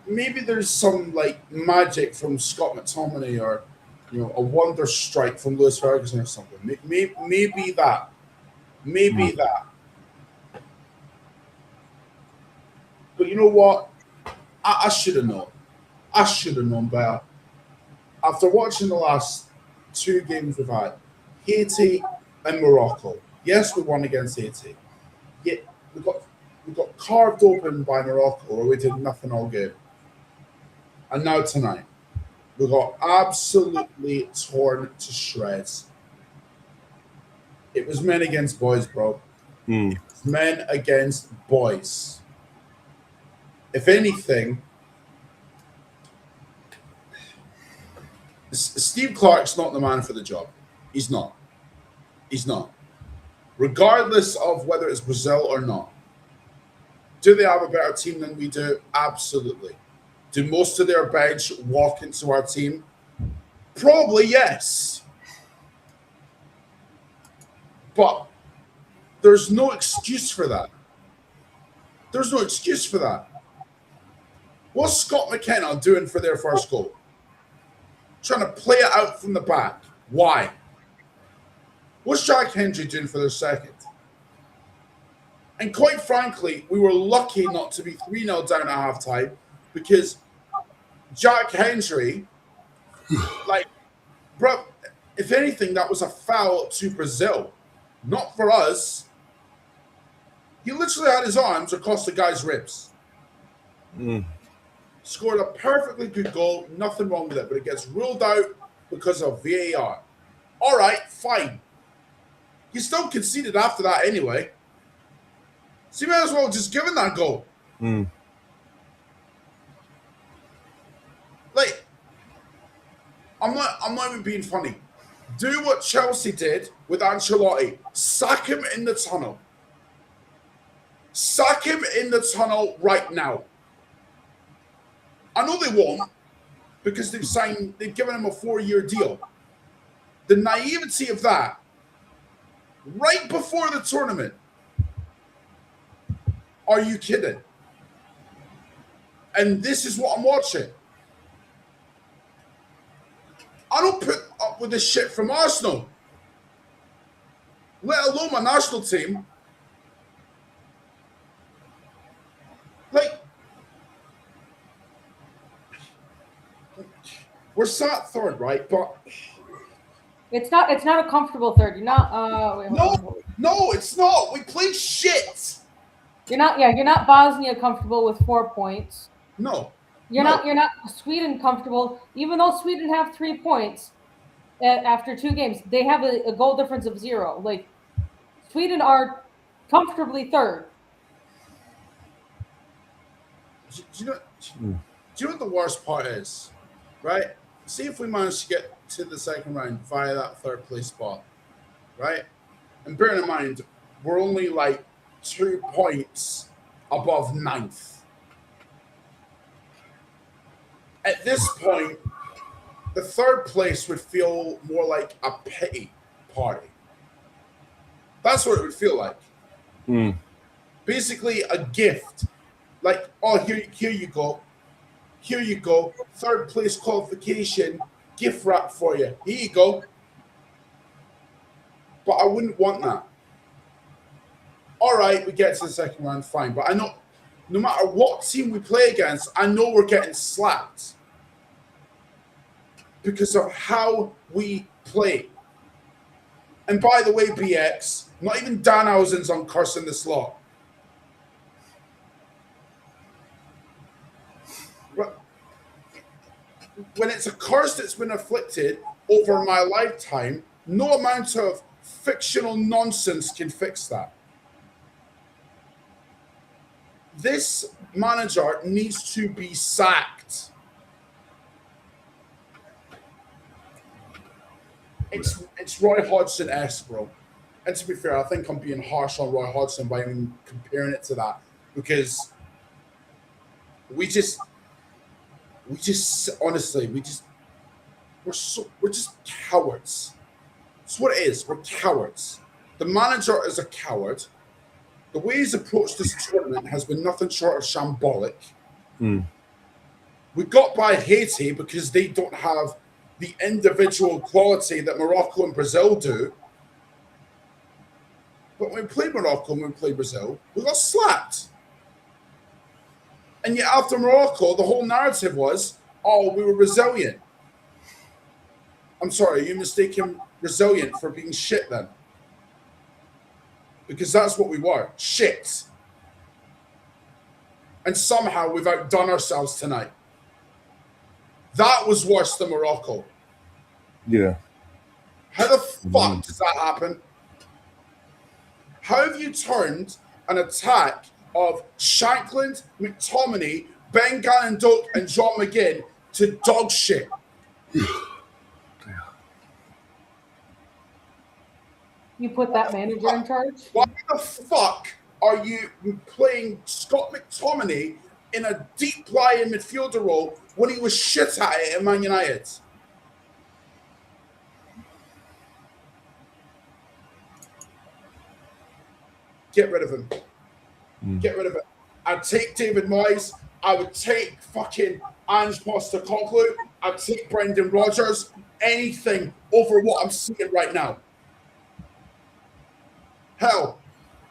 Maybe there's some like magic from Scott McTominay, or a wonder strike from Lewis Ferguson or something. Maybe that. Maybe that. But you know what? I should have known. I should have known better. After watching the last two games we've had, Haiti and Morocco. Yes, we won against Haiti. Yet we got carved open by Morocco, or we did nothing all game. And now tonight, we got absolutely torn to shreds. It was men against boys, bro. Men against boys. If anything, Steve Clark's not the man for the job. He's not. He's not. Regardless of whether it's Brazil or not. Do they have a better team than we do? Absolutely. Do most of their bench walk into our team? Probably yes. But there's no excuse for that. There's no excuse for that. What's Scott McKenna doing for their first goal? Trying to play it out from the back. Why? What's Jack Hendry doing for their second? And quite frankly, we were lucky not to be 3-0 down at halftime, because Jack Hendry, like, bro, if anything, that was a foul to Brazil, not for us. He literally had his arms across the guy's ribs. Scored a perfectly good goal, nothing wrong with it, but it gets ruled out because of VAR. All right, fine. You still conceded after that anyway. So you may as well just give him that goal. Like, I'm not even being funny. Do what Chelsea did with Ancelotti. Sack him in the tunnel. Sack him in the tunnel right now. I know they won't, because they've given him a 4-year deal. The naivety of that, right before the tournament. Are you kidding? And this is what I'm watching. I don't put up with this shit from Arsenal, let alone my national team. Like, we're sat third, right? But it's not a comfortable third. You're not. Wait, no, it's not. We played shit. You're not Bosnia comfortable with 4 points. No. You're not Sweden comfortable, even though Sweden have 3 points after 2 games. They have a goal difference of 0. Like, Sweden are comfortably third. Do you know what the worst part is? Right? See if we manage to get to the second round via that third place spot. Right? And bearing in mind, we're only like 2 points above 9th. At this point, the third place would feel more like a pity party. That's what it would feel like. Basically, a gift. Like, oh, here you go. Here you go. Third place qualification, gift wrap for you. Here you go. But I wouldn't want that. All right, we get to the second round, fine. But I know, no matter what team we play against, I know we're getting slapped because of how we play. And by the way, BX, not even Danhausen's on cursing this lot. When it's a curse that's been afflicted over my lifetime, no amount of fictional nonsense can fix that. This manager needs to be sacked. It's Roy Hodgson-esque, bro. And to be fair, I think I'm being harsh on Roy Hodgson by even comparing it to that, because we just honestly, we're just cowards. That's what it is. We're cowards. The manager is a coward. The way he's approached this tournament has been nothing short of shambolic. We got by Haiti because they don't have the individual quality that Morocco and Brazil do. But when we played Morocco and when we played Brazil, we got slapped. And yet after Morocco, the whole narrative was, oh, we were resilient. I'm sorry, are you mistaking resilient for being shit then? Because that's what we were, shit. And somehow we've outdone ourselves tonight. That was worse than Morocco. Yeah. How the fuck does that happen? How have you turned an attack of Shankland, McTominay, Ben Gannon-Doak, and John McGinn to dog shit? You put that manager in charge? Why the fuck are you playing Scott McTominay in a deep lying midfielder role when he was shit at it at Man United? Get rid of him. Get rid of it. I'd take David Moyes. I would take fucking Ange Postecoglou. I'd take Brendan Rodgers. Anything over what I'm seeing right now. Hell,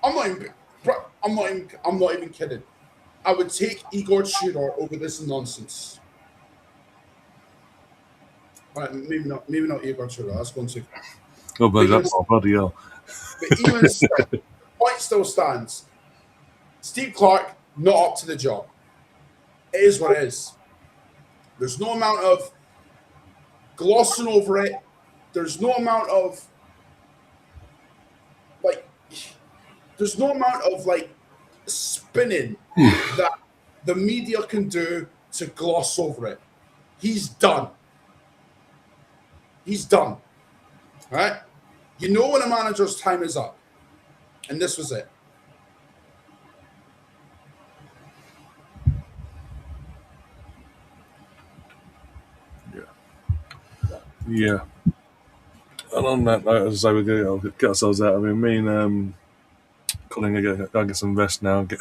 I'm not even kidding. I would take Igor Tudor over this nonsense. All right, maybe not Igor Tudor. That's going too far. Oh, but that's bloody hell. But even still, point still stands. Steve Clark, not up to the job. It is what it is. There's no amount of glossing over it. There's no amount of spinning that the media can do to gloss over it. He's done. He's done. All right? You know when a manager's time is up. And this was it. Yeah. And on that note, as I say, we're going to get ourselves out. I mean, me and Colin are going to get some rest now and get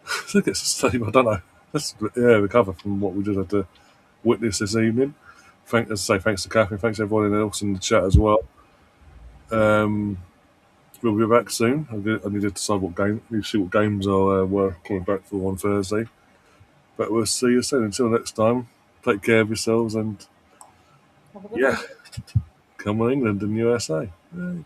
some sleep. I don't know. Let's recover from what we just had to witness this evening. Thanks to Catherine. Thanks to everyone else in the chat as well. We'll be back soon. I need to decide what games we're coming back for on Thursday. But we'll see you soon. Until next time, take care of yourselves and come on England and USA. Yay.